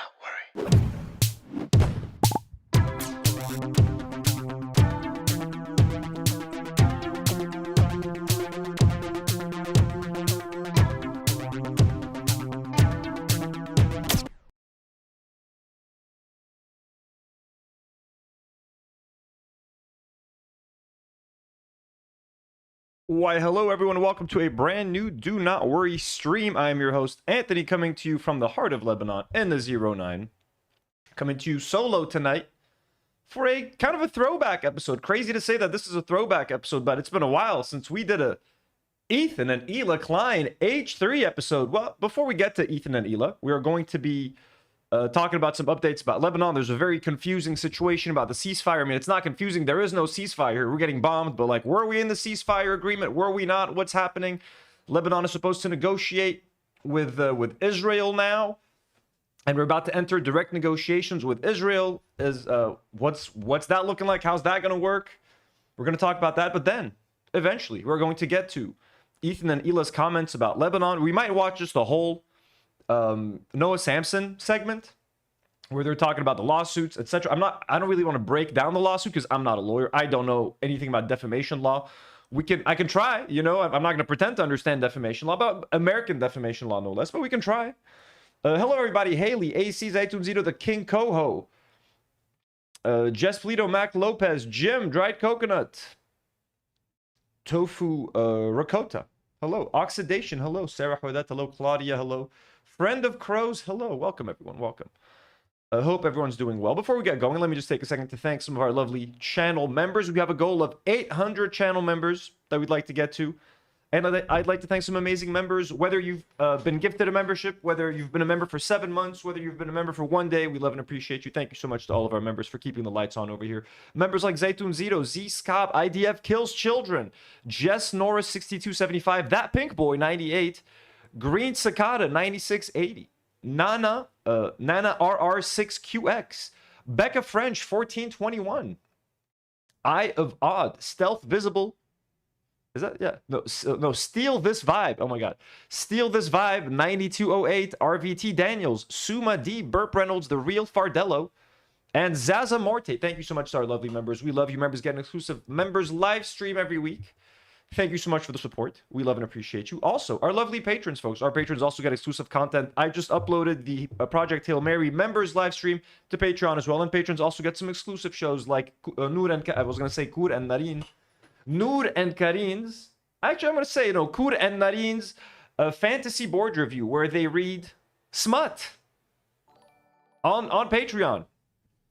not worry. Why, hello everyone, welcome to a brand new Do Not Worry stream. I am your host, Anthony, coming to you from the heart of Lebanon in the 09. Coming to you solo tonight for a kind of a throwback episode. Crazy to say that this is a throwback episode, but it's been a while since we did a Ethan and Hila Klein H3 episode. Well, before we get to Ethan and Hila, we are going to be talking about some updates about Lebanon. There's a very confusing situation about the ceasefire. I mean, it's not confusing. There is no ceasefire here. We're getting bombed, but like, were we in the ceasefire agreement? Were we not? What's happening? Lebanon is supposed to negotiate with Israel now, and we're about to enter direct negotiations with Israel. What's that looking like? How's that going to work? We're going to talk about that, but then eventually we're going to get to Ethan and Hila's comments about Lebanon. We might watch just the whole Noah Samsen segment where they're talking about the lawsuits, etc. I don't really want to break down the lawsuit because I'm not a lawyer. I don't know anything about defamation law. I can try, you know. I'm not going to pretend to understand defamation law, but American defamation law no less, but we can try. Hello everybody. Haley, AC, Zaytun Zito, the King Coho, Jess Polito, Mac Lopez, Jim, Dried Coconut, Tofu Ricotta, hello. Oxidation, hello. Sarah Hoydet, hello. Claudia, hello. Friend of Crows, hello. Welcome, everyone. Welcome. I hope everyone's doing well. Before we get going, let me just take a second to thank some of our lovely channel members. We have a goal of 800 channel members that we'd like to get to. And I'd like to thank some amazing members. Whether you've been gifted a membership, whether you've been a member for 7 months, whether you've been a member for 1 day, we love and appreciate you. Thank you so much to all of our members for keeping the lights on over here. Members like Zaytun Zito, Z Scop, IDF Kills Children, Jess Norris 6275, That Pink Boy 98, Green Cicada 9680, Nana RR6QX, Becca French 1421, Eye of Odd, Stealth Visible. Is that, yeah, no, Steal This Vibe, oh my god, Steal This Vibe 9208, RVT Daniels, Suma D, Burp Reynolds, The Real Fardello, and Zaza Morte. Thank you so much to our lovely members. We love you members. Get an exclusive members live stream every week. Thank you so much for the support. We love and appreciate you. Also, our lovely patrons, folks. Our patrons also get exclusive content. I just uploaded the Project Hail Mary members live stream to Patreon as well. And patrons also get some exclusive shows like Nour and... I was going to say Kur and Narin. Nour and Karine's... Actually, I'm going to say, you know, Kur and Narin's fantasy board review where they read smut on Patreon.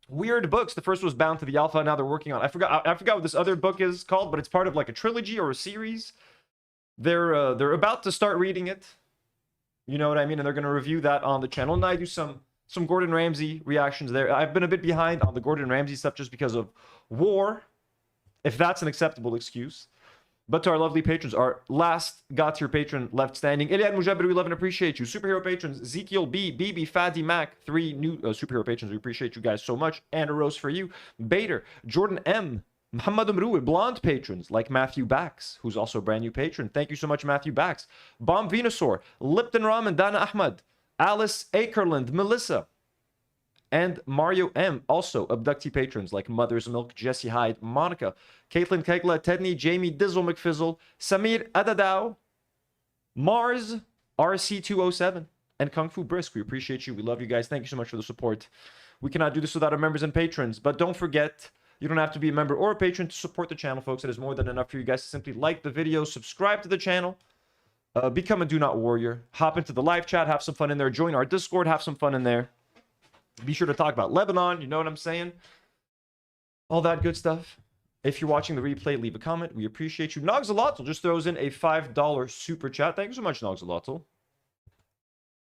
Weird books. The first was Bound to the Alpha. Now they're working on... I forgot what this other book is called, but it's part of like a trilogy or a series. They're about to start reading it. You know what I mean? And they're going to review that on the channel. And I do some Gordon Ramsay reactions there. I've been a bit behind on the Gordon Ramsay stuff just because of war, if that's an acceptable excuse. But to our lovely patrons, our last got-tier patron left standing, Iliad Mujabir, we love and appreciate you. Superhero patrons, Ezekiel B, BB, Fadi Mac, 3 new superhero patrons. We appreciate you guys so much. And a rose for you. Bader, Jordan M, Muhammad Umruwe, blonde patrons like Matthew Bax, who's also a brand new patron. Thank you so much, Matthew Bax. Bomb Venusaur, Lipton Ramen, Dana Ahmad, Alice Akerland, Melissa, and Mario M. Also, abductee patrons like Mother's Milk, Jesse Hyde, Monica, Caitlin Kegla, Tedney, Jamie, Dizzle McFizzle, Samir Adadao, Mars, RC207, and Kung Fu Brisk. We appreciate you. We love you guys. Thank you so much for the support. We cannot do this without our members and patrons. But don't forget, you don't have to be a member or a patron to support the channel, folks. It is more than enough for you guys to simply like the video, subscribe to the channel, become a Do Not Warrior, hop into the live chat, have some fun in there, join our Discord, have some fun in there. Be sure to talk about Lebanon, you know what I'm saying? All that good stuff. If you're watching the replay, leave a comment. We appreciate you. Nogzalotl just throws in a $5 super chat. Thank you so much, Nogzalotl.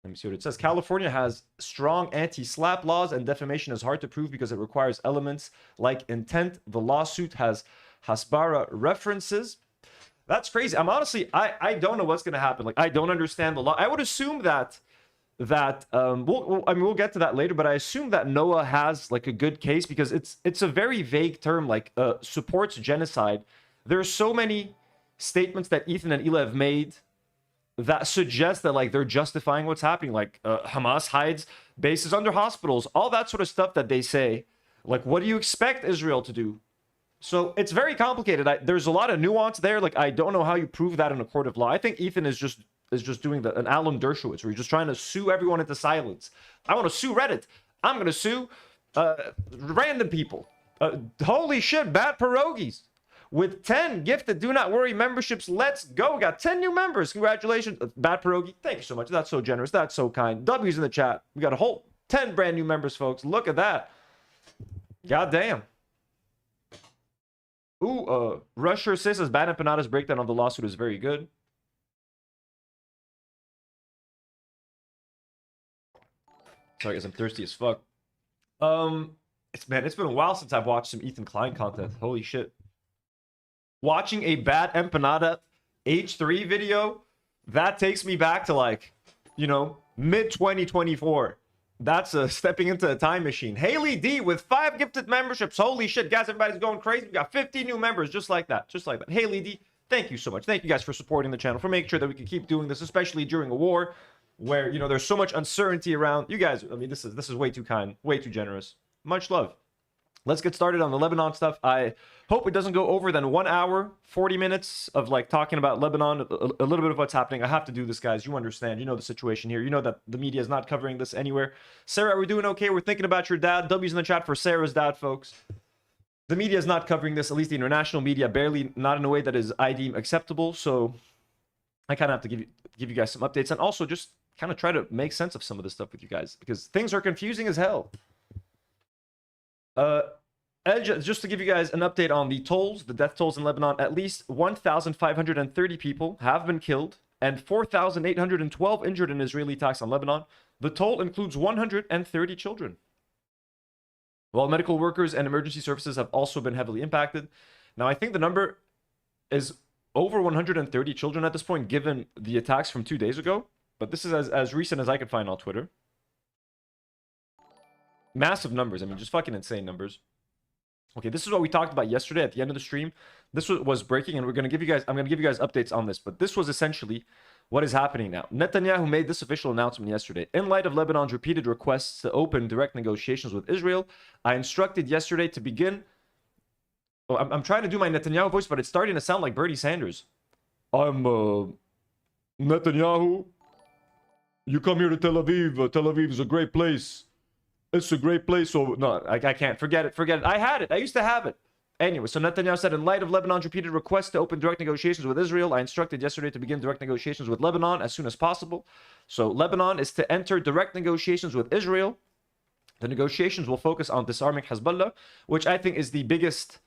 Let me see what it says. California has strong anti-slap laws, and defamation is hard to prove because it requires elements like intent. The lawsuit has Hasbara references. That's crazy. I'm honestly, I don't know what's going to happen. Like, I don't understand the law. I would assume that we'll get to that later, but I assume that Noah has like a good case because it's a very vague term, like supports genocide. There are so many statements that Ethan and Hila have made that suggests that like they're justifying what's happening. Like Hamas hides bases under hospitals, all that sort of stuff that they say. Like, what do you expect Israel to do? So it's very complicated. There's a lot of nuance there. Like, I don't know how you prove that in a court of law. I think Ethan is just doing an Alan Dershowitz, where he's just trying to sue everyone into silence. I want to sue Reddit. I'm going to sue random people. Holy shit, bad pierogies. With 10 gifted Do Not Worry memberships, let's go. We got 10 new members. Congratulations. Bad pierogi, thank you so much. That's so generous. That's so kind. W's in the chat. We got a whole 10 brand new members, folks. Look at that. God damn. Ooh, Rusher says Bad Empanada's breakdown of the lawsuit is very good. Sorry, guys, I'm thirsty as fuck. It's been a while since I've watched some Ethan Klein content. Holy shit. Watching a Bad Empanada H3 video, that takes me back to like, you know, mid-2024. That's stepping into a time machine. Haley D with 5 gifted memberships. Holy shit, guys, everybody's going crazy. We got 50 new members just like that. Just like that. Haley D, thank you so much. Thank you guys for supporting the channel, for making sure that we can keep doing this, especially during a war where, you know, there's so much uncertainty around. You guys, I mean, this is way too kind, way too generous. Much love. Let's get started on the Lebanon stuff. I hope it doesn't go over than 1 hour, 40 minutes of like talking about Lebanon, a little bit of what's happening. I have to do this, guys. You understand. You know the situation here. You know that the media is not covering this anywhere. Sarah, we're doing okay. We're thinking about your dad. W's in the chat for Sarah's dad, folks. The media is not covering this, at least the international media, barely, not in a way that is I deem acceptable. So I kind of have to give you guys some updates and also just kind of try to make sense of some of this stuff with you guys because things are confusing as hell. Just to give you guys an update on the tolls, the death tolls in Lebanon, at least 1,530 people have been killed and 4,812 injured in Israeli attacks on Lebanon. The toll includes 130 children. While medical workers and emergency services have also been heavily impacted. Now, I think the number is over 130 children at this point, given the attacks from 2 days ago. But this is as recent as I could find on Twitter. Massive numbers. I mean, just fucking insane numbers. Okay, this is what we talked about yesterday at the end of the stream. This was breaking, and I'm going to give you guys updates on this. But this was essentially what is happening now. Netanyahu made this official announcement yesterday. In light of Lebanon's repeated requests to open direct negotiations with Israel, I instructed yesterday to begin... Oh, I'm trying to do my Netanyahu voice, but it's starting to sound like Bernie Sanders. I'm Netanyahu. You come here to Tel Aviv. Tel Aviv is a great place. It's a great place. So no, I can't. Forget it. I had it. I used to have it. Anyway, so Netanyahu said, in light of Lebanon's repeated requests to open direct negotiations with Israel, I instructed yesterday to begin direct negotiations with Lebanon as soon as possible. So Lebanon is to enter direct negotiations with Israel. The negotiations will focus on disarming Hezbollah, which I think is the biggest...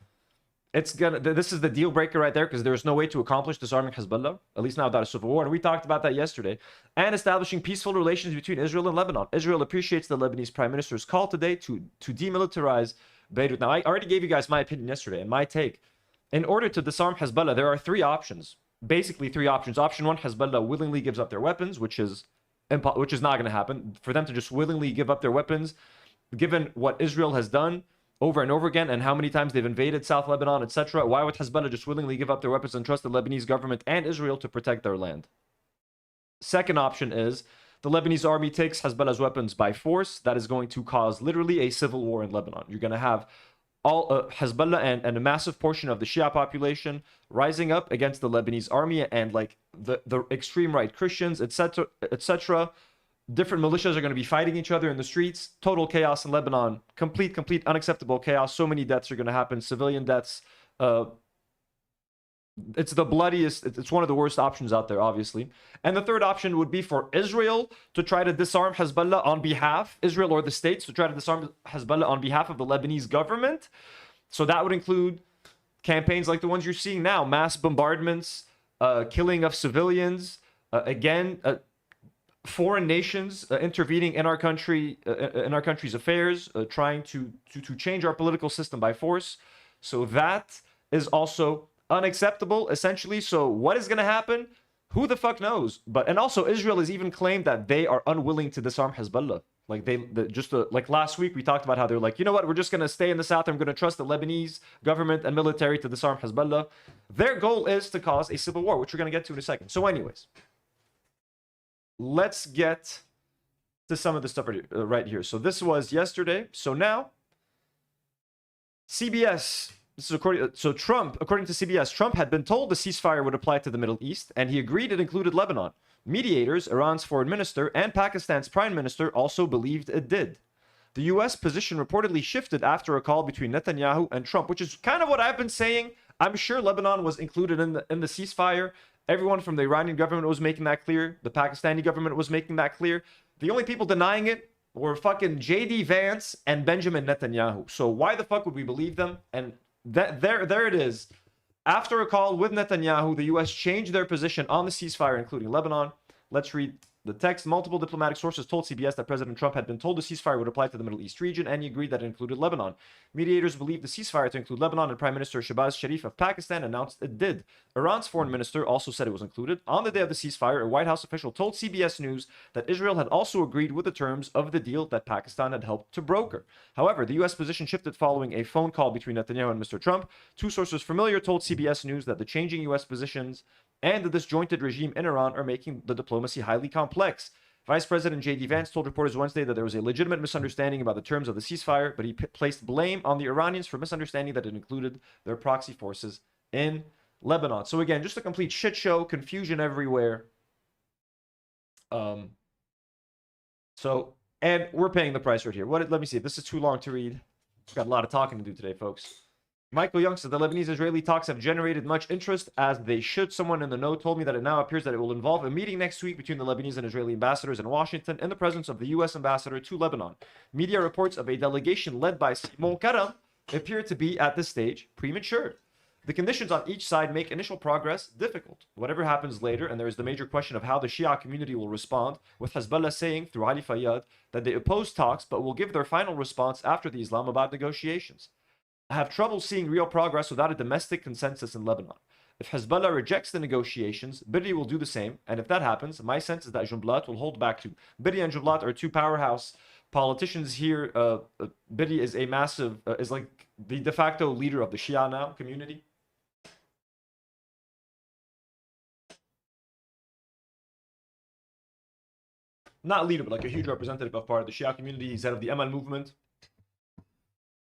This is the deal breaker right there, because there's no way to accomplish disarming Hezbollah, at least now without a civil war. And we talked about that yesterday. And establishing peaceful relations between Israel and Lebanon. Israel appreciates the Lebanese Prime Minister's call today to demilitarize Beirut. Now, I already gave you guys my opinion yesterday and my take. In order to disarm Hezbollah, there are 3 options. Basically 3 options. Option 1, Hezbollah willingly gives up their weapons, which is not going to happen. For them to just willingly give up their weapons, given what Israel has done over and over again, and how many times they've invaded South Lebanon, etc. Why would Hezbollah just willingly give up their weapons and trust the Lebanese government and Israel to protect their land? Second option is the Lebanese army takes Hezbollah's weapons by force. That is going to cause literally a civil war in Lebanon. You're going to have all Hezbollah and a massive portion of the Shia population rising up against the Lebanese army and like the extreme right Christians, etc., etc. Different militias are going to be fighting each other in the streets. Total chaos in Lebanon. Complete, unacceptable chaos. So many deaths are going to happen. Civilian deaths. It's the bloodiest. It's one of the worst options out there, obviously. And the third option would be for Israel to try to disarm Hezbollah on behalf, Israel or the states, to try to disarm Hezbollah on behalf of the Lebanese government. So that would include campaigns like the ones you're seeing now. Mass bombardments, killing of civilians. Foreign nations intervening in our country, in our country's affairs, trying to change our political system by force. So that is also unacceptable, essentially. So what is going to happen? Who the fuck knows? And also Israel has even claimed that they are unwilling to disarm Hezbollah. Like like last week we talked about how they're like, you know what? We're just going to stay in the south. I'm going to trust the Lebanese government and military to disarm Hezbollah. Their goal is to cause a civil war, which we're going to get to in a second. So anyways. let's get to some of the stuff right here. So this was yesterday. So now, CBS. This is according to CBS, Trump had been told the ceasefire would apply to the Middle East, and he agreed it included Lebanon. Mediators, Iran's foreign minister, and Pakistan's prime minister also believed it did. The U.S. position reportedly shifted after a call between Netanyahu and Trump, which is kind of what I've been saying. I'm sure Lebanon was included in the ceasefire. Everyone from the Iranian government was making that clear. The Pakistani government was making that clear. The only people denying it were fucking J.D. Vance and Benjamin Netanyahu. So why the fuck would we believe them? And there it is. After a call with Netanyahu, the U.S. changed their position on the ceasefire, including Lebanon. Let's read the text. Multiple diplomatic sources told CBS that President Trump had been told the ceasefire would apply to the Middle East region, and he agreed that it included Lebanon. Mediators believed the ceasefire to include Lebanon, and Prime Minister Shehbaz Sharif of Pakistan announced it did. Iran's foreign minister also said it was included. On the day of the ceasefire, a White House official told CBS News that Israel had also agreed with the terms of the deal that Pakistan had helped to broker. However, the U.S. position shifted following a phone call between Netanyahu and Mr. Trump. Two sources familiar told CBS News that the changing U.S. positions and the disjointed regime in Iran are making the diplomacy highly complex. Vice President J.D. Vance told reporters Wednesday that there was a legitimate misunderstanding about the terms of the ceasefire, but he placed blame on the Iranians for misunderstanding that it included their proxy forces in Lebanon. So again, just a complete shit show, confusion everywhere. And we're paying the price right here. Let me see. This is too long to read. Got a lot of talking to do today, folks. Michael Young said the Lebanese-Israeli talks have generated much interest, as they should. Someone in the know told me that it now appears that it will involve a meeting next week between the Lebanese and Israeli ambassadors in Washington in the presence of the U.S. ambassador to Lebanon. Media reports of a delegation led by Simon Karam appear to be, at this stage, premature. The conditions on each side make initial progress difficult. Whatever happens later, and there is the major question of how the Shia community will respond, with Hezbollah saying through Ali Fayyad that they oppose talks but will give their final response after the Islamabad negotiations. I have trouble seeing real progress without a domestic consensus in Lebanon. If Hezbollah rejects the negotiations, Bidri will do the same, and if that happens, my sense is that Jumblat will hold back too. Bidri and Jumblat are two powerhouse politicians here. Bidri is a massive, is like the de facto leader of the Shia now community. Not leader, but like a huge representative of part of the Shia community. He's head of the Amal movement,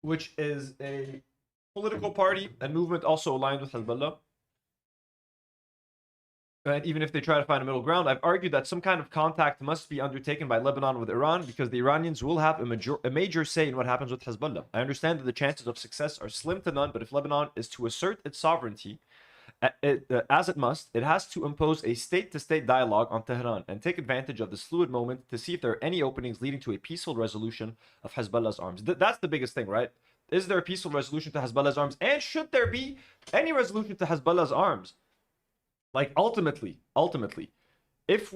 which is a political party and movement also aligned with Hezbollah. And even if they try to find a middle ground, I've argued that some kind of contact must be undertaken by Lebanon with Iran, because the Iranians will have a major say in what happens with Hezbollah. I understand that the chances of success are slim to none, but if Lebanon is to assert its sovereignty, as it must, it has to impose a state-to-state dialogue on Tehran and take advantage of this fluid moment to see if there are any openings leading to a peaceful resolution of Hezbollah's arms. That's the biggest thing, right? Is there a peaceful resolution to Hezbollah's arms? And should there be any resolution to Hezbollah's arms? Like, ultimately, if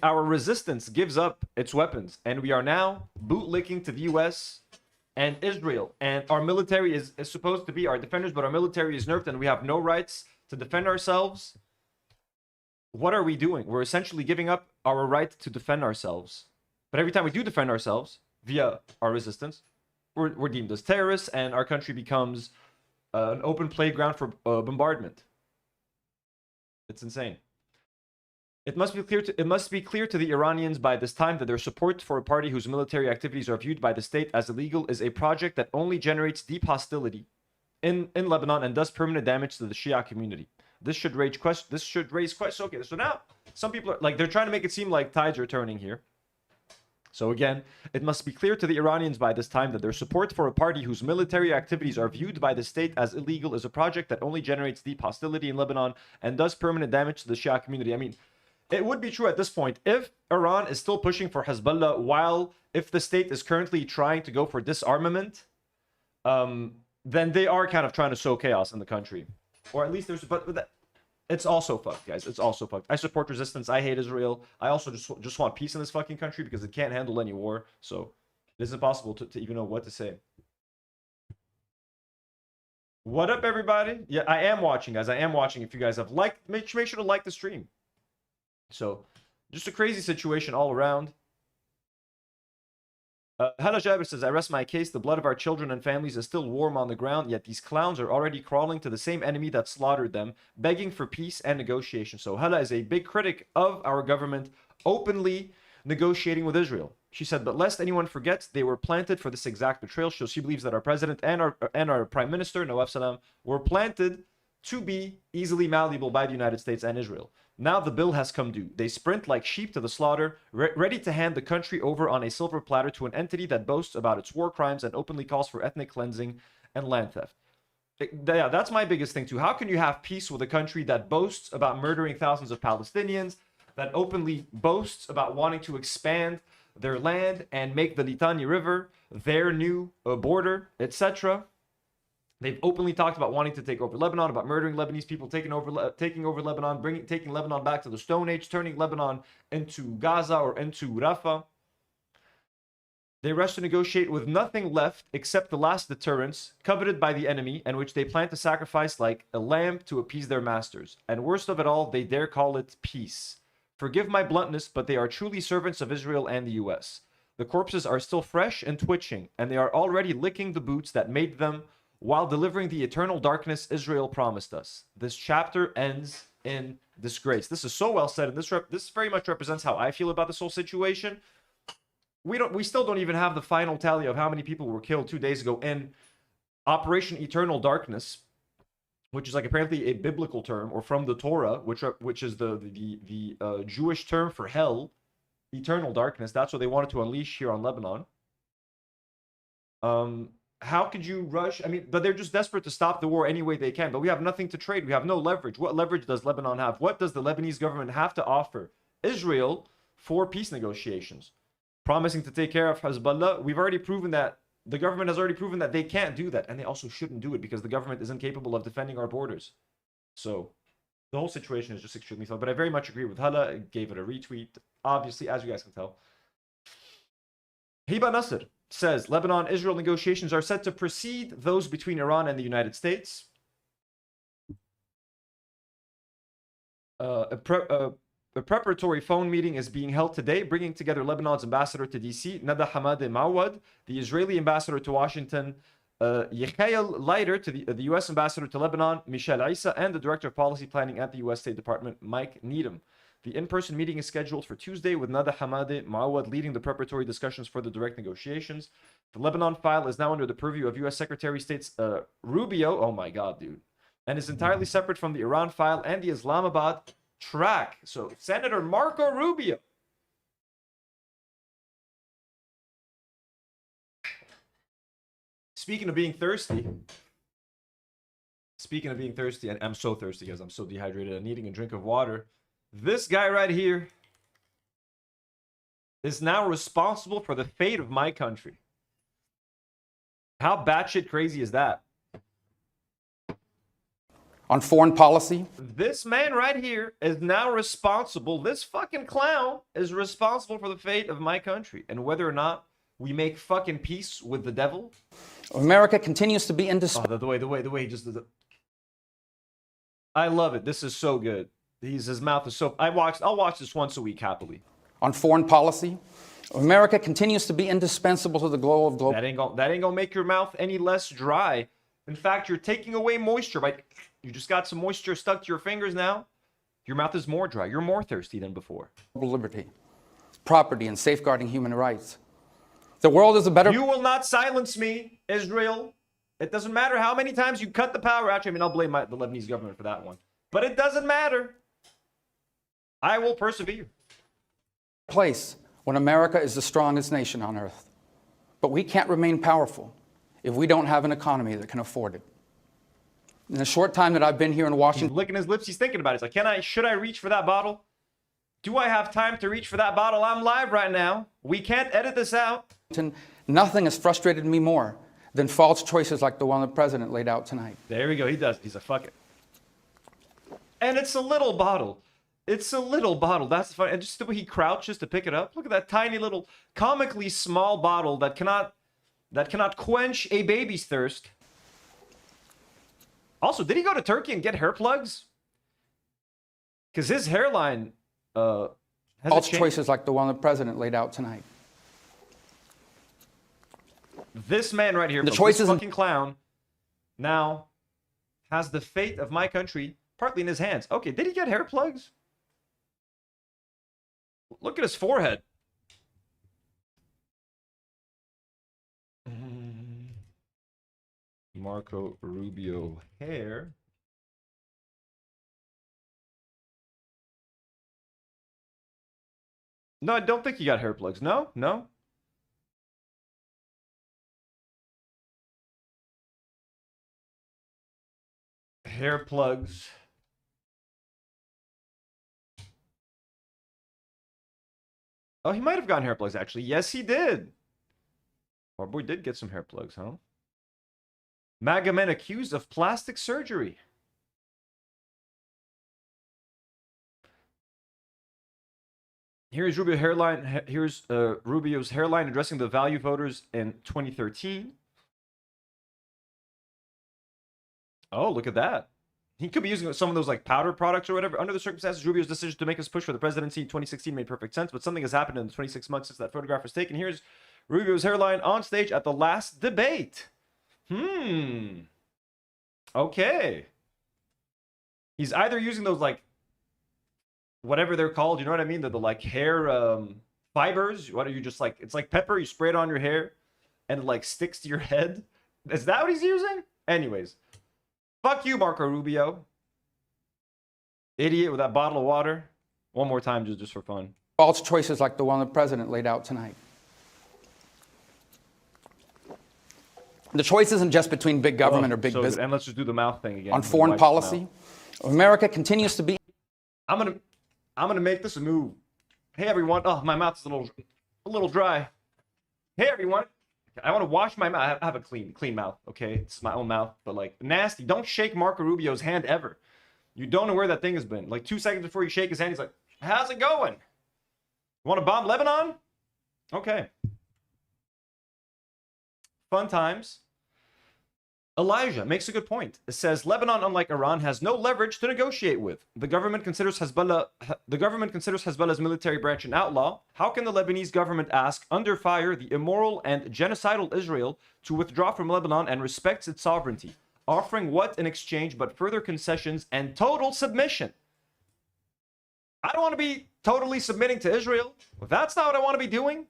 our resistance gives up its weapons and we are now bootlicking to the U.S. and Israel, and our military is supposed to be our defenders, but our military is nerfed and we have no rights to defend ourselves, what are we doing? We're essentially giving up our right to defend ourselves. But every time we do defend ourselves via our resistance, we're deemed as terrorists, and our country becomes an open playground for bombardment. It's insane. It must be clear to the Iranians by this time that their support for a party whose military activities are viewed by the state as illegal is a project that only generates deep hostility in Lebanon and does permanent damage to the Shia community. This should raise questions. Okay, so now some people are like, they're trying to make it seem like tides are turning here. So again, it must be clear to the Iranians by this time that their support for a party whose military activities are viewed by the state as illegal is a project that only generates deep hostility in Lebanon and does permanent damage to the Shia community. I mean, it would be true at this point if Iran is still pushing for Hezbollah, if the state is currently trying to go for disarmament, then they are kind of trying to sow chaos in the country. Or at least it's also fucked, guys. It's also fucked. I support resistance. I hate Israel. I also just want peace in this fucking country because it can't handle any war. So it is impossible to even know what to say. What up, everybody? Yeah, I am watching, guys. I am watching. If you guys have liked, make sure to like the stream. So just a crazy situation all around. Hila Jabir says, I rest my case. The blood of our children and families is still warm on the ground, yet these clowns are already crawling to the same enemy that slaughtered them, begging for peace and negotiation. So Hila is a big critic of our government openly negotiating with Israel. She said, but lest anyone forgets, they were planted for this exact betrayal. So she believes that our president and our prime minister, Nawaf Salam, were planted to be easily malleable by the United States and Israel. Now the bill has come due. They sprint like sheep to the slaughter, ready to hand the country over on a silver platter to an entity that boasts about its war crimes and openly calls for ethnic cleansing and land theft. Yeah, that's my biggest thing too. How can you have peace with a country that boasts about murdering thousands of Palestinians, that openly boasts about wanting to expand their land and make the Litani River their new border, etc.? They've openly talked about wanting to take over Lebanon, about murdering Lebanese people, taking over Lebanon, taking Lebanon back to the Stone Age, turning Lebanon into Gaza or into Rafah. They rush to negotiate with nothing left except the last deterrence coveted by the enemy, and which they plan to sacrifice like a lamb to appease their masters. And worst of it all, they dare call it peace. Forgive my bluntness, but they are truly servants of Israel and the US. The corpses are still fresh and twitching, and they are already licking the boots that made them, while delivering the eternal darkness Israel promised us. This chapter ends in disgrace. This is so well said, and this very much represents how I feel about this whole situation. We still don't even have the final tally of how many people were killed 2 days ago in Operation Eternal Darkness, which is like apparently a biblical term, or from the Torah, which is the Jewish term for hell, eternal darkness. That's what they wanted to unleash here on Lebanon. How could you rush? I mean, but they're just desperate to stop the war any way they can. But we have nothing to trade. We have no leverage. What leverage does Lebanon have? What does the Lebanese government have to offer Israel for peace negotiations? Promising to take care of Hezbollah. We've already proven that the government has already proven that they can't do that. And they also shouldn't do it because the government is incapable of defending our borders. So the whole situation is just extremely tough. But I very much agree with Hala. I gave it a retweet. Obviously, as you guys can tell. Hiba Nasser says, Lebanon-Israel negotiations are set to precede those between Iran and the United States. A preparatory phone meeting is being held today, bringing together Lebanon's ambassador to D.C., Nada Hamad Mawad, the Israeli ambassador to Washington, Yechiel Leiter, to the U.S. ambassador to Lebanon, Michel Isa, and the director of policy planning at the U.S. State Department, Mike Nadim. The in-person meeting is scheduled for Tuesday, with Nada Hamad Mawad leading the preparatory discussions for the direct negotiations. The Lebanon file is now under the purview of U.S. Secretary of State Rubio. Oh my God, dude. And is entirely separate from the Iran file and the Islamabad track. So Senator Marco Rubio. Speaking of being thirsty, and I'm so thirsty because I'm so dehydrated and needing a drink of water. This guy right here is now responsible for the fate of my country. How batshit crazy is that? On foreign policy? This man right here is now responsible. This fucking clown is responsible for the fate of my country. And whether or not we make fucking peace with the devil. America continues to be indispensable. Oh, the way he just... I love it. This is so good. His mouth is so... I'll watch this once a week happily. On foreign policy, America continues to be indispensable to the glow of global... That ain't gonna make your mouth any less dry. In fact, you're taking away moisture. You just got some moisture stuck to your fingers now. Your mouth is more dry. You're more thirsty than before. Liberty, property, and safeguarding human rights. The world is a better... You will not silence me, Israel. It doesn't matter how many times you cut the power. Actually, I mean, I'll blame the Lebanese government for that one. But it doesn't matter. I will persevere. Place when America is the strongest nation on earth. But we can't remain powerful if we don't have an economy that can afford it. In the short time that I've been here in Washington... He's licking his lips. He's thinking about it. He's like, should I reach for that bottle? Do I have time to reach for that bottle? I'm live right now. We can't edit this out. Nothing has frustrated me more than false choices like the one the president laid out tonight. There we go. He does. He's a fuck it. And it's a little bottle. It's a little bottle. That's fun. And just the way he crouches to pick it up. Look at that tiny little, comically small bottle that cannot quench a baby's thirst. Also, did he go to Turkey and get hair plugs? Because his hairline has false choices like the one the president laid out tonight. this man right here, The this choices fucking clown, now has the fate of my country partly in his hands. Okay, did he get hair plugs? Look at his forehead. Marco Rubio hair. No, I don't think he got hair plugs. No, no. Hair plugs. Oh, he might have gotten hair plugs, actually. Yes, he did. Our boy did get some hair plugs, huh? MAGA men accused of plastic surgery. Here's Rubio's hairline. Here's Rubio's hairline addressing the value voters in 2013. Oh, look at that. He could be using some of those like powder products or whatever. Under the circumstances, Rubio's decision to make his push for the presidency in 2016 made perfect sense, but something has happened in the 26 months since that photograph was taken. Here's Rubio's hairline on stage at the last debate. Okay. He's either using those like whatever they're called, you know what I mean? The like hair fibers. What are you just like? It's like pepper. You spray it on your hair, and it like sticks to your head. Is that what he's using? Anyways, fuck you, Marco Rubio. Idiot with that bottle of water. One more time, just for fun. false choices like the one the president laid out tonight. The choice isn't just between big government or big business. And let's just do the mouth thing again. On foreign policy, America continues to be. I'm gonna make this a move. Hey everyone. Oh, my mouth is a little dry. Hey everyone. I want to wash my mouth. I have a clean mouth. Okay, it's my own mouth, but like nasty. Don't shake Marco Rubio's hand ever. You don't know where that thing has been. Like 2 seconds before you shake his hand, he's like, "How's it going? You want to bomb Lebanon? Okay." Fun times. Elijah makes a good point. It says Lebanon, unlike Iran, has no leverage to negotiate with. The government considers Hezbollah's military branch an outlaw. How can the Lebanese government ask under fire the immoral and genocidal Israel to withdraw from Lebanon and respect its sovereignty, offering what in exchange but further concessions and total submission? I don't want to be totally submitting to Israel. That's not what I want to be doing.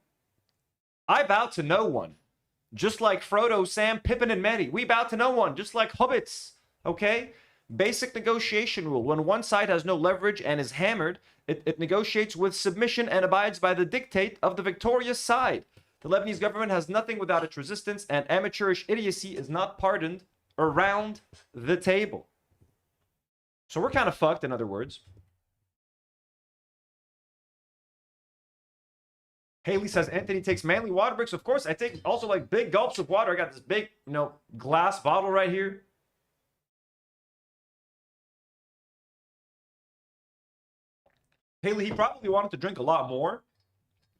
I bow to no one. Just like Frodo, Sam, Pippin, and Merry. We bow to no one, just like hobbits, okay? Basic negotiation rule. When one side has no leverage and is hammered, it negotiates with submission and abides by the dictate of the victorious side. The Lebanese government has nothing without its resistance, and amateurish idiocy is not pardoned around the table. So we're kind of fucked, in other words. Haley says, Anthony takes manly water breaks. Of course, I take also like big gulps of water. I got this big, glass bottle right here. Haley, he probably wanted to drink a lot more,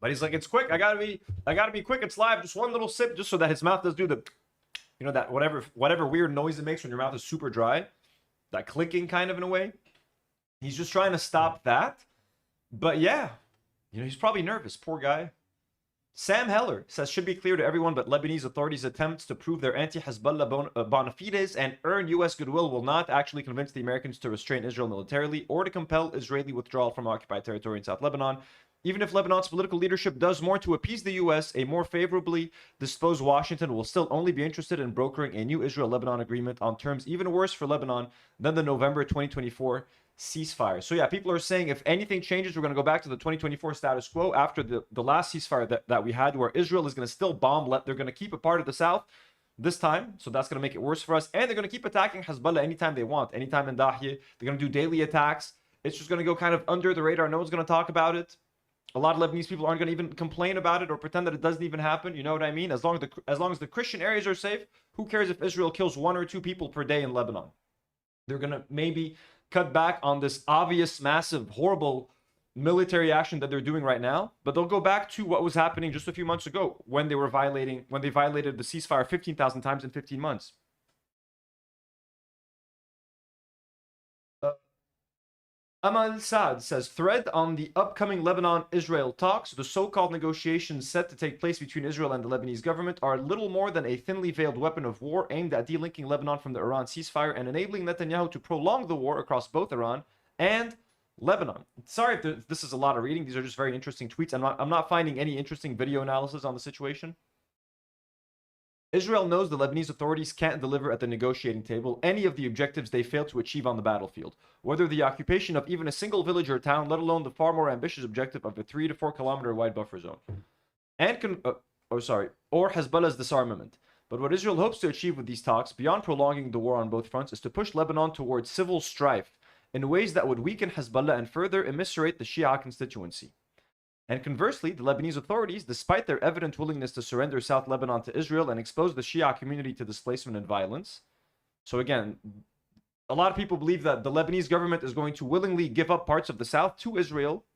but he's like, it's quick. I gotta be quick. It's live. Just one little sip, just so that his mouth does do the, that whatever weird noise it makes when your mouth is super dry, that clicking kind of in a way. He's just trying to stop that. But yeah. He's probably nervous. Poor guy. Sam Heller says, should be clear to everyone, but Lebanese authorities' attempts to prove their anti-Hezbollah bona fides and earn U.S. goodwill will not actually convince the Americans to restrain Israel militarily or to compel Israeli withdrawal from occupied territory in South Lebanon. Even if Lebanon's political leadership does more to appease the U.S., a more favorably disposed Washington will still only be interested in brokering a new Israel-Lebanon agreement on terms even worse for Lebanon than the November 2024 ceasefire. So yeah, people are saying if anything changes, we're going to go back to the 2024 status quo after the last ceasefire that we had, where Israel is going to still bomb. They're going to keep a part of the south this time, so that's going to make it worse for us. And they're going to keep attacking Hezbollah anytime they want. Anytime in Dahye, they're going to do daily attacks. It's just going to go kind of under the radar. No one's going to talk about it. A lot of Lebanese people aren't going to even complain about it or pretend that it doesn't even happen. You know what I mean? As long as the Christian areas are safe, who cares if Israel kills 1 or 2 people per day in Lebanon? They're going to maybe cut back on this obvious, massive, horrible military action that they're doing right now, but they'll go back to what was happening just a few months ago when they violated the ceasefire 15,000 times in 15 months. Amal Saad says, thread on the upcoming Lebanon-Israel talks. The so-called negotiations set to take place between Israel and the Lebanese government are little more than a thinly veiled weapon of war aimed at delinking Lebanon from the Iran ceasefire and enabling Netanyahu to prolong the war across both Iran and Lebanon. Sorry if this is a lot of reading. These are just very interesting tweets. I'm not finding any interesting video analysis on the situation. Israel knows the Lebanese authorities can't deliver at the negotiating table any of the objectives they failed to achieve on the battlefield, whether the occupation of even a single village or town, let alone the far more ambitious objective of a 3 to 4 kilometer wide buffer zone, or Hezbollah's disarmament. But what Israel hopes to achieve with these talks, beyond prolonging the war on both fronts, is to push Lebanon towards civil strife in ways that would weaken Hezbollah and further eviscerate the Shia constituency. And conversely, the Lebanese authorities, despite their evident willingness to surrender South Lebanon to Israel and expose the Shia community to displacement and violence. So again, a lot of people believe that the Lebanese government is going to willingly give up parts of the South to Israel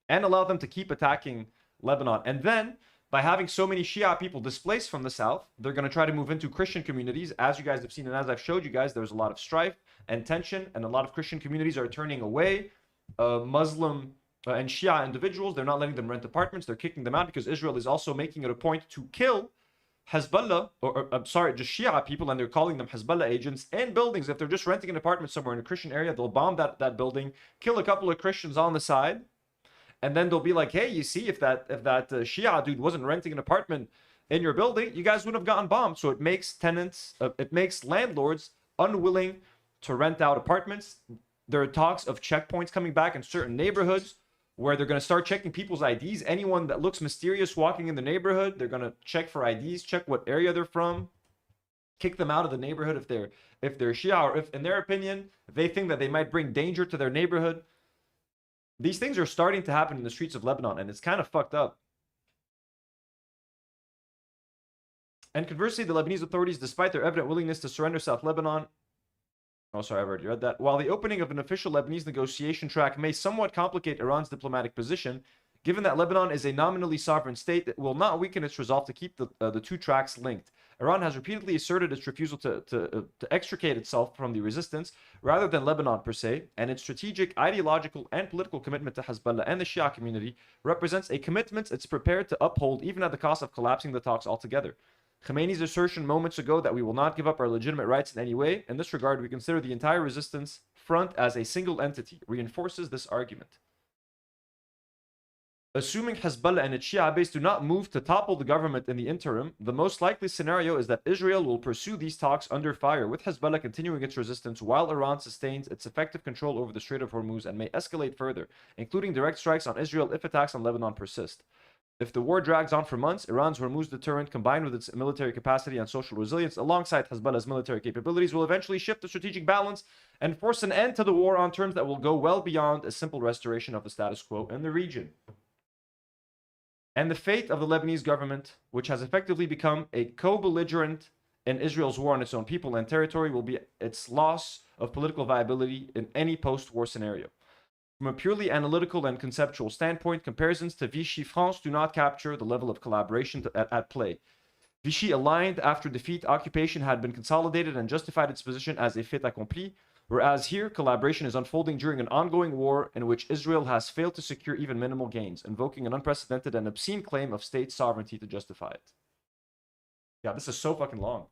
and allow them to keep attacking Lebanon. And then, by having so many Shia people displaced from the South, they're going to try to move into Christian communities. As you guys have seen and as I've showed you guys, there's a lot of strife and tension, and a lot of Christian communities are turning away Muslim and Shia individuals. They're not letting them rent apartments. They're kicking them out because Israel is also making it a point to kill Hezbollah, just Shia people, and they're calling them Hezbollah agents in buildings. If they're just renting an apartment somewhere in a Christian area, they'll bomb that building, kill a couple of Christians on the side, and then they'll be like, hey, you see, if that Shia dude wasn't renting an apartment in your building, you guys wouldn't have gotten bombed. So it makes landlords unwilling to rent out apartments. There are talks of checkpoints coming back in certain neighborhoods where they're going to start checking people's IDs. Anyone that looks mysterious walking in the neighborhood, they're going to check for IDs, check what area they're from, kick them out of the neighborhood if they're Shia, or if, in their opinion, they think that they might bring danger to their neighborhood. These things are starting to happen in the streets of Lebanon, and it's kind of fucked up. And conversely, the Lebanese authorities, despite their evident willingness to surrender South Lebanon, oh, sorry, I've already read that. While the opening of an official Lebanese negotiation track may somewhat complicate Iran's diplomatic position, given that Lebanon is a nominally sovereign state, it will not weaken its resolve to keep the two tracks linked. Iran has repeatedly asserted its refusal to extricate itself from the resistance, rather than Lebanon per se, and its strategic, ideological, and political commitment to Hezbollah and the Shia community represents a commitment it's prepared to uphold even at the cost of collapsing the talks altogether. Khomeini's assertion moments ago that we will not give up our legitimate rights in any way, in this regard, we consider the entire resistance front as a single entity, reinforces this argument. Assuming Hezbollah and its Shia base do not move to topple the government in the interim, the most likely scenario is that Israel will pursue these talks under fire, with Hezbollah continuing its resistance while Iran sustains its effective control over the Strait of Hormuz and may escalate further, including direct strikes on Israel if attacks on Lebanon persist. If the war drags on for months, Iran's Hormuz deterrent, combined with its military capacity and social resilience, alongside Hezbollah's military capabilities, will eventually shift the strategic balance and force an end to the war on terms that will go well beyond a simple restoration of the status quo in the region. And the fate of the Lebanese government, which has effectively become a co-belligerent in Israel's war on its own people and territory, will be its loss of political viability in any post-war scenario. From a purely analytical and conceptual standpoint, comparisons to Vichy France do not capture the level of collaboration at play. Vichy, aligned after defeat, occupation had been consolidated and justified its position as a fait accompli, whereas here, collaboration is unfolding during an ongoing war in which Israel has failed to secure even minimal gains, invoking an unprecedented and obscene claim of state sovereignty to justify it. Yeah, this is so fucking long.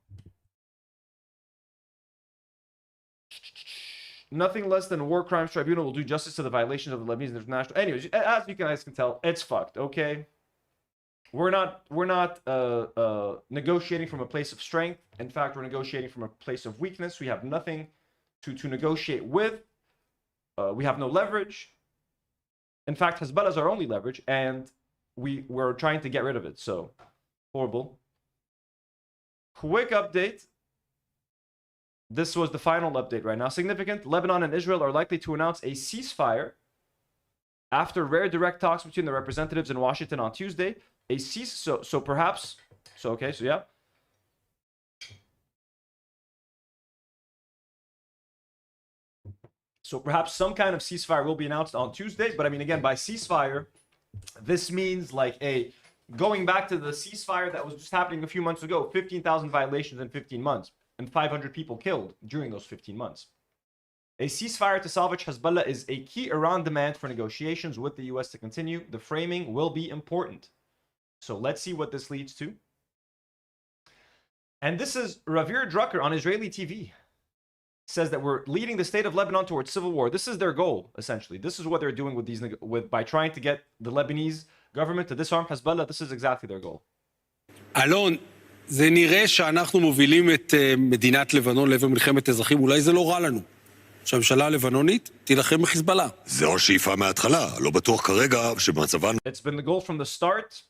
Nothing less than a war crimes tribunal will do justice to the violations of the Lebanese international. Anyways, as you guys can tell, it's fucked. Okay, we're not negotiating from a place of strength. In fact, we're negotiating from a place of weakness. We have nothing to negotiate with. We have no leverage. In fact, Hezbollah is our only leverage, and we're trying to get rid of it. So horrible. Quick update. This was the final update right now. Significant. Lebanon and Israel are likely to announce a ceasefire after rare direct talks between the representatives in Washington on Tuesday. So perhaps. So yeah. So perhaps some kind of ceasefire will be announced on Tuesday. But I mean, again, by ceasefire, this means like going back to the ceasefire that was just happening a few months ago. 15,000 violations in 15 months. And 500 people killed during those 15 months. A ceasefire to salvage Hezbollah is a key Iran demand for negotiations with the US to continue. The framing will be important. So let's see what this leads to. And this is Ravir Drucker on Israeli TV. Says that we're leading the state of Lebanon towards civil war. This is their goal, essentially. This is what they're doing with these by trying to get the Lebanese government to disarm Hezbollah. This is exactly their goal. אלון, זה נראה שאנחנו מובילים את מדינת לבנון לעבר מלחמת אזרחים, אולי זה לא רע לנו. שהממשלה הלבנונית תילחם בחיזבאללה. זו השאיפה מההתחלה, לא בטוח כרגע שבמצבן... It's been the goal from the start.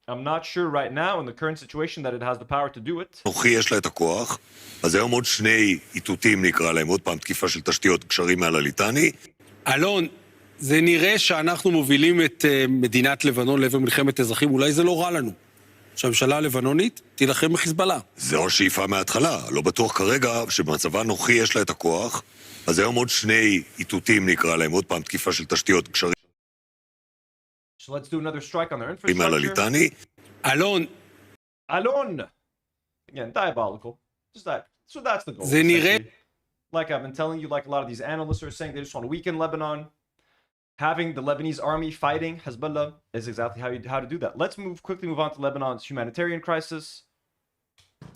I'm not sure right now in the current situation that it has the power to do it. נוחי יש לה את הכוח, אז היום עוד שני איתותים נקרא להם, עוד פעם תקיפה של תשתיות קשרים מעל הליטני. אלון, זה נראה שאנחנו מובילים את מדינת לבנון לעבר מלחמת אזרחים, אולי זה לא רע לנו. שהממשלה הלבנונית תילחם בחיזבאללה. זו השאיפה מההתחלה, לא בטוח כרגע שבמצבן נוחי יש לה את הכוח, אז היום עוד שני איתותים נקרא להם, עוד פעם תקיפה של תשתיות קשרים So let's do another strike on their מעל infrastructure. הליטני. אלון, Alon! Again, diabolical. Just that. So that's the goal. זה נראה... essentially. Like I've been telling you, like a lot of these analysts are saying, they just want to weaken Lebanon. Having the Lebanese army fighting Hezbollah is exactly how to do that. Let's quickly move on to Lebanon's humanitarian crisis.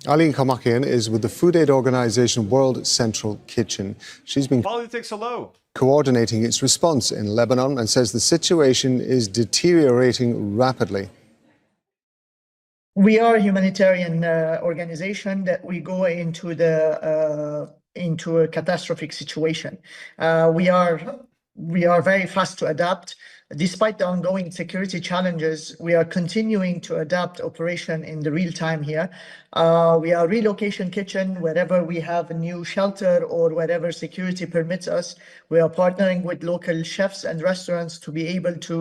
Aline Kamakian is with the food aid organization World Central Kitchen. She's been Politics hello. coordinating its response in Lebanon and says the situation is deteriorating rapidly. We are a humanitarian organization that we go into a catastrophic situation. We are very fast to adapt. Despite the ongoing security challenges, we are continuing to adapt operation in the real time here. We are relocation kitchen wherever we have a new shelter or wherever security permits us. We are partnering with local chefs and restaurants to be able to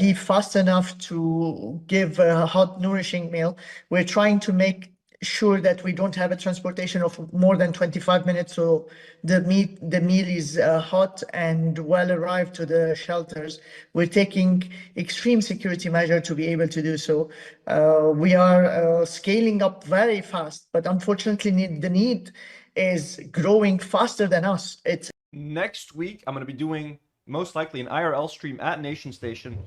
be fast enough to give a hot, nourishing meal. We're trying to make sure that we don't have a transportation of more than 25 minutes, so the meal is hot and well arrived to the shelters. We're taking extreme security measure to be able to do so. We are scaling up very fast, but unfortunately the need is growing faster than us. It's Next week, I'm going to be doing most likely an IRL stream at Nation Station.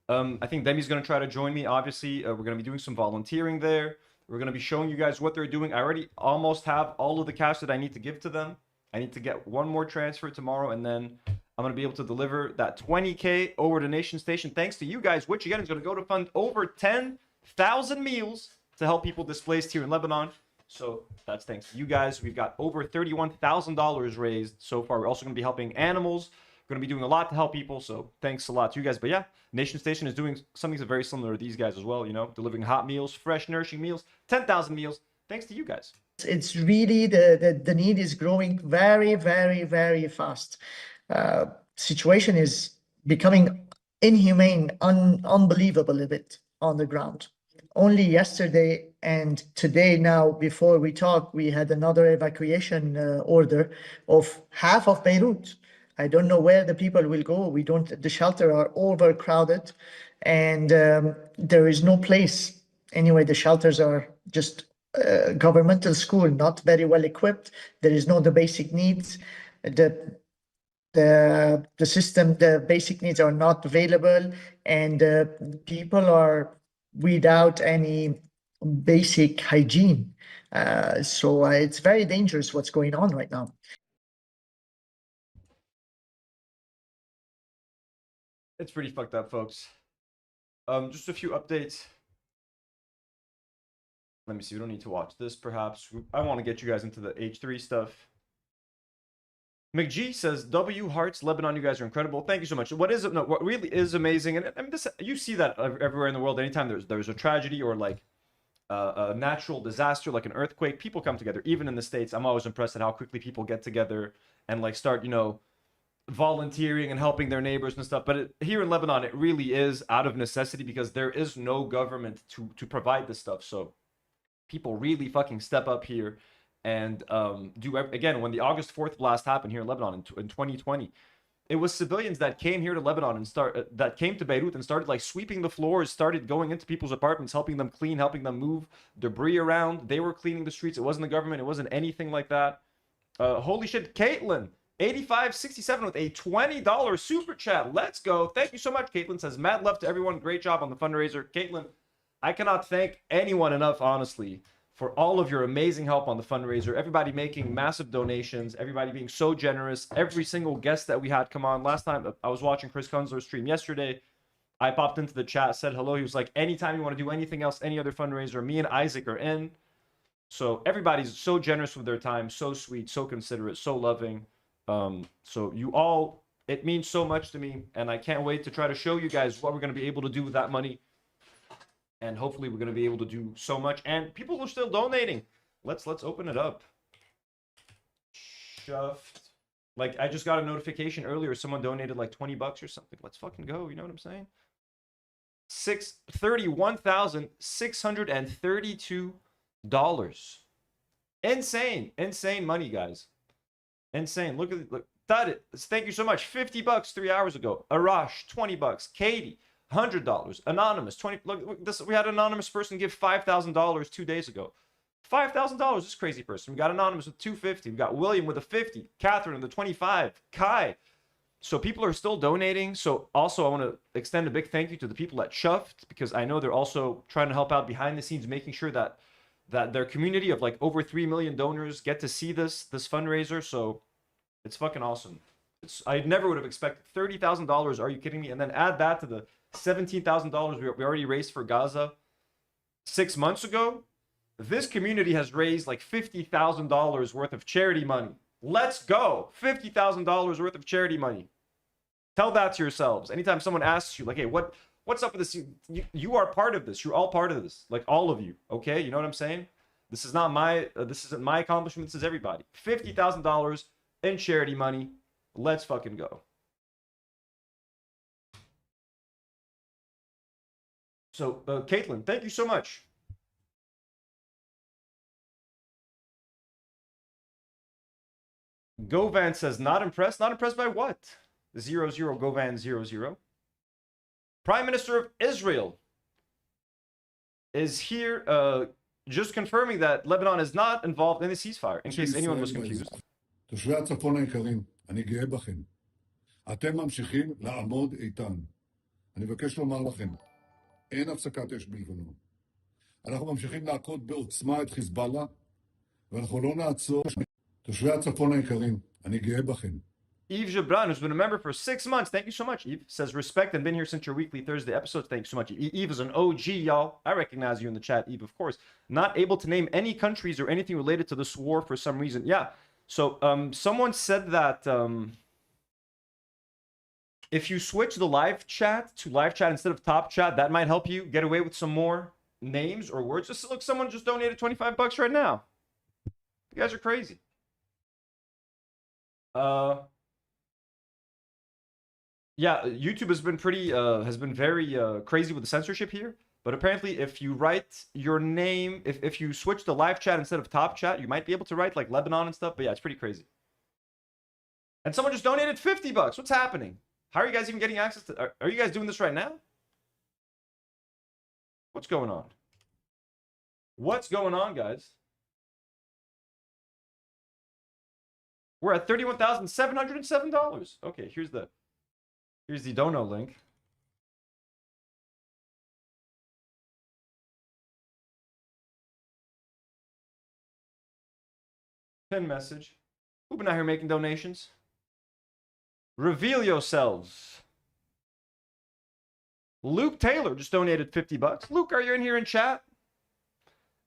I think Demi's going to try to join me. Obviously, we're going to be doing some volunteering there. We're going to be showing you guys what they're doing. I already almost have all of the cash that I need to give to them. I need to get one more transfer tomorrow, and then I'm going to be able to deliver that 20K over to Nation Station. Thanks to you guys, which again is going to go to fund over 10,000 meals to help people displaced here in Lebanon. So that's thanks to you guys. We've got over $31,000 raised so far. We're also going to be helping animals. We're going to be doing a lot to help people. So thanks a lot to you guys. But yeah, Nation Station is doing something very similar to these guys as well, you know, delivering hot meals, fresh, nourishing meals, 10,000 meals. Thanks to you guys. It's really the need is growing very, very, very fast. Situation is becoming inhumane, unbelievable a bit on the ground. Only yesterday and today now, before we talk, we had another evacuation order of half of Beirut. I don't know where the people will go. The shelter are overcrowded and there is no place. Anyway, the shelters are just governmental school, not very well equipped. There is no the basic needs. The system, the basic needs are not available, and people are without any basic hygiene. So it's very dangerous what's going on right now. It's pretty fucked up, folks. Just a few updates. Let me see. We don't need to watch this, perhaps. I want to get you guys into the H3 stuff. McG says, W Hearts, Lebanon, you guys are incredible. Thank you so much. What really is amazing, and I mean, this, you see that everywhere in the world. Anytime there's a tragedy or like a natural disaster, like an earthquake, people come together. Even in the States, I'm always impressed at how quickly people get together and like start, you know, volunteering and helping their neighbors and stuff. But here in Lebanon, it really is out of necessity because there is no government to provide this stuff. So people really fucking step up here and again, when the August 4th blast happened here in Lebanon in 2020, it was civilians that came here to Lebanon and that came to Beirut and started like sweeping the floors, started going into people's apartments, helping them clean, helping them move debris around. They were cleaning the streets. It wasn't the government. It wasn't anything like that. Holy shit, Caitlin, 8567 with a $20 super chat. Let's go. Thank you so much. Caitlin says, mad love to everyone. Great job on the fundraiser. Caitlin, I cannot thank anyone enough, honestly, for all of your amazing help on the fundraiser. Everybody making massive donations. Everybody being so generous. Every single guest that we had come on. Last time I was watching Chris Kunzler's stream yesterday. I popped into the chat, said hello. He was like, anytime you want to do anything else, any other fundraiser, me and Isaac are in. So everybody's so generous with their time, so sweet, so considerate, so loving. So you all, it means so much to me, and I can't wait to try to show you guys what we're going to be able to do with that money. And hopefully we're going to be able to do so much. And people are still donating. Let's open it up. Shuffed. Like, I just got a notification earlier. Someone donated like 20 bucks or something. Let's fucking go. You know what I'm saying? $31,632. Insane money, guys. Insane. Look. That is. Thank you so much. 50 bucks 3 hours ago. Arash, 20 bucks. Katie, $100. Anonymous, 20. Look this. We had an anonymous person give $5,000 2 days ago. $5,000. This crazy person. We got anonymous with $250. We got William with a $50. Catherine with a $25. Kai. So people are still donating. So also I want to extend a big thank you to the people at Shuffed, because I know they're also trying to help out behind the scenes, making sure that their community of like over 3 million donors get to see this fundraiser. So it's fucking awesome. I never would have expected $30,000. Are you kidding me? And then add that to the $17,000 we already raised for Gaza 6 months ago. This community has raised like $50,000 worth of charity money. Let's go. $50,000 worth of charity money. Tell that to yourselves. Anytime someone asks you, like, hey, what's up with this? You are part of this. You're all part of this. Like, all of you. Okay? You know what I'm saying? This is not my, this isn't my accomplishment. This is everybody. $50,000 in charity money. Let's fucking go. So, Caitlin, thank you so much. Govan says, not impressed. Not impressed by what? 00 Govan 00. Prime Minister of Israel is here, just confirming that Lebanon is not involved in the ceasefire, in case anyone was confused. תושבי הצפון היקרים, אני גאה בכם. אתם ממשיכים לעמוד איתן. אני מבקש לומר לכם, אין הפסקת אש בלבנון. אנחנו ממשיכים להכות בעוצמה את חיזבאללה, ואנחנו לא נעצור. תושבי הצפון היקרים, אני גאה בכם. Yves Gibran, who's been a member for 6 months, thank you so much, Yves. Says, respect and been here since your weekly Thursday episodes. Thank you so much. Yves is an OG, y'all. I recognize you in the chat, Yves, of course. Not able to name any countries or anything related to this war for some reason. Yeah. So, someone said that if you switch the live chat to live chat instead of top chat, that might help you get away with some more names or words. Just look, someone just donated 25 bucks right now. You guys are crazy. Yeah, YouTube has been very crazy with the censorship here. But apparently, if you write your name, if you switch the live chat instead of top chat, you might be able to write like Lebanon and stuff. But yeah, it's pretty crazy. And someone just donated 50 bucks. What's happening? How are you guys even getting access to? Are you guys doing this right now? What's going on? What's going on, guys? We're at $31,707. Okay, here's the dono link. Pin message. Who've been out here making donations? Reveal yourselves. Luke Taylor just donated 50 bucks. Luke, are you in here in chat?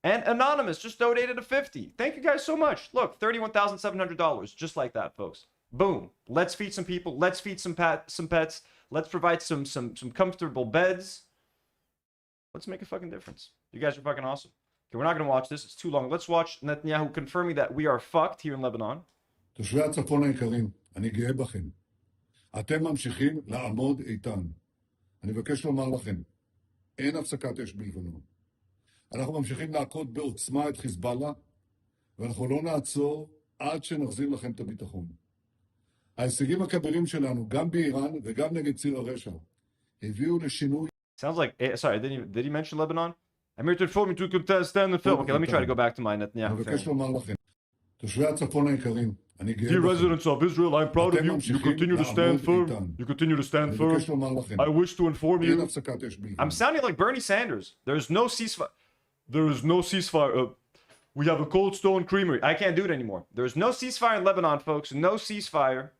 And Anonymous just donated a 50. Thank you guys so much. Look, $31,700. Just like that, folks. Boom. Let's feed some people. Let's feed some pets. Let's provide some comfortable beds. Let's make a fucking difference. You guys are fucking awesome. Okay, we're not going to watch this. It's too long. Let's watch Netanyahu confirming that we are fucked here in Lebanon. תושבי הצפון היקרים, אני גאה בכם. אתם ממשיכים לעמוד איתן. אני מבקש לומר לכם, אין הפסקת אש בלבנון. אנחנו ממשיכים להכות בעוצמה את חיזבאללה, ואנחנו לא נעצור עד שנחזיר לכם את הביטחון. ההישגים הכבירים שלנו, גם באיראן וגם נגד ציר הרשע, הביאו לשינוי. Sounds like, sorry, did he mention Lebanon? I'm here to inform you to contest stand the film. Okay, let me try to go back to my Netanyahu מבקש thing. לומר לכם, תושבי הצפון היקרים, אני גאה Dear בכם. residents of Israel, I'm proud of אתם you. You ממשיכים continue to stand לעמוד firm. איתן. You continue to stand אני firm. מבקש לומר לכם, I wish to inform אין you. הפסקת אש בלבד. I'm sounding like Bernie Sanders. There's no ceasefire. There is no ceasefire. We have a Cold Stone Creamery. I can't do it anymore. There's no ceasefire in Lebanon, folks. No ceasefire.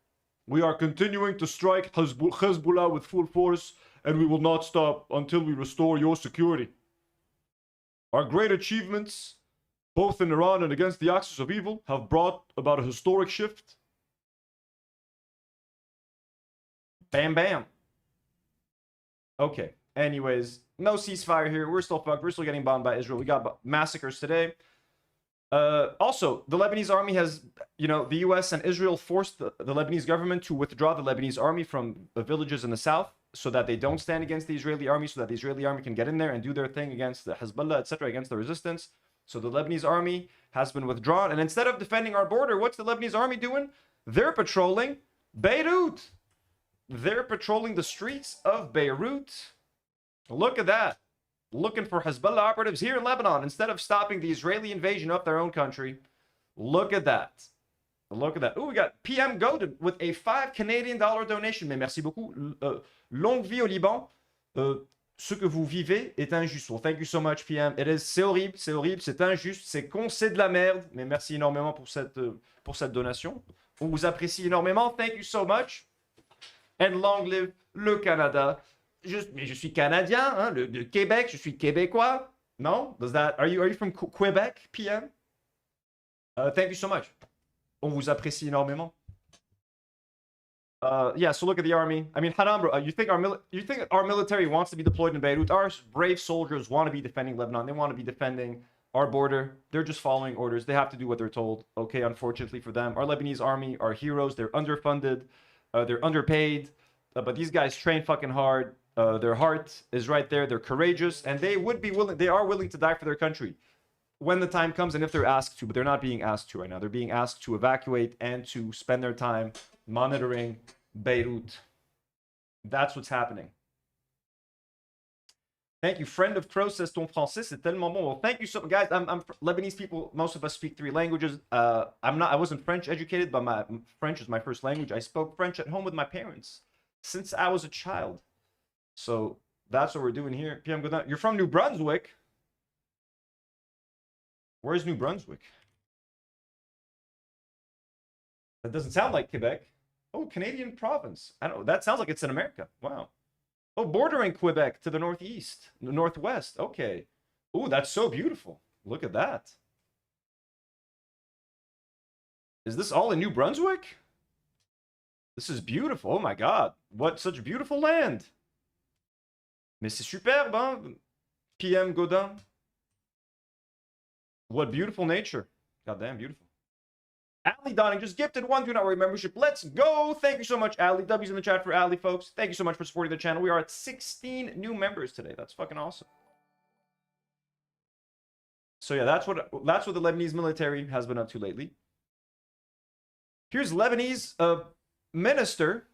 We are continuing to strike Hezbollah with full force, and we will not stop until we restore your security. Our great achievements, both in Iran and against the axis of evil, have brought about a historic shift. Bam, bam. Okay. Anyways, no ceasefire here. We're still fucked. We're still getting bombed by Israel. We got massacres today. Also, the Lebanese army has, the US and Israel forced the Lebanese government to withdraw the Lebanese army from the villages in the south so that they don't stand against the Israeli army, so that the Israeli army can get in there and do their thing against the Hezbollah, etc., against the resistance. So the Lebanese army has been withdrawn. And instead of defending our border, what's the Lebanese army doing? They're patrolling Beirut. They're patrolling the streets of Beirut. Look at that. Looking for Hezbollah operatives here in Lebanon instead of stopping the Israeli invasion of their own country. Look at that. Look at that. Oh, we got PM Godin with a $5 Canadian donation. Mais merci beaucoup. Longue vie au Liban. Ce que vous vivez est injuste. Well, thank you so much, PM. C'est horrible, c'est injuste, c'est con, c'est de la merde. Mais merci énormément pour cette donation. On vous apprécie énormément. Thank you so much. And long live le Canada. Mais je suis Canadien, hein, le Québec, je suis Québécois. No? Are you from Quebec, PM? Thank you so much. On vous apprécie énormément. Yeah, so look at the army. I mean, Haram, bro, you think our military wants to be deployed in Beirut? Our brave soldiers want to be defending Lebanon. They want to be defending our border. They're just following orders. They have to do what they're told. Okay, unfortunately for them. Our Lebanese army are heroes. They're underfunded. They're underpaid. But these guys train fucking hard. Their heart is right there. They're courageous, and they are willing to die for their country when the time comes and if they're asked to, but they're not being asked to right now. They're being asked to evacuate and to spend their time monitoring Beirut. That's what's happening. Thank you. Friend of Crow says, ton français, c'est tellement bon. Well, thank you so much, guys. I'm Lebanese people. Most of us speak 3 languages. I wasn't French educated, but my French is my first language. I spoke French at home with my parents since I was a child. So that's what we're doing here. PM Godin, you're from New Brunswick. Where's New Brunswick? That doesn't sound like Quebec. Oh, Canadian province. I don't know. That sounds like it's in America. Wow. Oh, bordering Quebec to the northeast, the northwest. Okay. Oh, that's so beautiful. Look at that. Is this all in New Brunswick? This is beautiful. Oh my God. What such beautiful land. Mais c'est superbe, hein? PM Godin. What beautiful nature. Goddamn beautiful. Ali Donning just gifted 1 Do Not Worry membership. Let's go. Thank you so much, Ali. W's in the chat for Ali, folks. Thank you so much for supporting the channel. We are at 16 new members today. That's fucking awesome. So yeah, that's what the Lebanese military has been up to lately. Here's Lebanese minister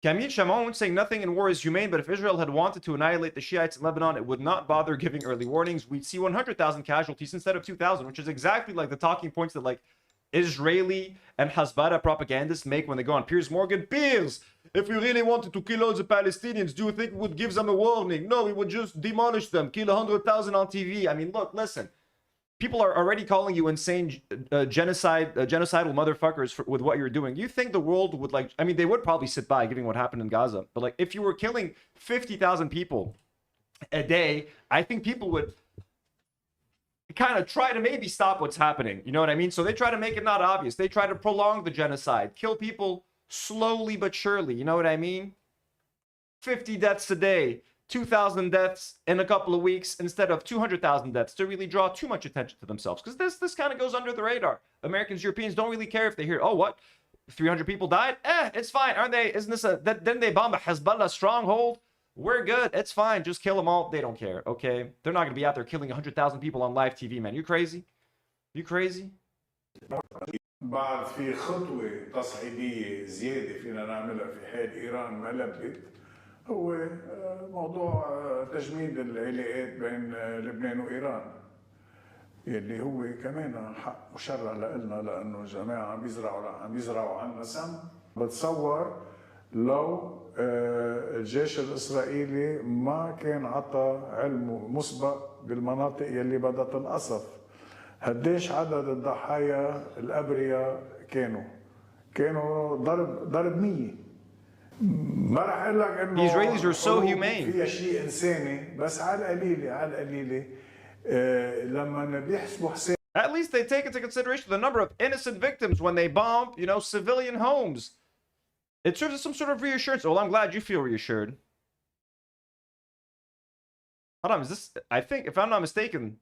Camille Chamon saying nothing in war is humane, but if Israel had wanted to annihilate the Shiites in Lebanon, it would not bother giving early warnings. We'd see 100,000 casualties instead of 2,000, which is exactly like the talking points that like Israeli and Hezbollah propagandists make when they go on Piers Morgan. Piers, if we really wanted to kill all the Palestinians, do you think we would give them a warning? No, we would just demolish them, kill 100,000 on TV. I mean, look, listen. People are already calling you insane genocidal motherfuckers with what you're doing. You think the world would like... I mean, they would probably sit by given what happened in Gaza. But like, if you were killing 50,000 people a day, I think people would kind of try to maybe stop what's happening. You know what I mean? So they try to make it not obvious. They try to prolong the genocide. Kill people slowly but surely. You know what I mean? 50 deaths a day. 2,000 deaths in a couple of weeks instead of 200,000 deaths to really draw too much attention to themselves. Because this kind of goes under the radar. Americans, Europeans don't really care if they hear, oh, what? 300 people died? It's fine. Aren't they? Isn't this then they bomb a Hezbollah stronghold? We're good. It's fine. Just kill them all. They don't care. Okay? They're not going to be out there killing 100,000 people on live TV, man. You crazy? You crazy? بعد في خطوة تصعيدية زيادة فينا نعملها في حال إيران ما لبت هو موضوع تجميد العلاقات بين لبنان وإيران. يلي هو كمان حق مشرع لنا لانه الجماعه عم يزرعوا عنا سم. بتصور لو الجيش الاسرائيلي ما كان عطى علمه مسبق بالمناطق يلي بدها تنقصف، قديش عدد الضحايا الابرياء كانوا ضرب 100. ما رح اقول لك انه The Israelis are so humane. فيها شيء انساني، بس على القليله لما بيحسبوا حساب. At least they take into consideration the number of innocent victims when they bomb, you know, civilian homes. It serves as some sort of reassurance. Well, I'm glad you feel reassured. Hold on, is this, I think, if I'm not mistaken,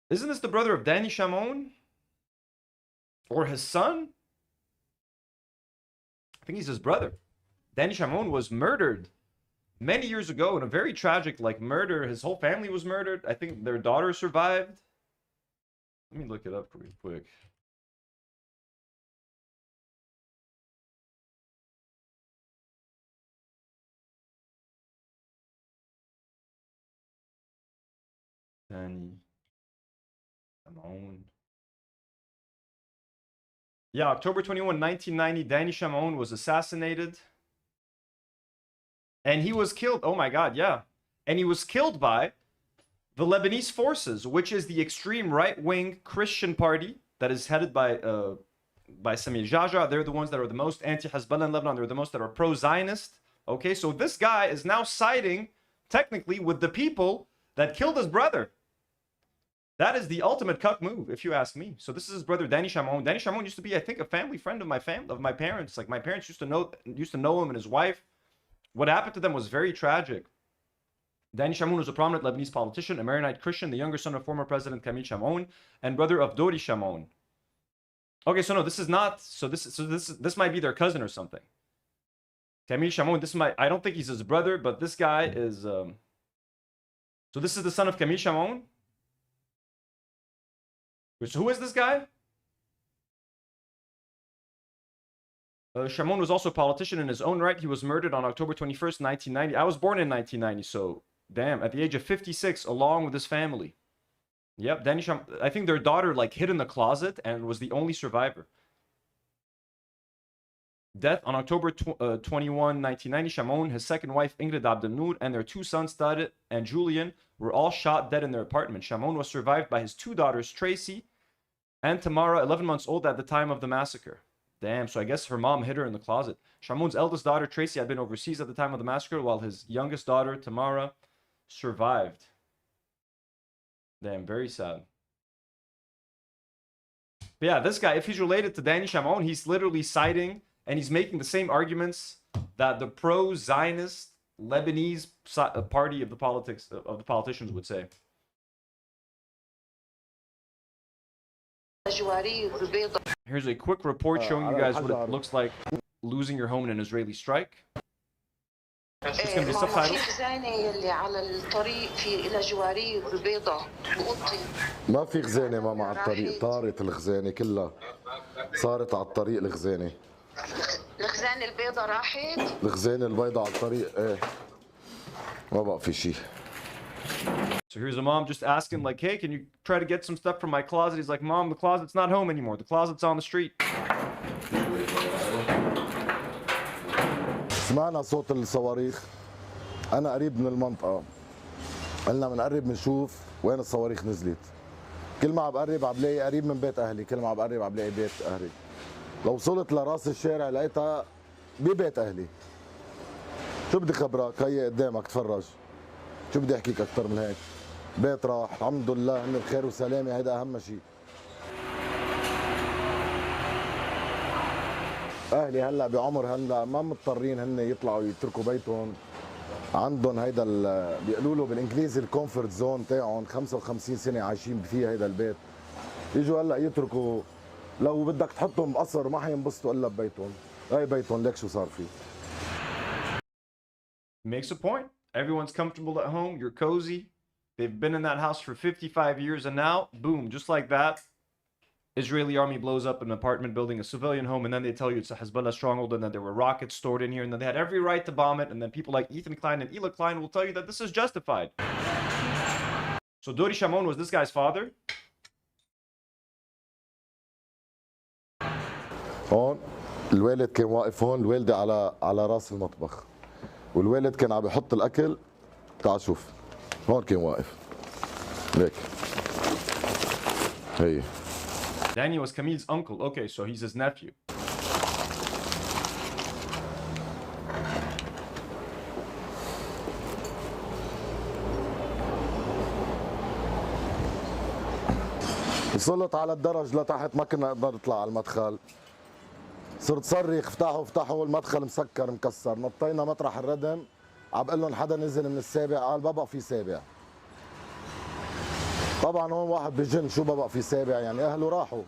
isn't this the brother of Danny Shamon? Or his son? I think he's his brother. Danny Shamon was murdered many years ago in a very tragic, like, murder. His whole family was murdered. I think their daughter survived. Let me look it up real quick. Danny Shamon. Yeah, October 21, 1990, Danny Shamon was assassinated. And he was killed. Oh my God, yeah. And he was killed by the Lebanese forces, which is the extreme right-wing Christian party that is headed by Samir Jaja. They're the ones that are the most anti-Hezbollah in Lebanon. They're the most that are pro-Zionist. Okay, so this guy is now siding, technically, with the people that killed his brother. That is the ultimate cuck move, if you ask me. So this is his brother, Danny Shamon. Danny Shamon used to be, I think, a family friend of my parents. Like, my parents used to know him and his wife. What happened to them was very tragic. Danny Shamon was a prominent Lebanese politician, a Maronite Christian, the younger son of former President Kamil Shamon, and brother of Dori Shamon. Okay, so no, this is not. So this might be their cousin or something. Kamil Shamon. I don't think he's his brother, but this guy is. So this is the son of Kamil Shamon. So who is this guy? Shamon was also a politician in his own right. He was murdered on October 21st, 1990. I was born in 1990, so damn, at the age of 56, along with his family. Yep, Danny Shamon. I think their daughter like hid in the closet and was the only survivor. Death on October 21, 1990. Shamon, his second wife Ingrid Abdel-Nour, and their two sons Tariq and Julian were all shot dead in their apartment. Shamon was survived by his two daughters Tracy and Tamara, 11 months old at the time of the massacre. Damn, so I guess her mom hid her in the closet. Shamon's eldest daughter, Tracy, had been overseas at the time of the massacre, while his youngest daughter, Tamara, survived. Damn, very sad. But yeah, this guy, if he's related to Danny Shamon, he's literally citing and he's making the same arguments that the pro-Zionist Lebanese party of the politicians would say. Here's a quick report showing you guys what it looks like losing your home in an Israeli strike. It's going to be subtitled. ما في خزانة ماما على الطريق، طارت الخزانة كلها، صارت على الطريق الخزانة. الخزانة البيضاء راحت؟ الخزانة البيضاء على الطريق ايه، ما بقى في شيء. So here's a mom just asking, like, hey, can you try to get some stuff from my closet? He's like, Mom, the closet's not home anymore. The closet's on the street. سمعنا صوت الصواريخ. أنا قريب من المنطقة. قلنا بنقرب بنشوف وين الصواريخ نزلت. كل ما عم بقرب عم بلاقي قريب من بيت أهلي، كل ما عم بقرب عم بلاقي بيت أهلي. لو وصلت لراس الشارع لقيتها ببيت أهلي. شو بدي خبرك؟ هي قدامك تفرج. شو بدي احكيك اكثر من هيك؟ بيت راح، الحمد لله هن بخير وسلامه، هيدا اهم شيء. اهلي هلا بعمر هلا ما مضطرين هن يطلعوا يتركوا بيتهم، عندهم هيدا بيقولوا له بالانجليزي الكومفورت زون تاعهم، 55 سنه عايشين فيه هيدا البيت. يجوا هلا يتركوا، لو بدك تحطهم بقصر ما حينبسطوا الا ببيتهم، هاي بيتهم ليك شو صار فيه. Makes a point. Everyone's comfortable at home. You're cozy. They've been in that house for 55 years, and now, boom, just like that, Israeli army blows up an apartment building, a civilian home, and then they tell you it's a Hezbollah stronghold, and that there were rockets stored in here, and then they had every right to bomb it, and then people like Ethan Klein and Hila Klein will tell you that this is justified. So Dori Shamon was this guy's father. هون الوالد كان واقف هون، الوالدة على راس المطبخ، والوالد كان عم يحط الأكل. تعال شوف، هون كان واقف ليك. هي Danny was Camille's uncle. Okay, so he's his nephew. وصلت على الدرج لتحت، ما كنا نقدر نطلع على المدخل. صرت صرخ افتحوا افتحوا، المدخل مسكر مكسر. نطينا مطرح الردم، عم بقول لهم حدا نزل من السابع، قال بابا في سابع. طبعا هون واحد بجن، شو بابا في سابع يعني؟ اهله راحوا.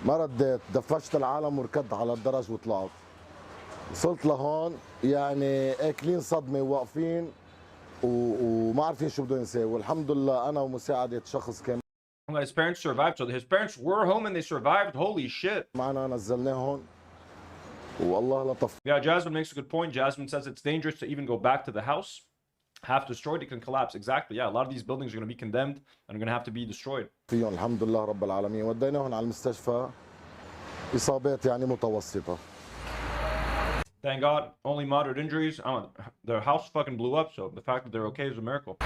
ما رديت، دفشت العالم وركضت على الدرج وطلعت. وصلت لهون يعني اكلين صدمه وواقفين وما عارفين شو بدهم يساووا. والحمد لله انا ومساعده شخص كان His parents survived. So his parents were home and they survived. Holy shit. معنا، نزلناهم والله لطف. Yeah, Jasmine makes a good point. Jasmine says it's dangerous to even go back to the house. Half destroyed, it can collapse. Exactly. Yeah, a lot of these buildings are going to be condemned and are going to have to be destroyed. فيهم الحمد لله رب العالمين. وديناهم على المستشفى، إصابات يعني متوسطة. Thank God, only moderate injuries. Their house fucking blew up, so the fact that they're okay is a miracle.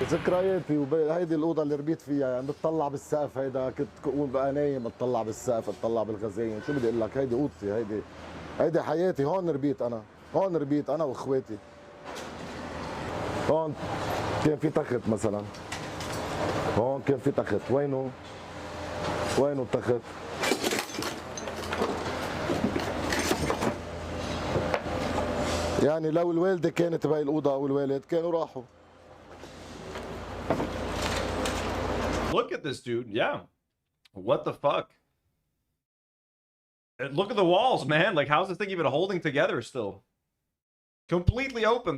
ذكرياتي هيدي الأوضة اللي ربيت فيها، يعني بتطلع بالسقف. هيدا كنت أقول بقى نايم بتطلع بالسقف، بتطلع بالغزاين. شو بدي أقول لك، هيدي أوضتي، هيدي حياتي. هون ربيت أنا، هون ربيت أنا وإخواتي. هون كان في تخت مثلا، هون كان في تخت. وينه التخت؟ يعني لو الوالدة كانت بهاي الأوضة أو الوالد كانوا راحوا. Look at this dude. Yeah. What the fuck? Look at the walls, man. Like, how's this thing even holding together still? Completely open.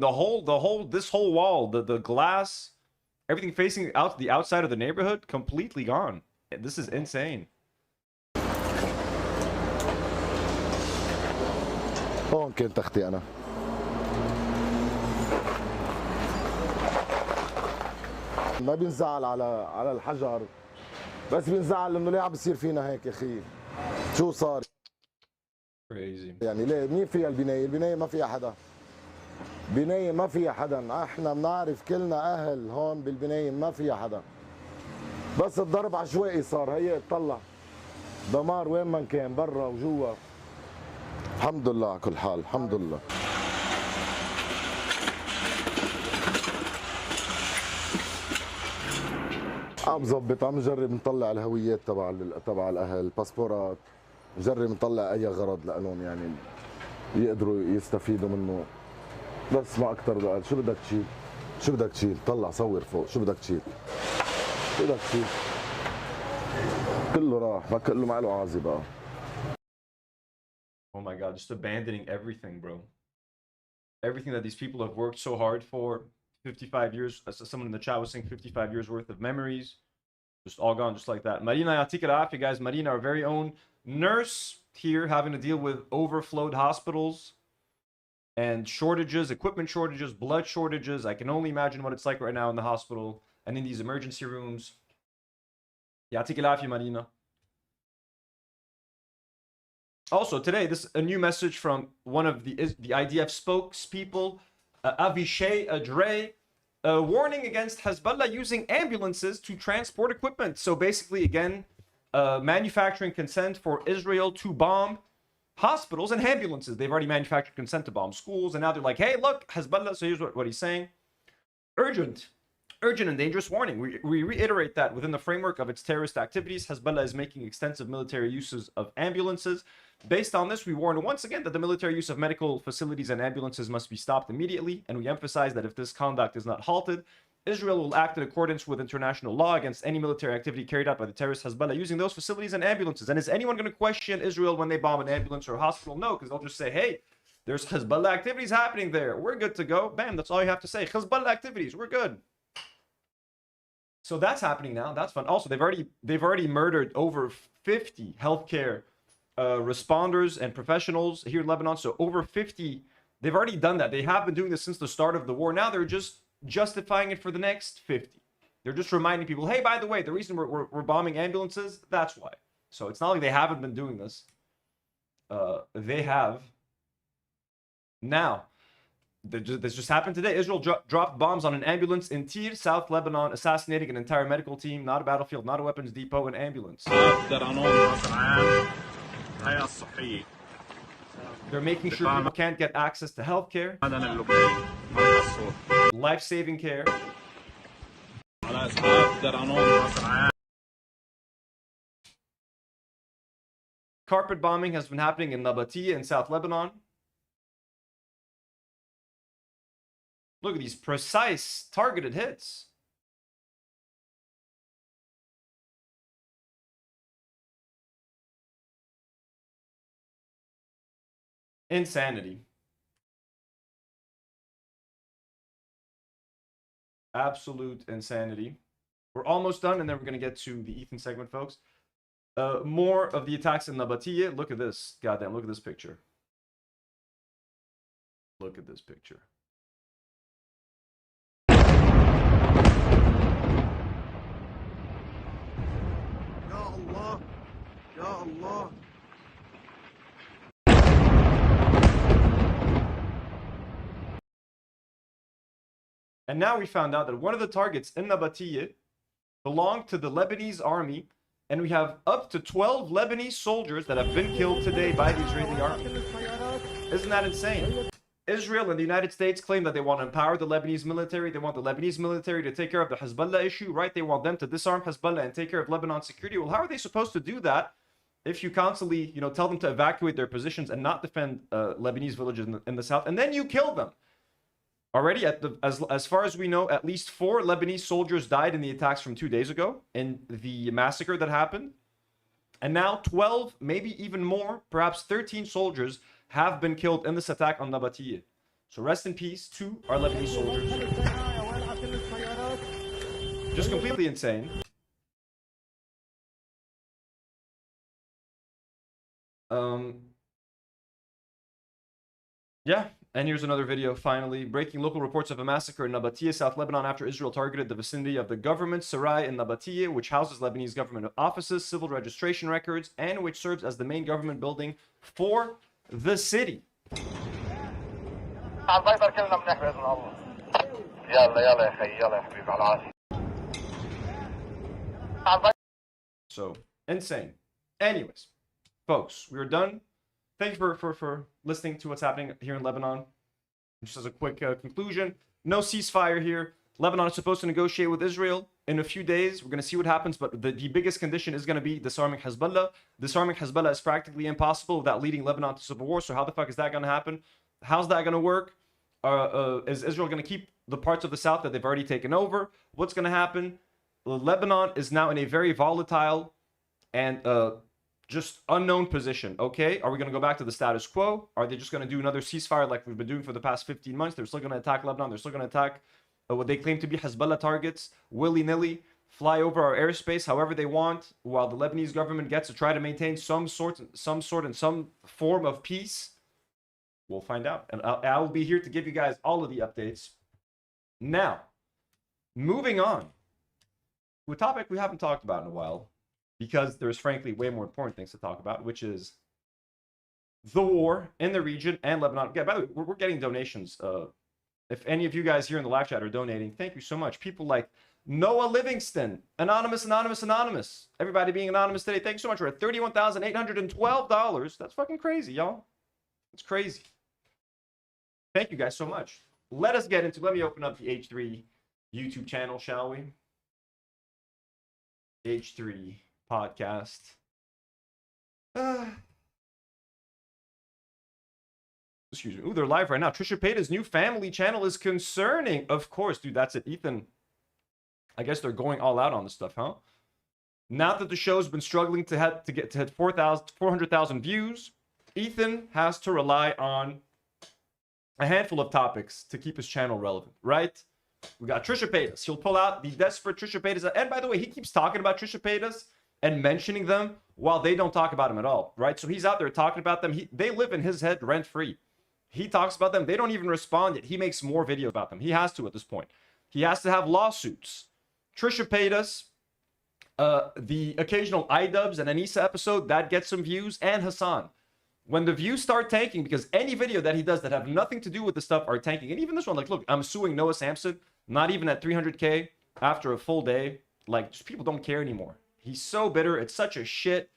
This whole wall, the glass, everything facing out the outside of the neighborhood, completely gone. This is insane. هون كان تختي أنا. ما بينزعل على الحجر، بس بينزعل انه ليه عم بيصير فينا هيك يا اخي؟ شو صار؟ Crazy. يعني ليه؟ مين فيها البنايه؟ البنايه ما فيها حدا. بنايه ما فيها حدا، احنا بنعرف كلنا اهل هون بالبنايه ما فيها حدا. بس الضرب عشوائي صار، هي اطلع دمار وين ما كان، برا وجوا. الحمد لله على كل حال، الحمد لله. عم ظبط، عم نجرب نطلع الهويات تبع الاهل، الباسبورات، نجرب نطلع اي غرض لهم يعني يقدروا يستفيدوا منه. بس ما اكثر بقى. شو بدك تشيل؟ شو بدك تشيل؟ طلع صور فوق. شو بدك تشيل؟ شو بدك تشيل؟ كله راح، ما كله ما له عازي بقى. Oh my God, just abandoning everything, bro. Everything that these people have worked so hard for. 55 years, someone in the chat was saying 55 years worth of memories, just all gone just like that. Marina, yatik al-afia, guys. Marina, our very own nurse here, having to deal with overflowed hospitals and shortages, equipment shortages, blood shortages. I can only imagine what it's like right now in the hospital and in these emergency rooms. Yatik al-afia, Marina. Also, today, this is a new message from one of the IDF spokespeople, Avishai Adrei, warning against Hezbollah using ambulances to transport equipment. So basically, again, manufacturing consent for Israel to bomb hospitals and ambulances. They've already manufactured consent to bomb schools, and now they're like, hey, look, Hezbollah. So here's what he's saying. Urgent and dangerous warning. We reiterate that within the framework of its terrorist activities, Hezbollah is making extensive military uses of ambulances. Based on this, we warn once again that the military use of medical facilities and ambulances must be stopped immediately, and we emphasize that if this conduct is not halted, Israel will act in accordance with international law against any military activity carried out by the terrorist Hezbollah using those facilities and ambulances. And is anyone going to question Israel when they bomb an ambulance or a hospital? No, because they'll just say, hey, there's Hezbollah activities happening there. We're good to go. Bam, that's all you have to say. Hezbollah activities, we're good. So that's happening now. That's fun. Also, they've already murdered over 50 healthcare responders and professionals here in Lebanon. So over 50, they've already done that. They have been doing this since the start of the war. Now they're just justifying it for the next 50. They're just reminding people, hey, by the way, the reason we're bombing ambulances, that's why. So it's not like they haven't been doing this. They have. Now, this just happened today. Israel dropped bombs on an ambulance in Tyre, South Lebanon, assassinating an entire medical team, not a battlefield, not a weapons depot, an ambulance. They're making sure people can't get access to health care, life-saving care. Carpet bombing has been happening in Nabatea in South Lebanon. Look at these precise, targeted hits. Insanity. Absolute insanity. We're almost done, and then we're going to get to the Ethan segment, folks. More of the attacks in Nabatea. Look at this. Goddamn, look at this picture. Look at this picture. Ya Allah. And now we found out that one of the targets in Nabatea belonged to the Lebanese army, and we have up to 12 Lebanese soldiers that have been killed today by the Israeli army. Isn't that insane? Israel and the United States claim that they want to empower the Lebanese military. They want the Lebanese military to take care of the Hezbollah issue, right? They want them to disarm Hezbollah and take care of Lebanon's security. Well, how are they supposed to do that if you constantly, tell them to evacuate their positions and not defend Lebanese villages in the south, and then you kill them? Already, as far as we know, at least 4 Lebanese soldiers died in the attacks from 2 days ago in the massacre that happened. And now 12, maybe even more, perhaps 13 soldiers have been killed in this attack on Nabatea. So rest in peace to our Lebanese soldiers. Just completely insane. Yeah. And here's another video, finally. Breaking local reports of a massacre in Nabatea, South Lebanon, after Israel targeted the vicinity of the government Sarai in Nabatea, which houses Lebanese government offices, civil registration records, and which serves as the main government building for the city. So, insane. Anyways, folks, we're done. Thank you for listening to what's happening here in Lebanon. Just as a quick conclusion, no ceasefire here. Lebanon is supposed to negotiate with Israel in a few days. We're going to see what happens, but the biggest condition is going to be disarming Hezbollah. Disarming Hezbollah is practically impossible without leading Lebanon to civil war. So how the fuck is that going to happen? How's that going to work? Is Israel going to keep the parts of the south that they've already taken over? What's going to happen? Lebanon is now in a very volatile and just unknown position. Okay, are we going to go back to the status quo? Are they just going to do another ceasefire like we've been doing for the past 15 months? They're still going to attack Lebanon. They're still going to attack what they claim to be Hezbollah targets, willy-nilly, fly over our airspace however they want, while the Lebanese government gets to try to maintain some form of peace. We'll find out, and I'll be here to give you guys all of the updates. Now, moving on to a topic we haven't talked about in a while, because there's frankly way more important things to talk about, which is the war in the region and Lebanon. Yeah, by the way, we're getting donations. If any of you guys here in the live chat are donating, thank you so much. People like Noah Livingston, Anonymous. Everybody being anonymous today, thanks so much. We're at $31,812. That's fucking crazy, y'all. It's crazy. Thank you guys so much. Let me open up the H3 YouTube channel, shall we? H3 podcast. Excuse me. Ooh, they're live right now. Trisha Payta's new family channel is concerning. Of course, dude, that's it. Ethan, I guess they're going all out on this stuff, huh? Now that the show's been struggling to hit 400,000 views, Ethan has to rely on a handful of topics to keep his channel relevant, right? We got Trisha Paytas. He'll pull out the desperate Trisha Paytas. And by the way, he keeps talking about Trisha Paytas and mentioning them while they don't talk about him at all, right? So he's out there talking about them. They live in his head rent free. He talks about them. They don't even respond yet. He makes more videos about them. He has to at this point. He has to have lawsuits. Trisha paid us. The occasional iDubbbz and Anissa episode, that gets some views. And Hassan. When the views start tanking, because any video that he does that have nothing to do with the stuff are tanking. And even this one, like, look, I'm suing Noah Samsen. Not even at 300K after a full day. Like, just people don't care anymore. He's so bitter. It's such a shit,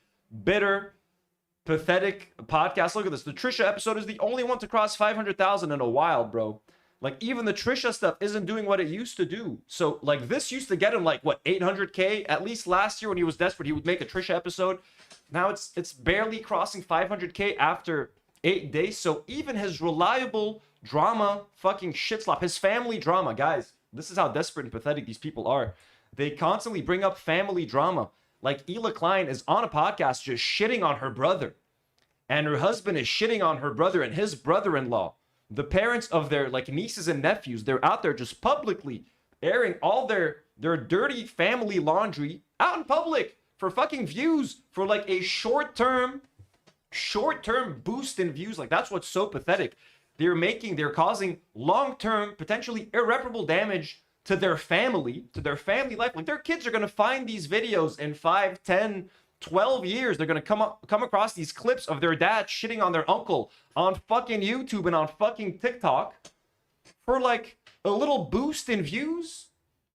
bitter, pathetic podcast. Look at this. The Trisha episode is the only one to cross 500,000 in a while, bro. Like, even the Trisha stuff isn't doing what it used to do. So, like, this used to get him, like, what, 800K? At least last year when he was desperate, he would make a Trisha episode. Now it's barely crossing 500K after 8 days. So even his reliable drama fucking shit slop, his family drama, guys, this is how desperate and pathetic these people are. They constantly bring up family drama. Like, Hila Klein is on a podcast just shitting on her brother. And her husband is shitting on her brother and his brother-in-law. The parents of their, like, nieces and nephews, they're out there just publicly airing all their dirty family laundry out in public for fucking views, for, like, a short-term boost in views. Like, that's what's so pathetic. They're causing long-term, potentially irreparable damage to their family life. Like, their kids are going to find these videos in 5, 10, 12 years. They're going to come across these clips of their dad shitting on their uncle on fucking YouTube and on fucking TikTok for, like, a little boost in views.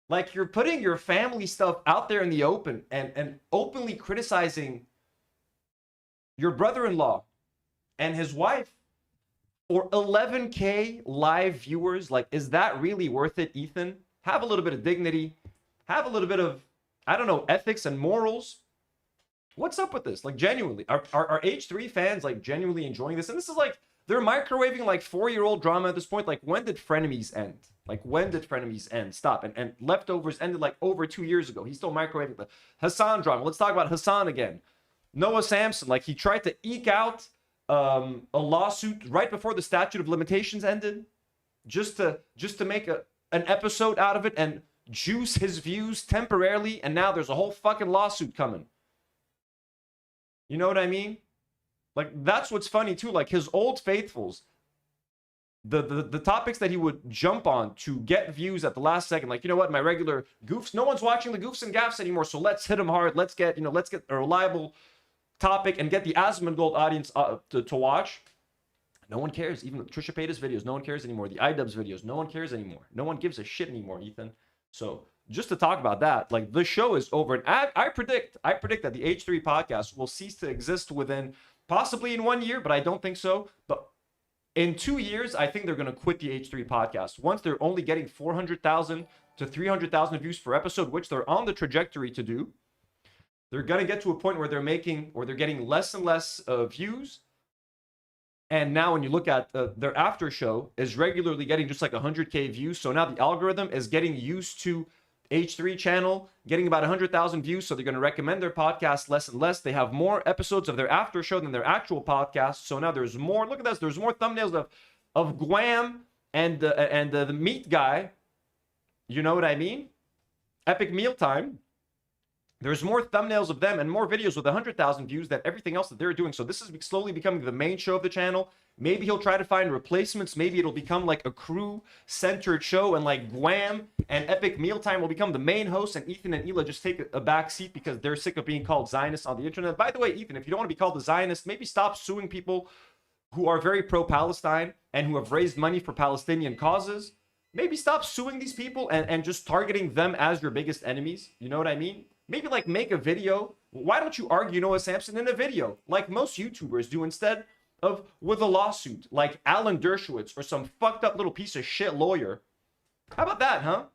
Like, you're putting your family stuff out there in the open and openly criticizing your brother-in-law and his wife for 11K live viewers. Like, is that really worth it, Ethan? Have a little bit of dignity. Have a little bit of, I don't know, ethics and morals. What's up with this? Like, genuinely, are H3 fans, like, genuinely enjoying this? And this is, like, they're microwaving, like, 4-year-old drama at this point. Like, when did Frenemies end? Like, when did Frenemies end? Stop. And Leftovers ended, like, over 2 years ago. He's still microwaving the Hassan drama. Let's talk about Hassan again. Noah Samsen, like, he tried to eke out a lawsuit right before the statute of limitations ended, just to make an episode out of it and juice his views temporarily. And now there's a whole fucking lawsuit coming. You know what I mean? Like, that's what's funny too. Like, his old faithfuls, the topics that he would jump on to get views at the last second. Like, you know what, my regular goofs, no one's watching the goofs and gaffs anymore, so let's hit them hard. Let's get a reliable topic and get the Asmongold audience to watch. No one cares. Even Trisha Paytas videos, no one cares anymore. The iDubbbz videos, no one cares anymore. No one gives a shit anymore, Ethan. So just to talk about that, like, the show is over. And I predict that the H3 podcast will cease to exist within possibly in 1 year, but I don't think so. But in 2 years, I think they're going to quit the H3 podcast. Once they're only getting 400,000 to 300,000 views per episode, which they're on the trajectory to do, they're going to get to a point where they're getting less and less views. And now when you look at their after show is regularly getting just like 100K views. So now the algorithm is getting used to H3 channel getting about 100,000 views. So they're going to recommend their podcast less and less. They have more episodes of their after show than their actual podcast. So now there's more. Look at this. There's more thumbnails of Guam and the meat guy. You know what I mean? Epic Mealtime. There's more thumbnails of them and more videos with 100,000 views than everything else that they're doing. So this is slowly becoming the main show of the channel. Maybe he'll try to find replacements. Maybe it'll become like a crew-centered show, and like Guam and Epic Mealtime will become the main host, and Ethan and Hila just take a back seat because they're sick of being called Zionists on the internet. By the way, Ethan, if you don't want to be called a Zionist, maybe stop suing people who are very pro-Palestine and who have raised money for Palestinian causes. Maybe stop suing these people and just targeting them as your biggest enemies. You know what I mean? Maybe like make a video. Why don't you argue Noah Samsen in a video like most YouTubers do instead of with a lawsuit like Alan Dershowitz or some fucked up little piece of shit lawyer? How about that, huh?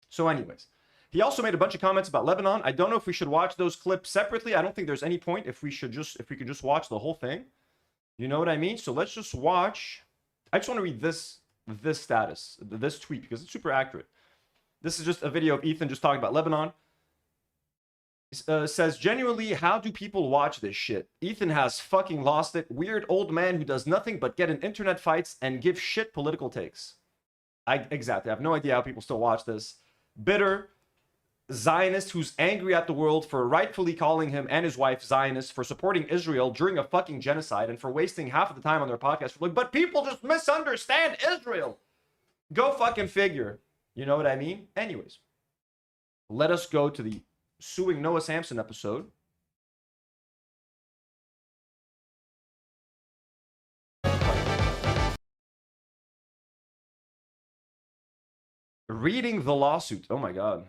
So anyways, he also made a bunch of comments about Lebanon. I don't know if we should watch those clips separately. I don't think there's any point if we could just watch the whole thing. You know what I mean? So let's just watch. I just want to read this status, this tweet, because it's super accurate. This is just a video of Ethan just talking about Lebanon. Says, genuinely, how do people watch this shit? Ethan has fucking lost it. Weird old man who does nothing but get in internet fights and give shit political takes. Exactly. I have no idea how people still watch this. Bitter, Zionist who's angry at the world for rightfully calling him and his wife Zionists, for supporting Israel during a fucking genocide, and for wasting half of the time on their podcast. Like, but people just misunderstand Israel. Go fucking figure. You know what I mean? Anyways, let us go to the suing Noah Samsen episode. Reading the lawsuit. Oh my God.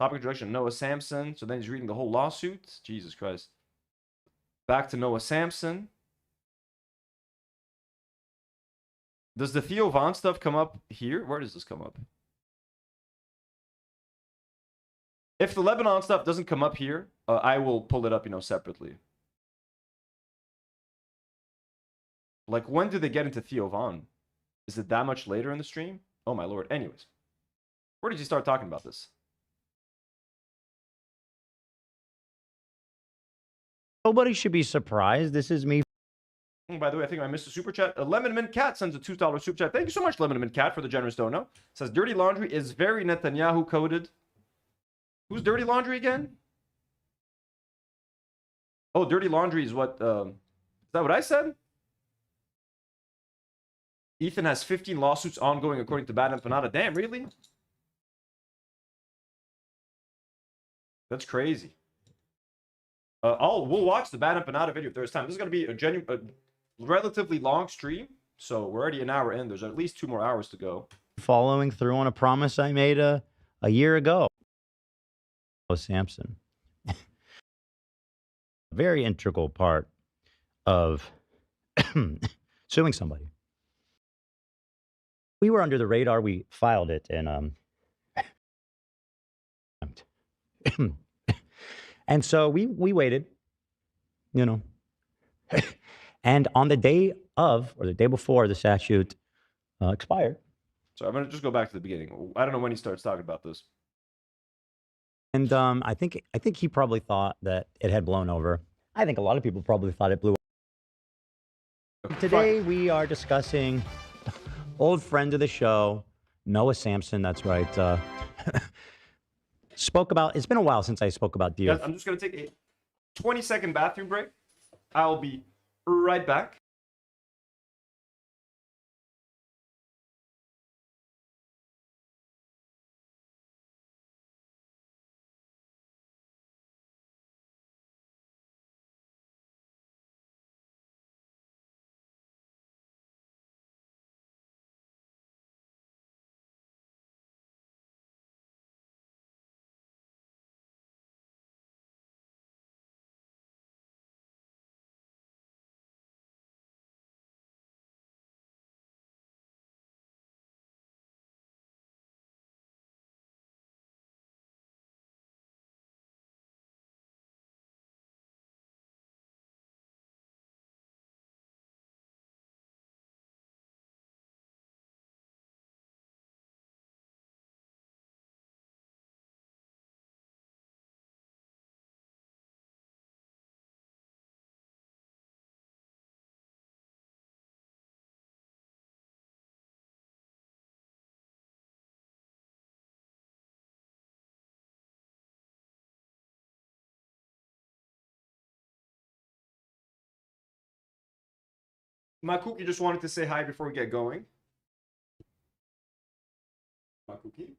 Topic introduction, Noah Samsen. So then he's reading the whole lawsuit. Jesus Christ. Back to Noah Samsen. Does the Theo Von stuff come up here? Where does this come up? If the Lebanon stuff doesn't come up here, I will pull it up, separately. Like, when do they get into Theo Von? Is it that much later in the stream? Oh my Lord. Anyways. Where did you start talking about this? Nobody should be surprised. This is me. By the way, I think I missed a super chat. Lemon Mint Cat sends a $2 super chat. Thank you so much, Lemon Mint Cat, for the generous dono. Says dirty laundry is very Netanyahu coded. Who's dirty laundry again? Oh, dirty laundry is what? Is that what I said? Ethan has 15 lawsuits ongoing according to Bad and Panada. Damn, really? That's crazy. We'll watch the Bad and Panada video if there's time. This is gonna be a relatively long stream, so we're already an hour in. There's at least 2 more hours to go. Following through on a promise I made a year ago. Oh, Samsen. Very integral part of suing somebody. We were under the radar. We filed it, and and so we waited, and on the day of, or the day before the statute expired. So I'm gonna just go back to the beginning. I don't know when he starts talking about this. And I think he probably thought that it had blown over. I think a lot of people probably thought it blew over. Today we are discussing old friend of the show, Noah Samsen. That's right. Spoke about. It's been a while since I spoke about deer. Guys, I'm just gonna take a 20-second bathroom break. I'll be right back. My cookie just wanted to say hi before we get going. My cookie.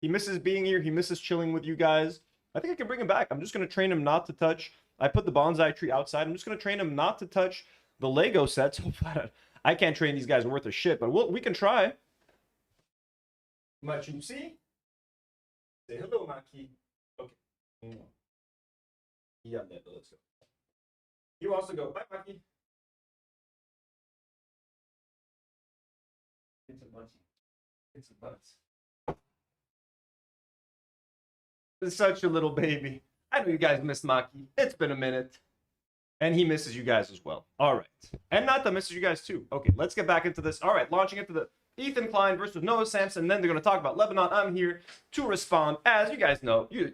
He misses being here. He misses chilling with you guys. I think I can bring him back. I'm just going to train him not to touch. I put the bonsai tree outside. I'm just going to train him not to touch the Lego sets. I can't train these guys worth of shit, but we can try. Machusi? Say hello, Maki. Okay. Yeah, let's go. He wants to go. Bye, Maki. It's a bunch. It's a bunch. It's such a little baby. I know you guys miss Maki. It's been a minute. And he misses you guys as well. All right. And Nata misses you guys too. Okay, let's get back into this. All right, launching into the Ethan Klein versus Noah Samsen. Then they're going to talk about Lebanon. I'm here to respond. As you guys know, you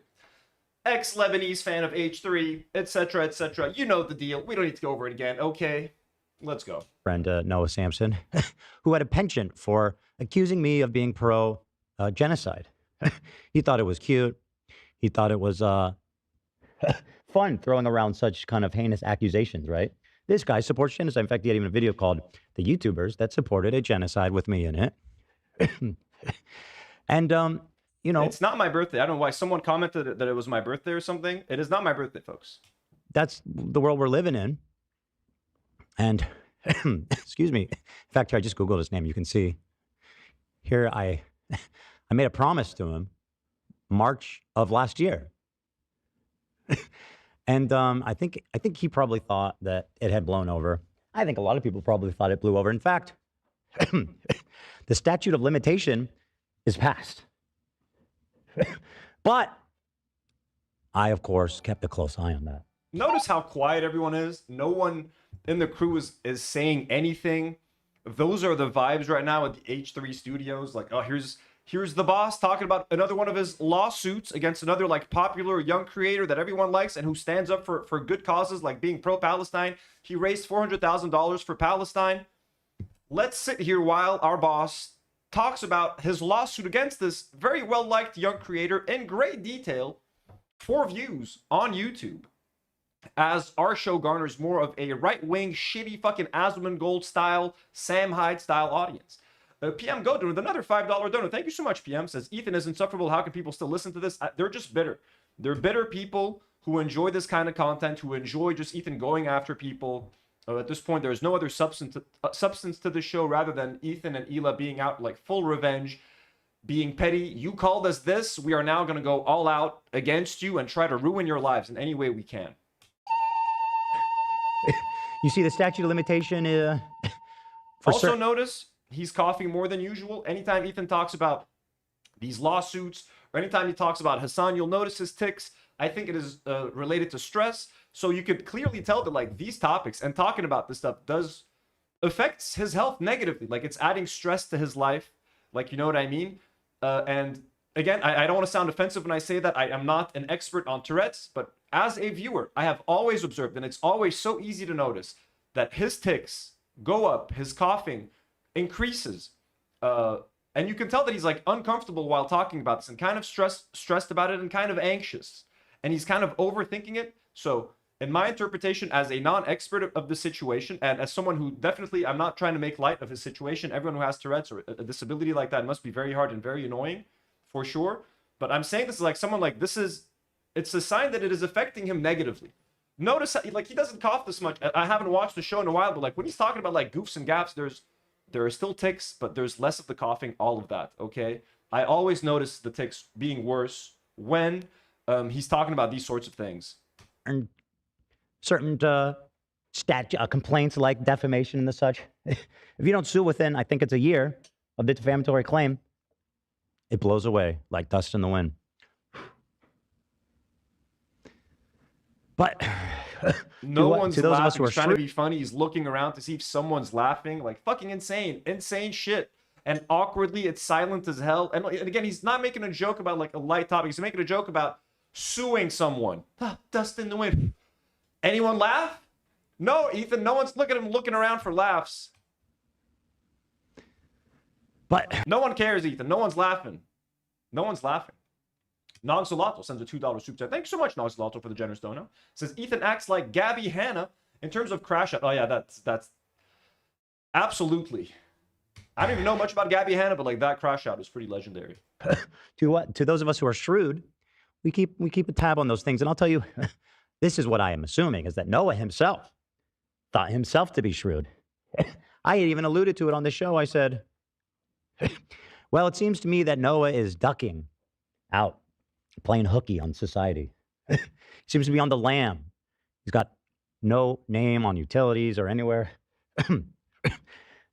ex-Lebanese fan of H3, etc., etc. You know the deal. We don't need to go over it again. Okay, let's go. Friend Noah Samsen, who had a penchant for accusing me of being pro genocide. He thought it was cute. He thought it was fun throwing around such kind of heinous accusations, right? This guy supports genocide. In fact, he had even a video called "The YouTubers That Supported a Genocide" with me in it. And you know, it's not my birthday. I don't know why someone commented that it was my birthday or something. It is not my birthday, folks. That's the world we're living in. And excuse me. In fact, here, I just Googled his name. You can see here I made a promise to him March of last year. And I think he probably thought that it had blown over. I think a lot of people probably thought it blew over. In fact, the statute of limitation is passed. But I, of course, kept a close eye on that. Notice how quiet everyone is. No one in the crew is saying anything. Those are the vibes right now at the H3 studios. Like, oh, here's the boss talking about another one of his lawsuits against another like popular young creator that everyone likes and who stands up for good causes like being pro-Palestine. He raised $400,000 for Palestine. Let's sit here while our boss talks about his lawsuit against this very well-liked young creator in great detail for views on YouTube, as our show garners more of a right-wing, shitty fucking Asmongold style, Sam Hyde style audience. PM Godin with another $5 donor. Thank you so much, PM. Says, Ethan is insufferable. How can people still listen to this? They're just bitter. They're bitter people who enjoy this kind of content, who enjoy just Ethan going after people. At this point, there's no other substance to the show rather than Ethan and Hila being out like full revenge, being petty. You called us this. We are now going to go all out against you and try to ruin your lives in any way we can. You see the statute of limitation also notice he's coughing more than usual. Anytime Ethan talks about these lawsuits or anytime he talks about Hassan, you'll notice his tics. I think it is related to stress. So you could clearly tell that like these topics and talking about this stuff affects his health negatively. Like it's adding stress to his life. Like, you know what I mean? And again, I don't want to sound offensive when I say that. I am not an expert on Tourette's, but as a viewer, I have always observed, and it's always so easy to notice, that his tics go up, his coughing increases. And you can tell that he's like uncomfortable while talking about this and kind of stressed about it and kind of anxious. And he's kind of overthinking it. So in my interpretation as a non-expert of the situation, and as someone who definitely, I'm not trying to make light of his situation. Everyone who has Tourette's or a disability like that must be very hard and very annoying, for sure. But I'm saying this is like someone like it's a sign that it is affecting him negatively. Notice how, like, he doesn't cough this much. I haven't watched the show in a while, but like when he's talking about like goofs and gaps, there are still tics, but there's less of the coughing, all of that, okay? I always notice the tics being worse when he's talking about these sorts of things. And certain complaints like defamation and the such, if you don't sue within, I think it's a year of the defamatory claim, it blows away like dust in the wind. But no one's laughing. He's trying to be funny. He's looking around to see if someone's laughing. Like fucking insane shit. And awkwardly, it's silent as hell. And again, he's not making a joke about like a light topic. He's making a joke about suing someone. Dust in the wind. Anyone laugh? No, Ethan. No one's looking around for laughs. But no one cares, Ethan. No one's laughing. No one's laughing. Nogsolato sends a $2 super chat. Thanks so much, Nogsolato, for the generous dono. Says Ethan acts like Gabby Hanna in terms of crash out. Oh yeah, that's absolutely. I don't even know much about Gabby Hanna, but like that crash out is pretty legendary. To those of us who are shrewd, we keep a tab on those things. And I'll tell you, this is what I am assuming, is that Noah himself thought himself to be shrewd. I had even alluded to it on the show. I said, well, it seems to me that Noah is ducking out, playing hooky on society. He seems to be on the lam. He's got no name on utilities or anywhere.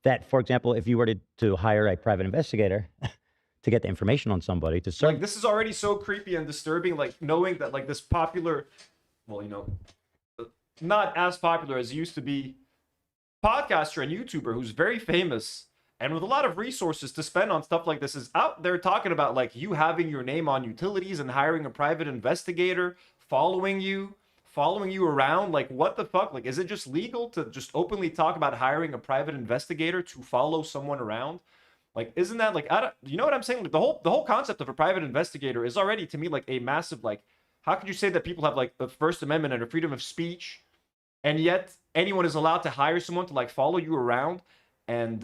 That, for example, if you were to hire a private investigator to get the information on somebody to serve. Like, this is already so creepy and disturbing, like knowing that like this popular, well, you know, not as popular as used to be, podcaster and YouTuber who's very famous and with a lot of resources to spend on stuff like this is out there talking about like you having your name on utilities and hiring a private investigator, following you around. Like, what the fuck? Like, is it just legal to just openly talk about hiring a private investigator to follow someone around? Like, isn't that like, I don't, you know what I'm saying? Like the whole concept of a private investigator is already to me like a massive, like, how could you say that people have like the First Amendment and a freedom of speech, and yet anyone is allowed to hire someone to like follow you around, and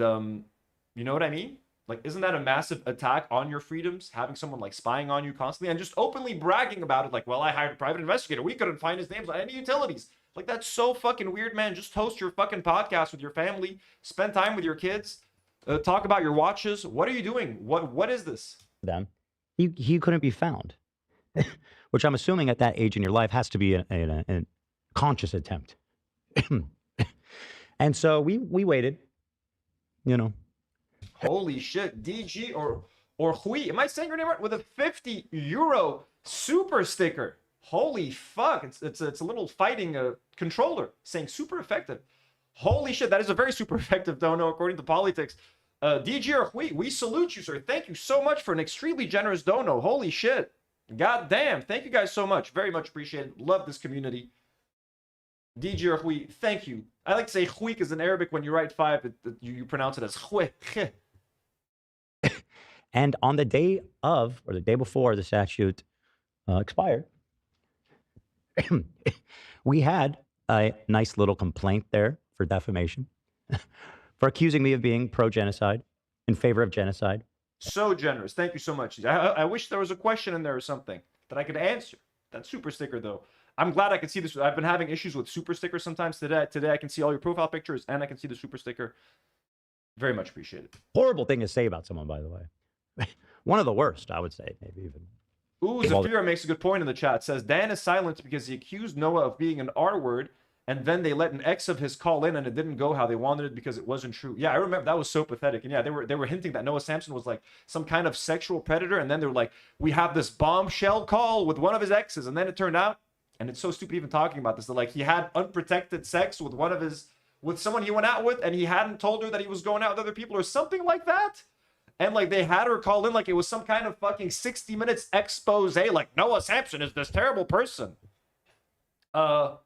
you know what I mean? Like, isn't that a massive attack on your freedoms, having someone like spying on you constantly and just openly bragging about it? Like, well, I hired a private investigator. We couldn't find his names on any utilities. Like, that's so fucking weird, man. Just host your fucking podcast with your family, spend time with your kids, talk about your watches. What are you doing? What is this? Them, he couldn't be found, which I'm assuming at that age in your life has to be a conscious attempt. And so we waited, you know. Holy shit, DG or Hui, am I saying your name right? With a 50 euro super sticker. Holy fuck, it's a little fighting controller saying super effective. Holy shit, that is a very super effective dono according to Politics. DG or Hui, we salute you, sir. Thank you so much for an extremely generous dono. Holy shit. God damn, thank you guys so much. Very much appreciated. Love this community. DG or Hui, thank you. I like to say Hui because in Arabic when you write 5, you pronounce it as Hui. And on the day of, or the day before the statute expired, we had a nice little complaint there for defamation, for accusing me of being pro-genocide, in favor of genocide. So generous. Thank you so much. I wish there was a question in there or something that I could answer. That super sticker, though. I'm glad I could see this. I've been having issues with super stickers sometimes. Today I can see all your profile pictures, and I can see the super sticker. Very much appreciated. Horrible thing to say about someone, by the way. One of the worst, I would say, maybe even. Ooh, Zafira makes a good point in the chat. Says, Dan is silent because he accused Noah of being an R-word, and then they let an ex of his call in, and it didn't go how they wanted it because it wasn't true. Yeah, I remember that was so pathetic. And yeah, they were hinting that Noah Samsen was like some kind of sexual predator, and then they were like, we have this bombshell call with one of his exes, and then it turned out, and it's so stupid even talking about this, that like he had unprotected sex with with someone he went out with, and he hadn't told her that he was going out with other people or something like that. And like they had her call in like it was some kind of fucking 60 minutes expose, like Noah Samsen is this terrible person. Yeah,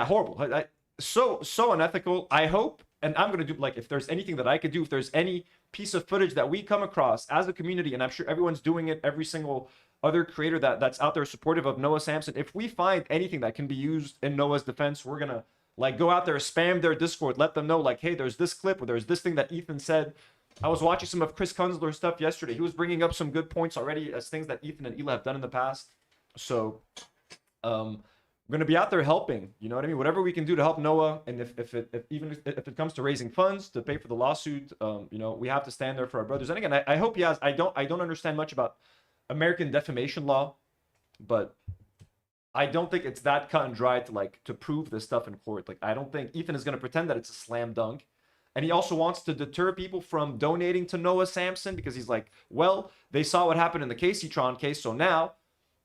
horrible. So unethical. I hope, and I'm gonna do like if there's anything that I could do, if there's any piece of footage that we come across as a community, and I'm sure everyone's doing it, every single other creator that's out there supportive of Noah Samsen, if we find anything that can be used in Noah's defense, we're gonna like go out there, spam their Discord, let them know like, hey, there's this clip or there's this thing that Ethan said. I was watching some of Chris Kunzler's stuff yesterday. He was bringing up some good points already as things that Ethan and Hila have done in the past. So we're going to be out there helping, you know what I mean? Whatever we can do to help Noah. And if it comes to raising funds to pay for the lawsuit, you know, we have to stand there for our brothers. And again, I hope he has, I don't understand much about American defamation law, but I don't think it's that cut and dry to prove this stuff in court. Like, I don't think Ethan is going to pretend that it's a slam dunk. And he also wants to deter people from donating to Noah Samsen because he's like, well, they saw what happened in the Casey-tron case, so now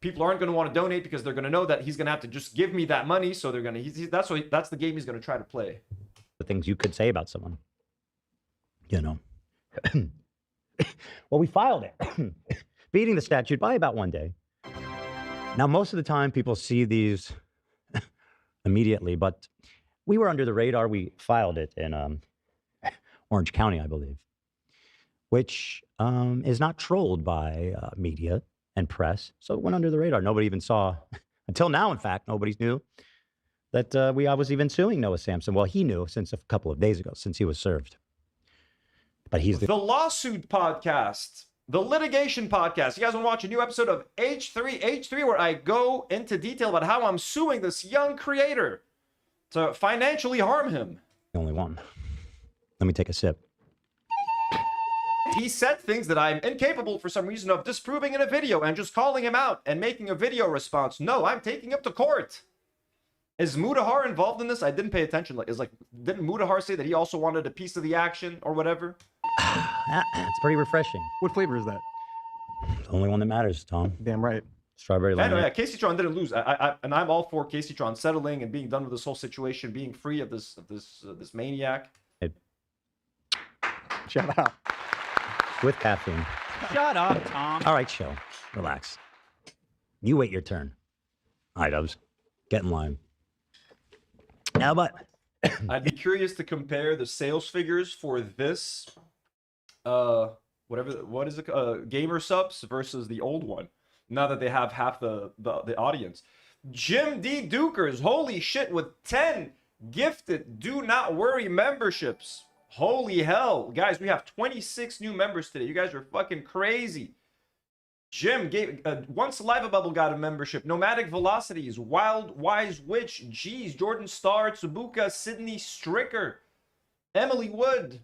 people aren't going to want to donate because they're going to know that he's going to have to just give me that money, so they're going to, that's the game he's going to try to play. The things you could say about someone, you know. Well, we filed it, beating the statute by about 1 day. Now, most of the time people see these immediately, but we were under the radar. We filed it in Orange County, I believe, which is not trolled by media and press. So it went under the radar. Nobody even saw, until now, in fact, nobody knew that I was even suing Noah Samsen. Well, he knew since a couple of days ago, since he was served. But he's the lawsuit podcast, the litigation podcast. You guys want to watch a new episode of H3 where I go into detail about how I'm suing this young creator to financially harm him. The only one. Let me take a sip. He said things that I'm incapable for some reason of disproving in a video and just calling him out and making a video response. No, I'm taking him to court. Is Mudahar involved in this? I didn't pay attention. Didn't Mudahar say that he also wanted a piece of the action or whatever? It's pretty refreshing. What flavor is that? The only one that matters, Tom. Damn right. Strawberry lemonade. I know, yeah. Casey-tron didn't lose. And I'm all for Casey-tron settling and being done with this whole situation, being free of this maniac. Shut up. With caffeine. Shut up, Tom. All right, chill. Relax. You wait your turn. All right, Dubs. Get in line. Now, but I'd be curious to compare the sales figures for this what is it, gamer subs versus the old one, now that they have half the audience. Jim D. Dukers, holy shit, with 10 gifted Do Not Worry memberships. Holy hell. Guys, we have 26 new members today. You guys are fucking crazy. Jim gave Once Saliva Bubble got a membership. Nomadic Velocities, Wild Wise Witch, G's, Jordan Starr, Tsubuka, Sydney Stricker, Emily Wood,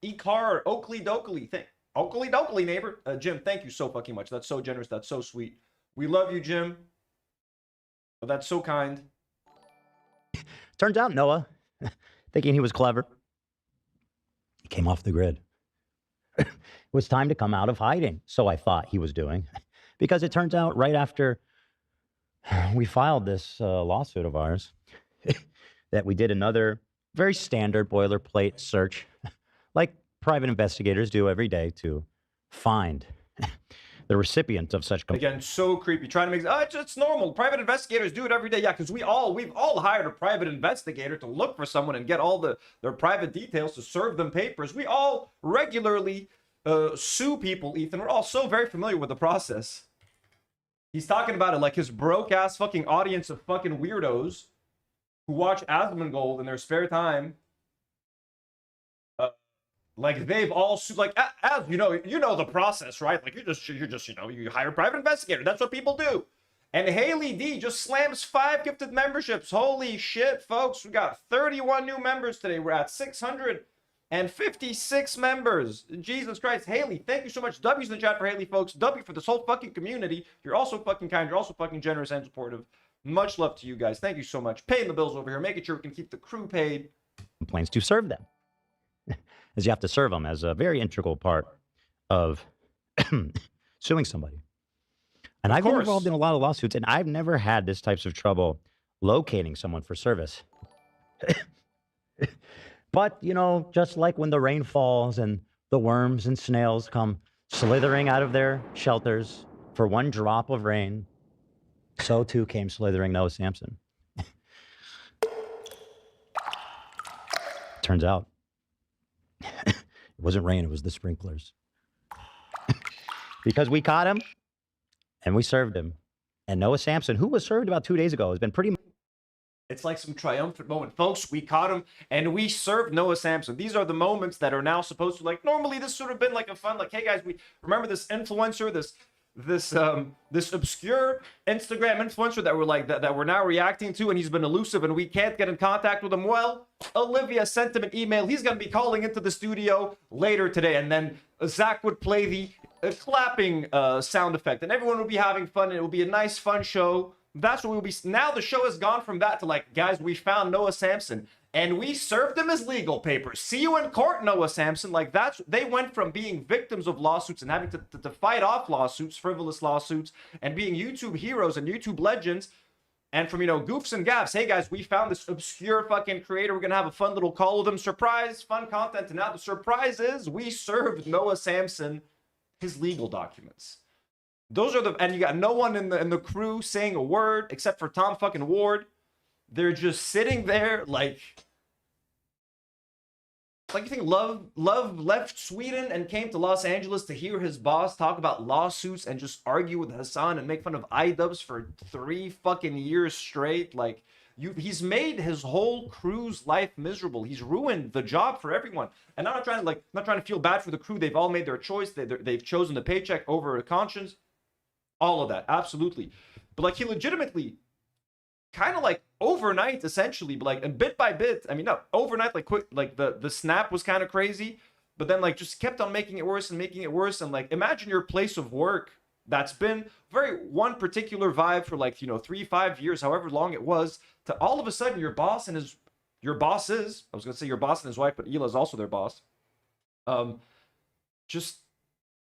Ikar, Oakley Dokley. Oakley Dokley, neighbor. Jim, thank you so fucking much. That's so generous. That's so sweet. We love you, Jim. Oh, that's so kind. Turns out Noah, thinking he was clever, he came off the grid. It was time to come out of hiding, so I thought he was doing, because it turns out right after we filed this lawsuit of ours that we did another very standard boilerplate search, like private investigators do every day to find the recipient of such. Again, so creepy. Trying to make it's normal. Private investigators do it every day. Yeah, because we've all hired a private investigator to look for someone and get all their private details to serve them papers. We all regularly sue people, Ethan. We're all so very familiar with the process. He's talking about it like his broke ass fucking audience of fucking weirdos who watch Asmongold in their spare time. Like they've all like, as you know the process, right? Like you hire a private investigator. That's what people do. And Haley D just slams 5 gifted memberships. Holy shit, folks! We got 31 new members today. We're at 656 members. Jesus Christ, Haley, thank you so much. W's in the chat for Haley, folks. W for this whole fucking community. You're also fucking kind. You're also fucking generous and supportive. Much love to you guys. Thank you so much. Paying the bills over here, making sure we can keep the crew paid. Complaints to serve them. Is you have to serve them as a very integral part of suing somebody. And I've been involved in a lot of lawsuits, and I've never had this types of trouble locating someone for service. But, just like when the rain falls and the worms and snails come slithering out of their shelters for one drop of rain, so too came slithering Noah Samsen. Turns out, it wasn't rain, it was the sprinklers. Because we caught him and we served him. And Noah Samsen, who was served about 2 days ago, has been pretty. It's like some triumphant moment. Folks, we caught him and we served Noah Samsen. These are the moments that are now supposed to, like, normally this would have been like a fun, like, hey guys, we remember this influencer, this obscure Instagram influencer that we're like that we're now reacting to, and he's been elusive and we can't get in contact with him. Well, Olivia sent him an email. He's going to be calling into the studio later today, and then Zach would play the clapping sound effect, and everyone would be having fun. It will be a nice, fun show. That's what we'll be. Now the show has gone from that to like, guys, we found Noah Samsen and we served him his legal papers. See you in court, Noah Samsen. Like they went from being victims of lawsuits and having to fight off lawsuits, frivolous lawsuits, and being YouTube heroes and YouTube legends. And from, goofs and gaffs, hey guys, we found this obscure fucking creator. We're going to have a fun little call with him. Surprise, fun content. And now the surprise is we served Noah Samsen his legal documents. Those are and you got no one in the crew saying a word except for Tom fucking Ward. They're just sitting there like you think Love left Sweden and came to Los Angeles to hear his boss talk about lawsuits and just argue with Hassan and make fun of iDubbbz for 3 fucking years straight. Like, he's made his whole crew's life miserable. He's ruined the job for everyone. And I'm not trying to feel bad for the crew. They've all made their choice. They've chosen the paycheck over a conscience. All of that, absolutely. But like, he legitimately kind of like overnight, essentially, but like, and bit by bit, I mean, not overnight, like quick, like the snap was kind of crazy, but then like just kept on making it worse and making it worse. And like, imagine your place of work that's been very one particular vibe for like, 3-5 years, however long it was, to all of a sudden your boss and his wife, but Hila's also their boss. Just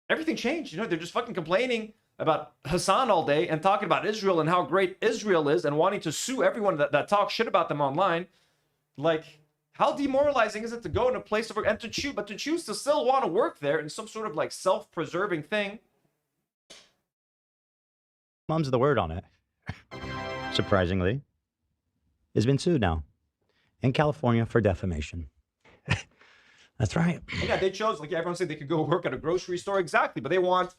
everything changed. They're just fucking complaining about Hassan all day and talking about Israel and how great Israel is and wanting to sue everyone that talks shit about them online. Like, how demoralizing is it to go in a place of work and to choose to still want to work there in some sort of like self-preserving thing? Mum's the word on it. Surprisingly, has been sued now in California for defamation. That's right. And yeah, they chose, like everyone said, they could go work at a grocery store, exactly, but they want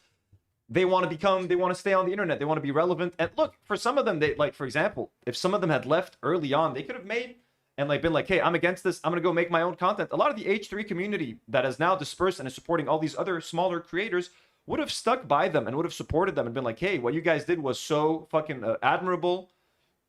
to stay on the internet. They want to be relevant. And look, for some of them, they, like, for example, if some of them had left early on, they could have made and like been like, hey, I'm against this. I'm going to go make my own content. A lot of the H3 community that has now dispersed and is supporting all these other smaller creators would have stuck by them and would have supported them and been like, hey, what you guys did was so fucking admirable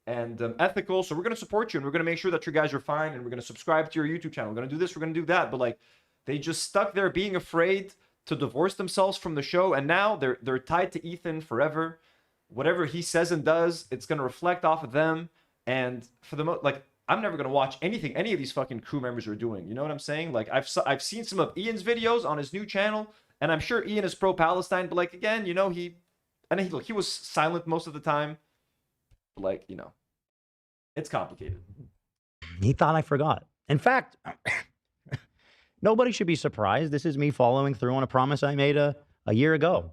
and ethical. So we're going to support you and we're going to make sure that you guys are fine and we're going to subscribe to your YouTube channel. We're going to do this. We're going to do that. But like, they just stuck there being afraid to divorce themselves from the show. And now they're tied to Ethan forever. Whatever he says and does, it's going to reflect off of them. And for the most, like, I'm never going to watch anything any of these fucking crew members are doing. You know what I'm saying? Like, I've seen some of Ian's videos on his new channel, and I'm sure Ian is pro-Palestine, but like, again, you know, he was silent most of the time. Like, you know, it's complicated. He thought I forgot. In fact, nobody should be surprised. This is me following through on a promise I made a year ago.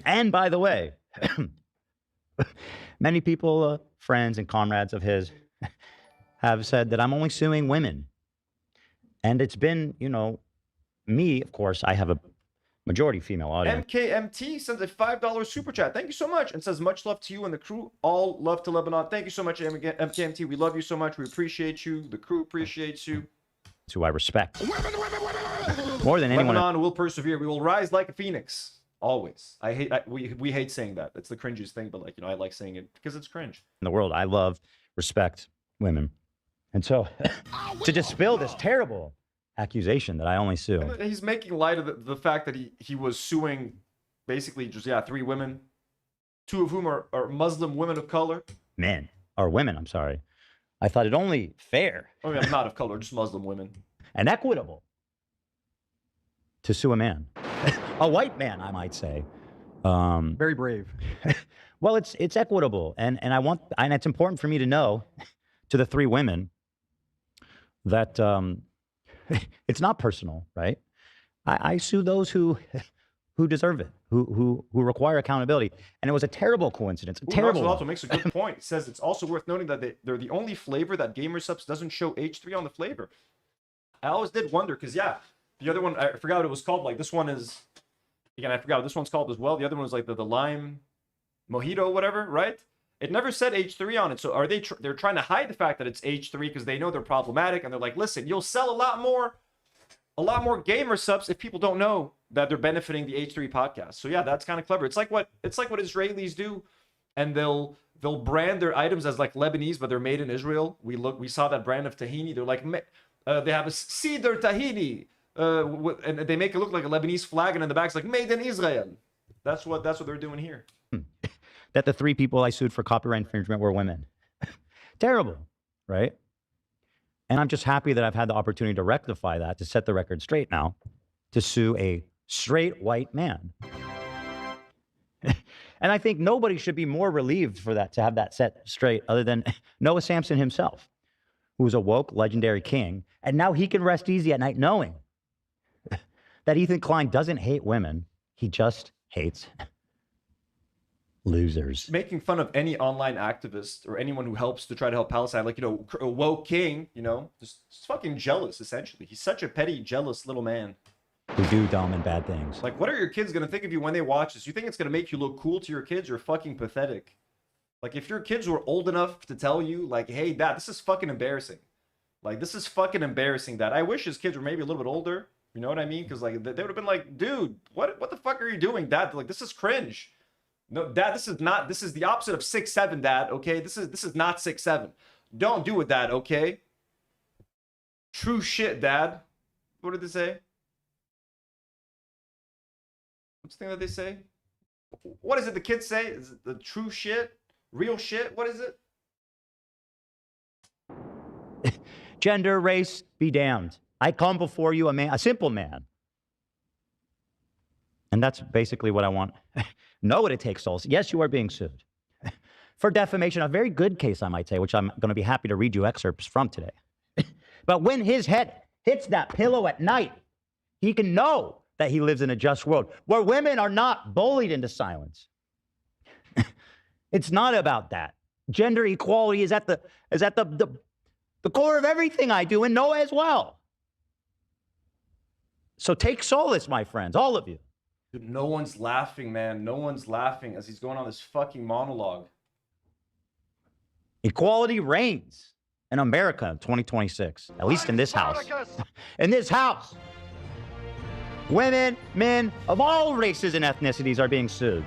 And by the way, many people, friends and comrades of his, have said that I'm only suing women. And it's been, you know, me, of course, I have a majority female audience. MKMT sends a $5 super chat. Thank you so much. And says, much love to you and the crew. All love to Lebanon. Thank you so much, MKMT. We love you so much. We appreciate you. The crew appreciates you. Who I respect. More than anyone. Lebanon will persevere. We will rise like a phoenix. Always. We hate saying that. It's the cringiest thing, but like, you know, I like saying it because it's cringe. In the world, I love, respect women. And so to dispel this terrible accusation that I only sue. And he's making light of the fact that he was suing basically just, 3 women, 2 of whom are Muslim women of color. Men. Or women, I'm sorry. I thought it only fair. I mean, I'm not of color, just Muslim women. And equitable to sue a man. A white man, I might say. Very brave. Well, it's equitable. And it's important for me to know to the 3 women that it's not personal, right? I sue those who deserve it, who require accountability. And it was a terrible coincidence. Terrible. Also makes a good point. It says it's also worth noting that they're the only flavor that GamerSubs doesn't show H3 on the flavor. I always did wonder, because the other one, I forgot what it was called. Like, this one is, again, I forgot what this one's called as well. The other one was like the lime mojito, whatever, right? It never said H3 on it. So are they're trying to hide the fact that it's H3 because they know they're problematic, and they're like, listen, you'll sell a lot more gamer subs if people don't know that they're benefiting the H3 podcast. So yeah, that's kind of clever. It's like what Israelis do, and they'll brand their items as like Lebanese, but they're made in Israel. We saw that brand of tahini. They're like, they have a cedar tahini, and they make it look like a Lebanese flag, and in the back's like made in Israel. That's what they're doing here. That the 3 people I sued for copyright infringement were women. Terrible, right? And I'm just happy that I've had the opportunity to rectify that, to set the record straight now, to sue a straight white man. And I think nobody should be more relieved for that, to have that set straight, other than Noah Samsen himself, who's a woke, legendary king. And now he can rest easy at night knowing that Ethan Klein doesn't hate women. He just hates losers. Making fun of any online activist or anyone who helps to try to help Palestine, like, you know, a woke king, you know, just fucking jealous, essentially. He's such a petty, jealous little man. Who do dumb and bad things. Like, what are your kids going to think of you when they watch this? You think it's going to make you look cool to your kids? You're fucking pathetic. Like, if your kids were old enough to tell you, like, hey, Dad, this is fucking embarrassing. Like, this is fucking embarrassing, Dad. I wish his kids were maybe a little bit older. You know what I mean? Because, like, they would have been like, dude, what the fuck are you doing, Dad? Like, this is cringe. No, Dad, this is the opposite of 6'7", Dad, okay? This is not 6'7". Don't do it, Dad, okay? True shit, Dad. What did they say? What's the thing that they say? What is it the kids say? Is it the true shit? Real shit? What is it? Gender, race, be damned. I come before you a simple man. And that's basically what I want. Know what it takes, souls. Yes, you are being sued for defamation. A very good case, I might say, which I'm going to be happy to read you excerpts from today. But when his head hits that pillow at night, he can know that he lives in a just world where women are not bullied into silence. It's not about that. Gender equality is at the core of everything I do, and Noah as well. So take solace, my friends, all of you. Dude, no one's laughing, man. No one's laughing as he's going on this fucking monologue. Equality reigns in America in 2026, at least in this house. In this house, women, men of all races and ethnicities are being sued.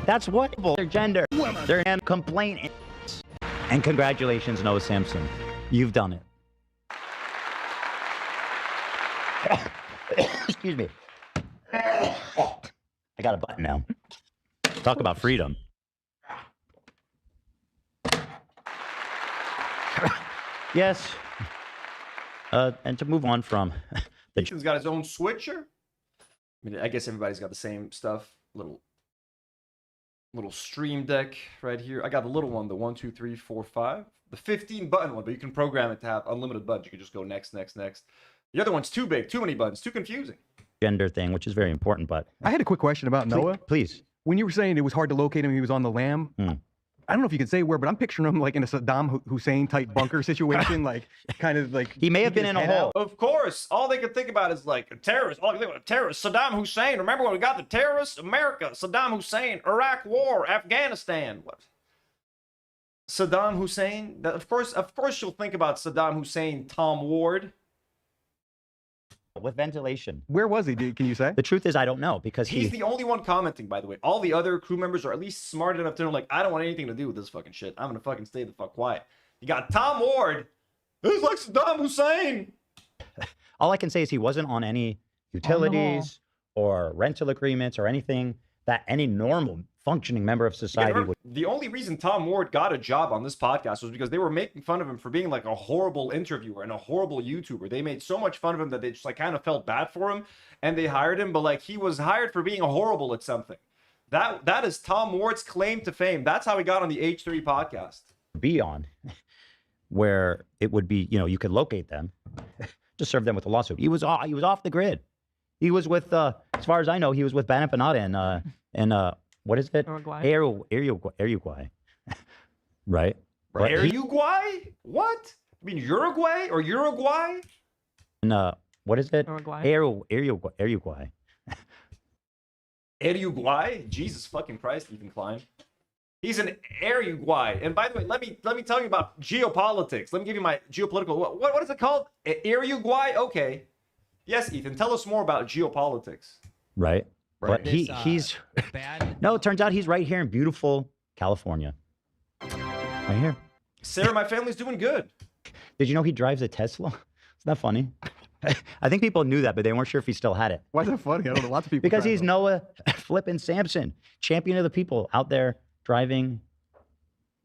That's what their gender, their complaint is. And congratulations, Noah Samsen. You've done it. Excuse me. I got a button now. Talk about freedom. Yes. And to move on from Ethan's got his own switcher. I mean, I guess everybody's got the same stuff. Little stream deck right here. I got the little one, the 1, 2, 3, 4, 5. The 15 button one, but you can program it to have unlimited buttons. You can just go next, next, next. The other one's too big, too many buttons, too confusing. Gender thing, which is very important, but I had a quick question about Noah. Please. When you were saying it was hard to locate him, he was on the lam. I don't know if you can say where, but I'm picturing him like in a Saddam Hussein type bunker situation, like kind of like he may have been in a hole. Of course, all they could think about is like a terrorist. All they think about terrorist, Saddam Hussein. Remember when we got the terrorists? America, Saddam Hussein, Iraq War, Afghanistan. What? Saddam Hussein. Of course, you'll think about Saddam Hussein, Tom Ward. With ventilation. Where was he? Can you say? The truth is, I don't know because he's the only one commenting. By the way, all the other crew members are at least smart enough to know, like, I don't want anything to do with this fucking shit. I'm gonna fucking stay the fuck quiet. You got Tom Ward. Who's like Saddam Hussein. All I can say is he wasn't on any utilities or rental agreements or anything that any normal functioning member of society would. The only reason Tom Ward got a job on this podcast was because they were making fun of him for being like a horrible interviewer and a horrible YouTuber. They made so much fun of him that they just like kind of felt bad for him and they hired him, but like he was hired for being horrible at something. That is Tom Ward's claim to fame. That's how he got on the H3 podcast. Be on where it would be, you know, you could locate them to serve them with a lawsuit. He was off the grid. He was with as far as I know, he was with Bana Panada and what is it? Uruguay. Right? Uruguay? What? I mean Uruguay or Uruguay? And what is it? Uruguay. Uruguay? Jesus fucking Christ, Ethan Klein. He's an Uruguay. And by the way, let me tell you about geopolitics. Let me give you my geopolitical. What is it called? Uruguay? Okay. Yes, Ethan. Tell us more about geopolitics. Right. But he's bad. No, it turns out he's right here in beautiful California. Right here. Sarah, my family's doing good. Did you know he drives a Tesla? Isn't that funny? I think people knew that, but they weren't sure if he still had it. Why is that funny? I don't know. Lots of people. Because he's Noah flipping Samsen, champion of the people out there driving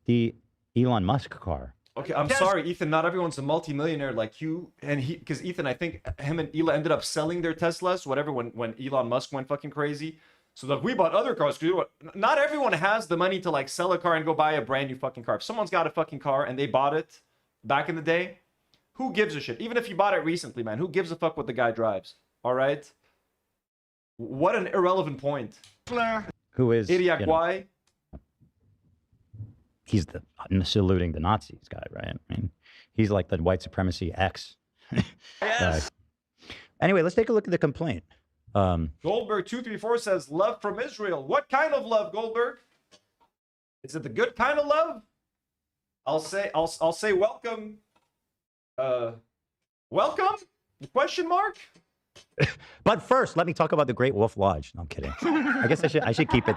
the Elon Musk car. Okay, I'm sorry, Ethan. Not everyone's a multimillionaire like you and he. Because Ethan, I think him and Ela ended up selling their Teslas, whatever, when Elon Musk went fucking crazy. So like we bought other cars. Not everyone has the money to like sell a car and go buy a brand new fucking car. If someone's got a fucking car and they bought it back in the day, who gives a shit? Even if you bought it recently, man, who gives a fuck what the guy drives? All right. What an irrelevant point. Who is Idiot? Why? He's saluting the Nazis guy, right? I mean, he's like the white supremacy X. Yes. Anyway, let's take a look at the complaint. Goldberg 234 says love from Israel. What kind of love, Goldberg? Is it the good kind of love? I'll say welcome. Welcome? Question mark? But first, let me talk about the Great Wolf Lodge. No, I'm kidding. I guess I should keep it.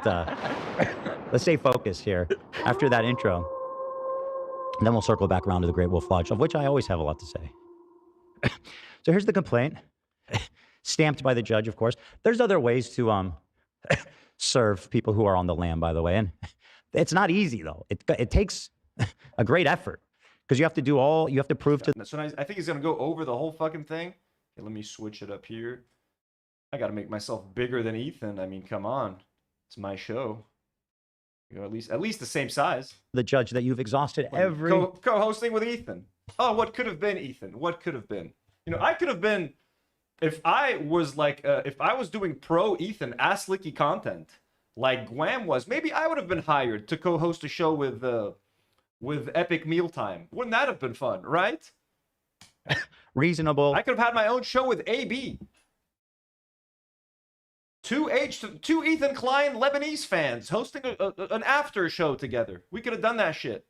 Let's stay focused here after that intro. And then we'll circle back around to the Great Wolf Lodge, of which I always have a lot to say. So here's the complaint, stamped by the judge, of course. There's other ways to serve people who are on the lam, by the way, and it's not easy though. It takes a great effort because you have to prove to. So I think he's gonna go over the whole fucking thing. Okay, let me switch it up here. I gotta make myself bigger than Ethan. I mean, come on, it's my show. You know, at least the same size. The judge that you've exhausted every co-hosting with Ethan. Oh, what could have been, Ethan? What could have been? You know, I could have been if I was like if I was doing pro Ethan ass licky content like Guam was. Maybe I would have been hired to co-host a show with Epic Mealtime. Wouldn't that have been fun, right? reasonable. I could have had my own show with AB. Two Ethan Klein Lebanese fans hosting an after show together. We could have done that shit.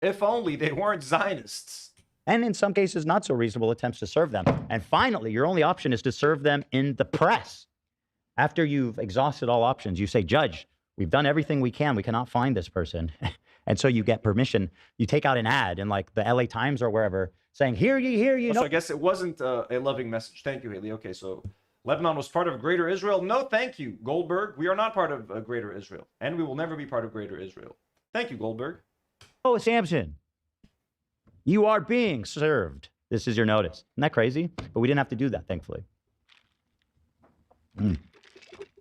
If only they weren't Zionists. And in some cases, not so reasonable attempts to serve them. And finally, your only option is to serve them in the press. After you've exhausted all options, you say, Judge, we've done everything we can. We cannot find this person. And so you get permission. You take out an ad in like the LA Times or wherever saying, hear ye. So I guess it wasn't a loving message. Thank you, Haley. Okay, so Lebanon was part of Greater Israel. No, thank you, Goldberg. We are not part of Greater Israel. And we will never be part of Greater Israel. Thank you, Goldberg. Oh, Samsen, you are being served. This is your notice. Isn't that crazy? But we didn't have to do that, thankfully.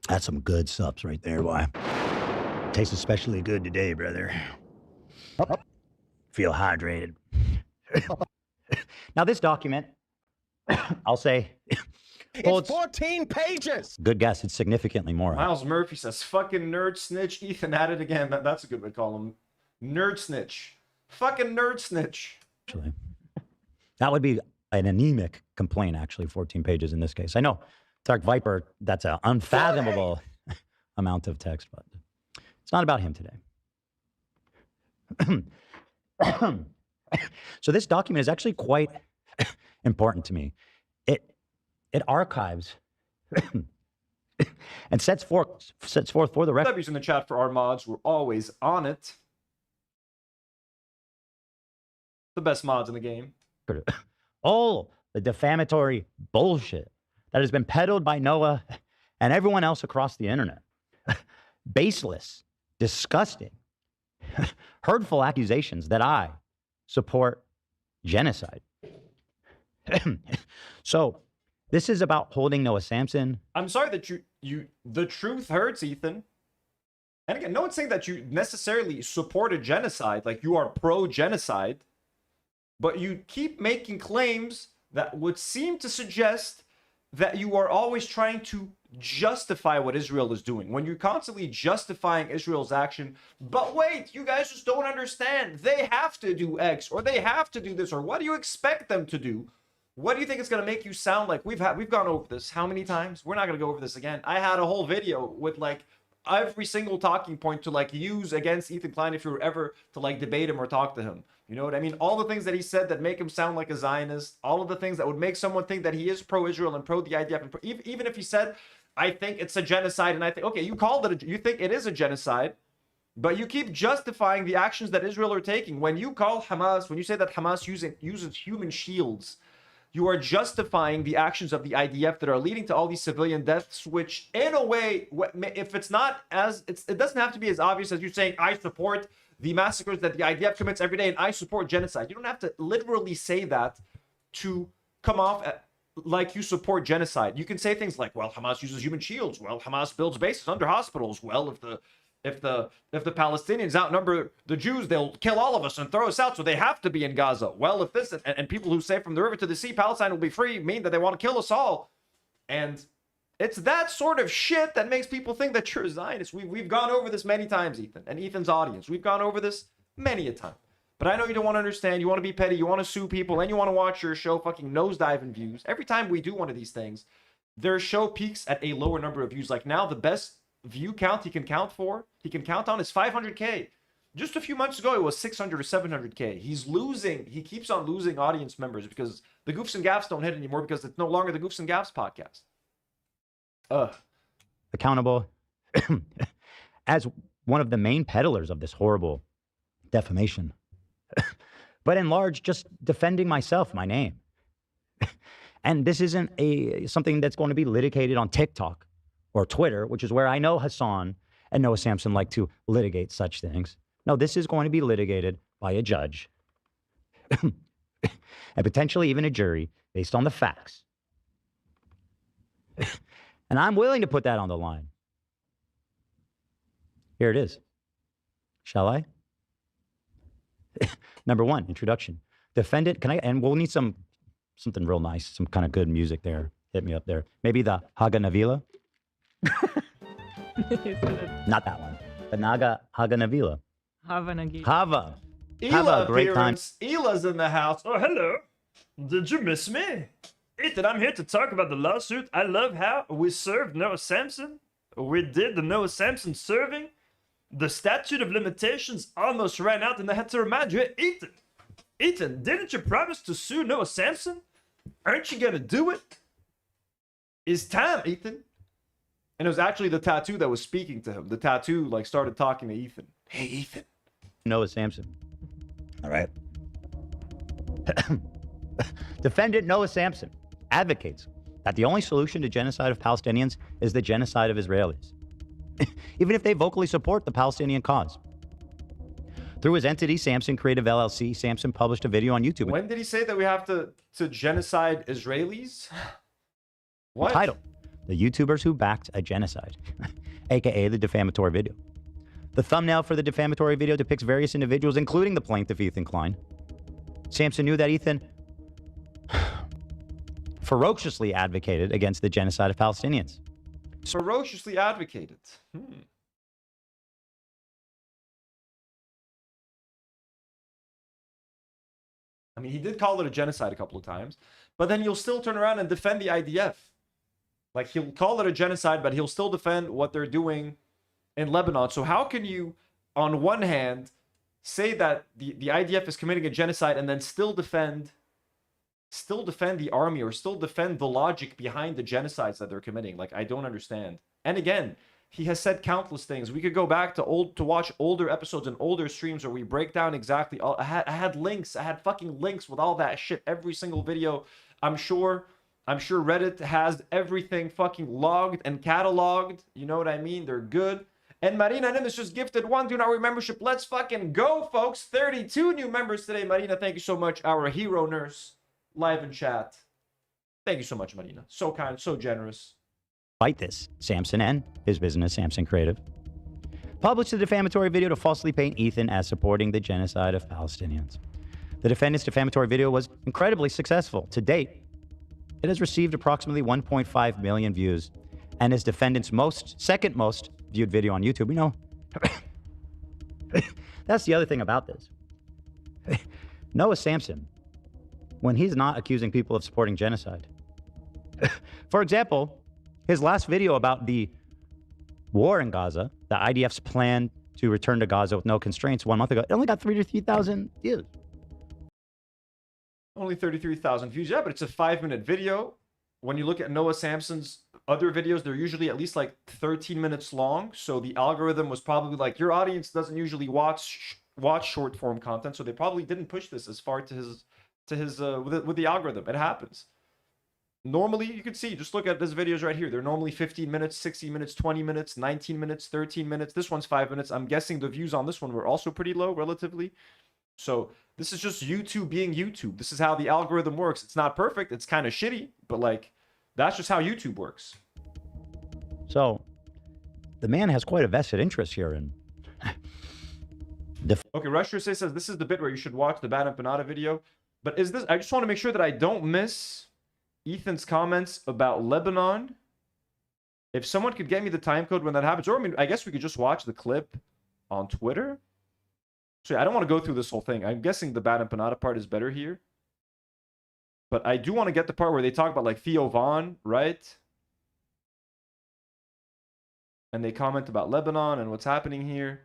That's some good subs right there, boy. Tastes especially good today, brother. Feel hydrated. Now, this document, I'll say... It's 14 pages! Good guess. It's significantly more. Miles Murphy says, fucking nerd snitch. Ethan at it again. That's a good way to call him. Nerd snitch. Fucking nerd snitch. Actually, that would be an anemic complaint, actually, 14 pages in this case. I know, Dark Viper, that's an unfathomable amount of text, but it's not about him today. So this document is actually quite important to me. It archives and sets forth for the record. W's in the chat for our mods. We're always on it. The best mods in the game. All the defamatory bullshit that has been peddled by Noah and everyone else across the internet. Baseless, disgusting, hurtful accusations that I support genocide. So this is about holding Noah Samsen. I'm sorry that the truth hurts, Ethan. And again, no one's saying that you necessarily support a genocide, like you are pro-genocide, but you keep making claims that would seem to suggest that you are always trying to justify what Israel is doing. When you're constantly justifying Israel's action, but wait, you guys just don't understand. They have to do X, or they have to do this, or what do you expect them to do? What do you think it's going to make you sound like? We've gone over this how many times? We're not going to go over this again. I had a whole video with like every single talking point to like use against Ethan Klein if you were ever to like debate him or talk to him. You know what I mean? All the things that he said that make him sound like a Zionist, all of the things that would make someone think that he is pro-Israel and pro the IDF, and even if he said, I think it's a genocide, and I think, okay, you called it, you think it is a genocide, but you keep justifying the actions that Israel are taking. When you call Hamas, when you say that Hamas uses human shields, you are justifying the actions of the IDF that are leading to all these civilian deaths, which in a way, if it's not as, it doesn't have to be as obvious as you saying, I support the massacres that the IDF commits every day and I support genocide. You don't have to literally say that to come off like you support genocide. You can say things like, well, Hamas uses human shields. Well, Hamas builds bases under hospitals. Well, if the Palestinians outnumber the Jews, they'll kill all of us and throw us out, so they have to be in Gaza. Well, if this and people who say from the river to the sea, Palestine will be free, mean that they want to kill us all. And it's that sort of shit that makes people think that you're a Zionist. We've gone over this many times, Ethan, and Ethan's audience. We've gone over this many a time. But I know you don't want to understand. You want to be petty. You want to sue people, and you want to watch your show fucking nosedive in views. Every time we do one of these things, their show peaks at a lower number of views. Like now, the best view count he can count on is 500K. Just a few months ago, it was 600 or 700K. He's losing. He keeps on losing audience members because the Goofs and Gaffs don't hit anymore because it's no longer the Goofs and Gaffs podcast. Accountable as one of the main peddlers of this horrible defamation. But in large, just defending myself, my name. And this isn't something that's going to be litigated on TikTok or Twitter, which is where I know Hassan and Noah Samsen like to litigate such things. No, this is going to be litigated by a judge and potentially even a jury based on the facts. And I'm willing to put that on the line. Here it is. Shall I? Number one, introduction. Defendant, and we'll need something real nice, some kind of good music there. Hit me up there. Maybe the Haga Navila. Not that one. The Haga Navila. Hava. Have a great time. Hila's in the house. Oh, hello. Did you miss me? Ethan, I'm here to talk about the lawsuit. I love how we served Noah Samsen. We did the Noah Samsen serving. The statute of limitations almost ran out, and I had to remind you, Ethan, didn't you promise to sue Noah Samsen? Aren't you gonna do it? It's time, Ethan. And it was actually the tattoo that was speaking to him. The tattoo like started talking to Ethan. Hey, Ethan. Noah Samsen. All right. Defendant Noah Samsen advocates that the only solution to genocide of Palestinians is the genocide of Israelis, even if they vocally support the Palestinian cause. Through his entity, Samsen Creative LLC, Samsen published a video on YouTube. When did he say that we have to genocide Israelis? What? Title: The YouTubers Who Backed a Genocide, aka the defamatory video. The thumbnail for the defamatory video depicts various individuals, including the plaintiff, Hila Klein. Samsen knew that Ethan ferociously advocated against the genocide of Palestinians. Ferociously advocated. I mean, he did call it a genocide a couple of times, but then you'll still turn around and defend the IDF. Like, he'll call it a genocide, but he'll still defend what they're doing in Lebanon. So how can you, on one hand, say that the IDF is committing a genocide and then still defend the army, or still defend the logic behind the genocides that they're committing? Like, I don't understand. And again, he has said countless things. We could go back to watch older episodes and older streams where we break down exactly all. I had links. I had fucking links with all that shit. Every single video. I'm sure Reddit has everything fucking logged and cataloged. You know what I mean? They're good. And Marina Nimitz just gifted 1 $2 membership. Let's fucking go, folks. 32 new members today. Marina, thank you so much. Our hero nurse, live in chat. Thank you so much, Marina. So kind, so generous. Despite this, Samsen and his business, Samsen Creative, published a defamatory video to falsely paint Ethan as supporting the genocide of Palestinians. The defendant's defamatory video was incredibly successful. To date, it has received approximately 1.5 million views and is defendant's second most viewed video on YouTube. We know. That's the other thing about this. Noah Samsen, when he's not accusing people of supporting genocide. For example, his last video about the war in Gaza, the IDF's plan to return to Gaza with no constraints 1 month ago, it only got 33,000 views. Only 33,000 views. Yeah, but it's a 5-minute video. When you look at Noah Samsen's other videos, they're usually at least like 13 minutes long. So the algorithm was probably like, your audience doesn't usually watch short form content, so they probably didn't push this as far to his with the algorithm. It happens. Normally, you can see, just look at this videos right here. They're normally 15 minutes, 60 minutes, 20 minutes, 19 minutes, 13 minutes. This one's 5 minutes. I'm guessing the views on this one were also pretty low relatively. So this is just YouTube being YouTube. This is how the algorithm works. It's not perfect. It's kind of shitty, but like, that's just how YouTube works. So the man has quite a vested interest here in... Okay, Rusher says this is the bit where you should watch the Bad Empanada video. But is this... I just want to make sure that I don't miss Ethan's comments about Lebanon. If someone could get me the time code when that happens, or I mean, I guess we could just watch the clip on Twitter. So I don't want to go through this whole thing. I'm guessing the Bad Empanada part is better here. But I do want to get the part where they talk about like Theo Von, right? And they comment about Lebanon and what's happening here.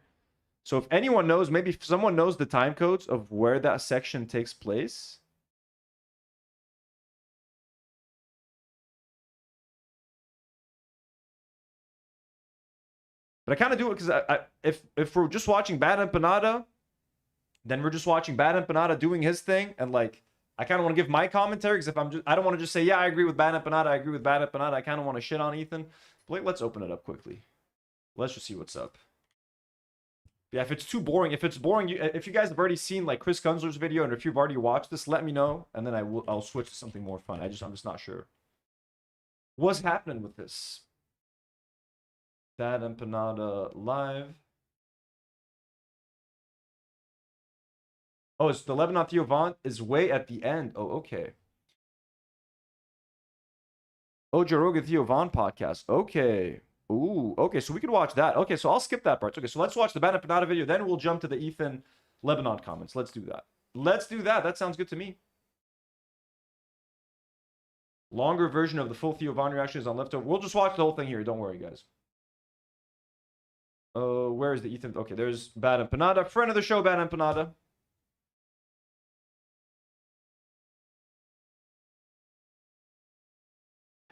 So if anyone knows, maybe if someone knows the time codes of where that section takes place. But I kind of do it because if we're just watching Bad Empanada, then we're just watching Bad Empanada doing his thing, and like I kind of want to give my commentary because I don't want to just say, yeah, I agree with Bad Empanada, I agree with Bad Empanada. I kind of want to shit on Ethan. But let's open it up quickly. Let's just see what's up. Yeah, if it's too boring, if it's boring, if you guys have already seen like Chris Kunzler's video, and if you've already watched this, let me know, and then I'll switch to something more fun. I'm just not sure what's happening with this. Bad Empanada live. Oh, it's the Lebanon Theo Von is way at the end. Oh, okay. Oh, Joe Rogan Theo Von podcast. Okay. Ooh, okay, so we could watch that. Okay, so I'll skip that part. Okay, so let's watch the Bad Empanada video, then we'll jump to the Ethan Lebanon comments. Let's do that. Let's do that. That sounds good to me. Longer version of the full Theo Von reaction is on leftover. We'll just watch the whole thing here. Don't worry, guys. Where is the Ethan? Okay, there's Bad Empanada. Friend of the show, Bad Empanada.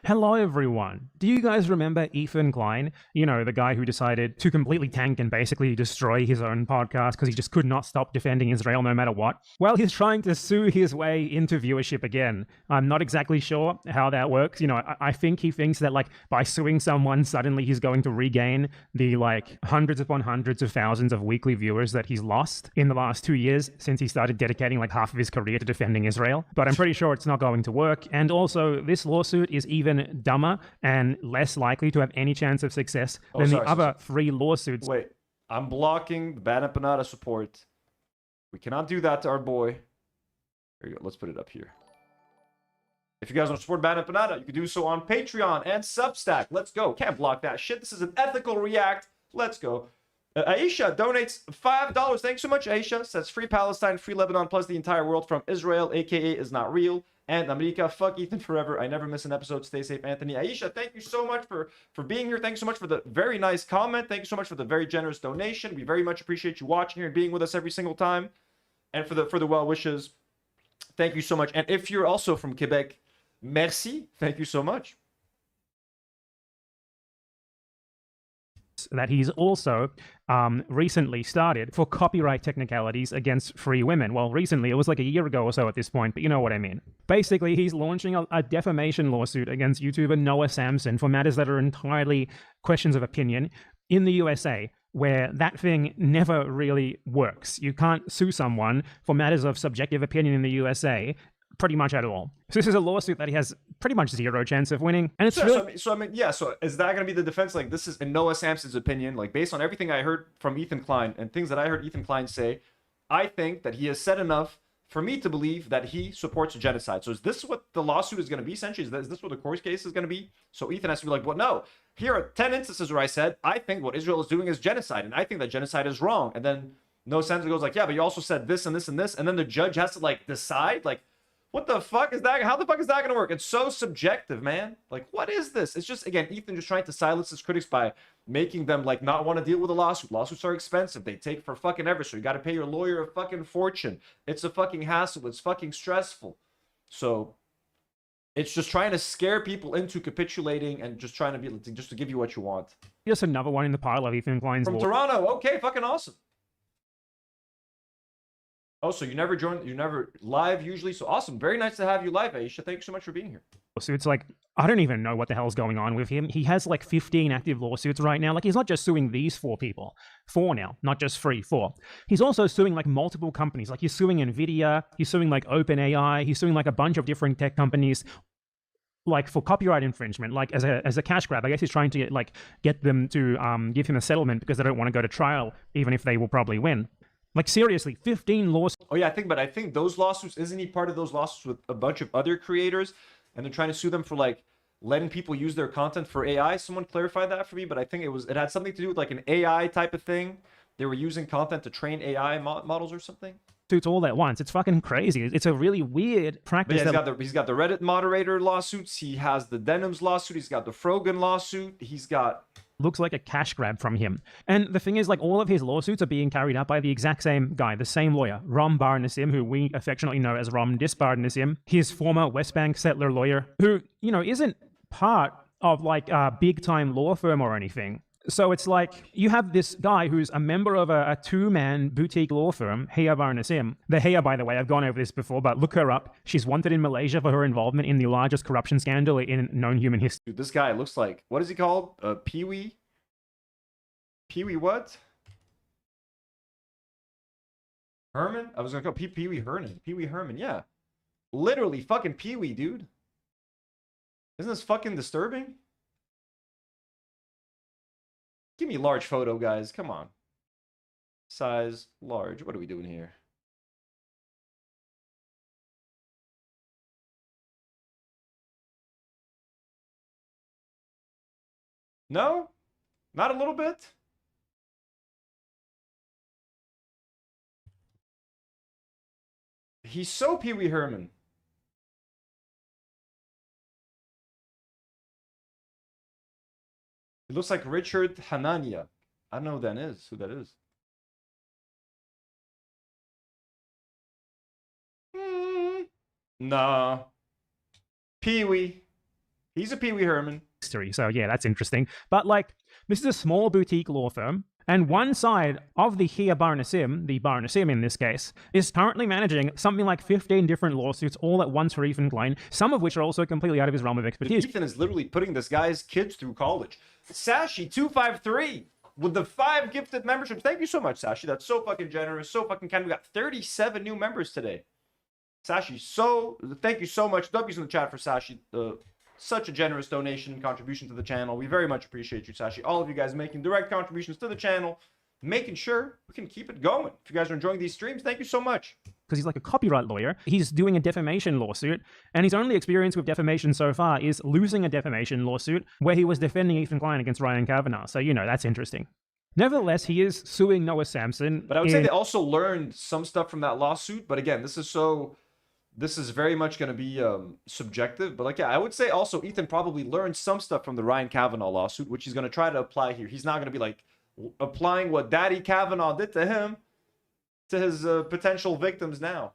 Hello everyone. Do you guys remember Ethan Klein? You know, the guy who decided to completely tank and basically destroy his own podcast because he just could not stop defending Israel no matter what? Well, he's trying to sue his way into viewership again. I'm not exactly sure how that works. You know, I think he thinks that like by suing someone, suddenly he's going to regain the like hundreds upon hundreds of thousands of weekly viewers that he's lost in the last 2 years since he started dedicating like half of his career to defending Israel. But I'm pretty sure it's not going to work. And also, this lawsuit is even dumber and less likely to have any chance of success than the other 3 lawsuits. Wait, I'm blocking the Bad Empanada support. We cannot do that to our boy. Here you go. Let's put it up here. If you guys want to support Bad Empanada, you can do so on Patreon and Substack. Let's go. Can't block that shit. This is an ethical react. Let's go. Aisha donates $5. Thanks so much, Aisha. Says free Palestine, free Lebanon, plus the entire world from Israel, aka is not real. And America, fuck Ethan forever. I never miss an episode. Stay safe, Anthony. Aisha, thank you so much for being here. Thanks so much for the very nice comment. Thank you so much for the very generous donation. We very much appreciate you watching here and being with us every single time. And for the well wishes, thank you so much. And if you're also from Quebec, merci. Thank you so much. That he's also recently started for copyright technicalities against free women. Well, recently, it was like a year ago or so at this point, but you know what I mean. Basically, he's launching a defamation lawsuit against YouTuber Nour Samsen for matters that are entirely questions of opinion in the USA, where that thing never really works. You can't sue someone for matters of subjective opinion in the USA pretty much at all. So this is a lawsuit that he has pretty much 0 chance of winning. And it's really... So I mean, yeah, so is that going to be the defense? Like, this is in Nour Samsen's opinion, like, based on everything I heard from Ethan Klein and things that I heard Ethan Klein say, I think that he has said enough for me to believe that he supports genocide. So is this what the lawsuit is going to be, essentially? Is this what the court case is going to be? So Ethan has to be like, well, no, here are 10 instances where I said, I think what Israel is doing is genocide, and I think that genocide is wrong. And then Nour Samsen goes like, yeah, but you also said this and this and this. And then the judge has to, like, decide, like, what the fuck is that? How the fuck is that going to work? It's so subjective, man. Like, what is this? It's just, again, Ethan just trying to silence his critics by making them, like, not want to deal with a lawsuit. Lawsuits are expensive. They take for fucking ever. So you got to pay your lawyer a fucking fortune. It's a fucking hassle. It's fucking stressful. So it's just trying to scare people into capitulating and just trying to be, just to give you what you want. Just another one in the pile of Ethan Klein's From Toronto. Okay, fucking awesome. Oh, so you never live usually. So awesome. Very nice to have you live, Aisha. Thank you so much for being here. So it's like, I don't even know what the hell's going on with him. He has like 15 active lawsuits right now. Like, he's not just suing these 4 people. 4 now, not just 3, 4. He's also suing like multiple companies. Like, he's suing Nvidia. He's suing like OpenAI. He's suing like a bunch of different tech companies, like for copyright infringement, like as a cash grab. I guess he's trying to get them to give him a settlement because they don't want to go to trial, even if they will probably win. Like, seriously, 15 lawsuits. Oh, yeah, I think those lawsuits, isn't he part of those lawsuits with a bunch of other creators? And they're trying to sue them for, like, letting people use their content for AI. Someone clarify that for me, but I think it had something to do with, like, an AI type of thing. They were using content to train AI models or something. Suits all at once. It's fucking crazy. It's a really weird practice. Yeah, he's got the Reddit moderator lawsuits. He has the Denims lawsuit. He's got the Frogan lawsuit. He's got... Looks like a cash grab from him. And the thing is, like, all of his lawsuits are being carried out by the exact same guy, the same lawyer, Rom Bar Nassim, who we affectionately know as Rom Disbar Nassim, his former West Bank settler lawyer, who, you know, isn't part of like a big time law firm or anything. So it's like, you have this guy who's a member of a 2-man boutique law firm, Hila Klein. The Hila, by the way, I've gone over this before, but look her up. She's wanted in Malaysia for her involvement in the largest corruption scandal in known human history. Dude, this guy looks like, what is he called? Pee-wee? Pee-wee what? Herman? I was gonna call Pee-wee Herman. Pee-wee Herman, yeah. Literally fucking Pee-wee, dude. Isn't this fucking disturbing? Give me a large photo, guys. Come on. Size, large. What are we doing here? No? Not a little bit? He's so Pee-wee Herman. It looks like Richard Hanania. I don't know who that is. Nah. Pee-wee. He's a Pee-wee Herman. History. So yeah, that's interesting. But like, this is a small boutique law firm, and one side of the Baronessim in this case, is currently managing something like 15 different lawsuits all at once for Ethan Klein, some of which are also completely out of his realm of expertise. Ethan is literally putting this guy's kids through college. Sashi253 with the 5 gifted memberships. Thank you so much, Sashi. That's so fucking generous, so fucking kind. We got 37 new members today. Sashi, thank you so much. W's in the chat for Sashi. Such a generous donation and contribution to the channel. We very much appreciate you, Sashi. All of you guys making direct contributions to the channel, making sure we can keep it going. If you guys are enjoying these streams, thank you so much. Because he's like a copyright lawyer. He's doing a defamation lawsuit, and his only experience with defamation so far is losing a defamation lawsuit where he was defending Ethan Klein against Ryan Kavanaugh. So, you know, that's interesting. Nevertheless, he is suing Nour Samsen. But I would say they also learned some stuff from that lawsuit. But again, this is very much going to be subjective. But like, yeah, I would say also Ethan probably learned some stuff from the Ryan Kavanaugh lawsuit, which he's going to try to apply here. He's not going to be like applying what Daddy Kavanaugh did to him to his potential victims now.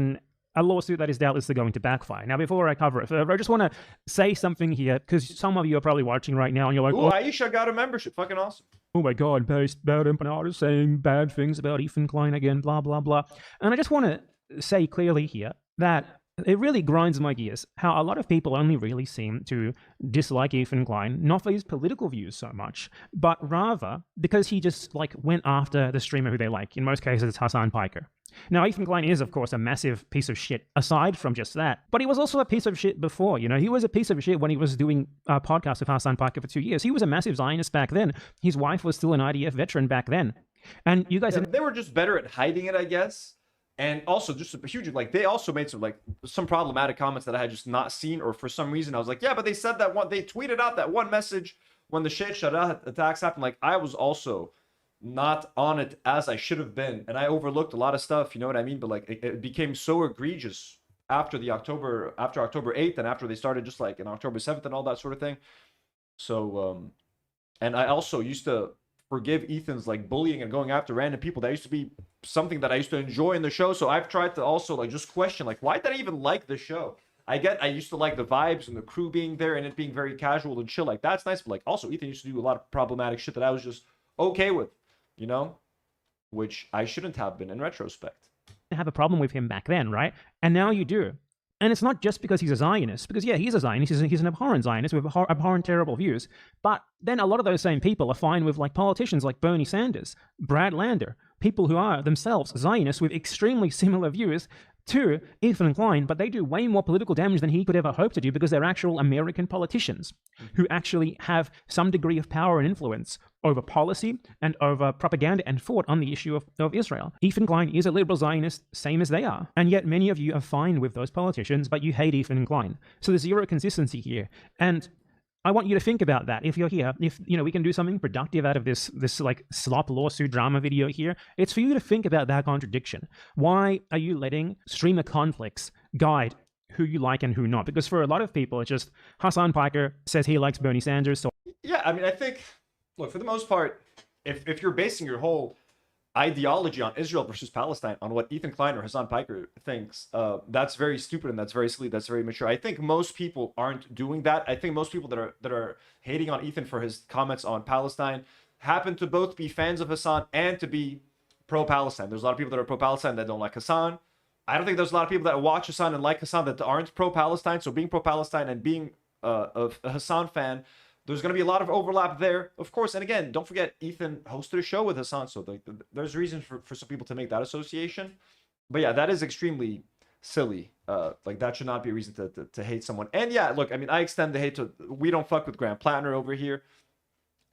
A lawsuit that is doubtlessly going to backfire. Now, before I cover it further, I just want to say something here, because some of you are probably watching right now, and you're like, ooh, Aisha got a membership. Fucking awesome. Oh my God, bad empanadas saying bad things about Ethan Klein again, blah, blah, blah. And I just want to say clearly here that it really grinds my gears how a lot of people only really seem to dislike Ethan Klein, not for his political views so much, but rather because he just like went after the streamer who they like. In most cases, it's Hassan Piker. Now, Ethan Klein is, of course, a massive piece of shit aside from just that, but he was also a piece of shit before. You know, he was a piece of shit when he was doing a podcast with Hassan Piker for 2 years. He was a massive Zionist back then. His wife was still an IDF veteran back then. And you guys... Yeah, they were just better at hiding it, I guess. And also just a huge, like, they also made some problematic comments that I had just not seen, or for some reason I was like, yeah, but they said that one, they tweeted out that one message when the Sheikh Jarrah attacks happened. Like, I was also not on it as I should have been, and I overlooked a lot of stuff, you know what I mean? But like, it became so egregious after October 8th, and after they started just like in October 7th and all that sort of thing. So, and I also used to forgive Ethan's like bullying and going after random people. That used to be something that I used to enjoy in the show. So I've tried to also like just question, like, why did I even like the show? I used to like the vibes and the crew being there and it being very casual and chill. Like, that's nice. But like, also Ethan used to do a lot of problematic shit that I was just okay with, you know, which I shouldn't have been in retrospect. Have a problem with him back then, right? And now you do. And it's not just because he's a Zionist, because yeah, he's a Zionist, he's an abhorrent Zionist with abhorrent, terrible views. But then a lot of those same people are fine with like politicians like Bernie Sanders, Brad Lander, people who are themselves Zionists with extremely similar views to Ethan Klein, but they do way more political damage than he could ever hope to do because they're actual American politicians who actually have some degree of power and influence over policy and over propaganda and thought on the issue of Israel. Ethan Klein is a liberal Zionist, same as they are. And yet many of you are fine with those politicians, but you hate Ethan Klein. So there's zero consistency here. And I want you to think about that. If you're here, if you know we can do something productive out of this like slop lawsuit drama video here, it's for you to think about that contradiction. Why are you letting streamer conflicts guide who you like and who not? Because for a lot of people, it's just Hassan Piker says he likes Bernie Sanders. So yeah, I mean, I think, look, for the most part, if you're basing your whole ideology on Israel versus Palestine on what Ethan Klein or Hassan Piker thinks, that's very stupid and that's very silly, that's very immature. I think most people aren't doing that. I think most people that are hating on Ethan for his comments on Palestine happen to both be fans of Hassan and to be pro-Palestine. There's a lot of people that are pro-Palestine that don't like Hassan. I don't think there's a lot of people that watch Hassan and like Hassan that aren't pro-Palestine. So being pro-Palestine and being a Hassan fan, there's going to be a lot of overlap there, of course. And again, don't forget, Ethan hosted a show with Hassan, so there's reasons for some people to make that association. But yeah, that is extremely silly. Like, that should not be a reason to hate someone. And yeah, look, I mean, I extend the hate to, we don't fuck with Graham Plattner over here.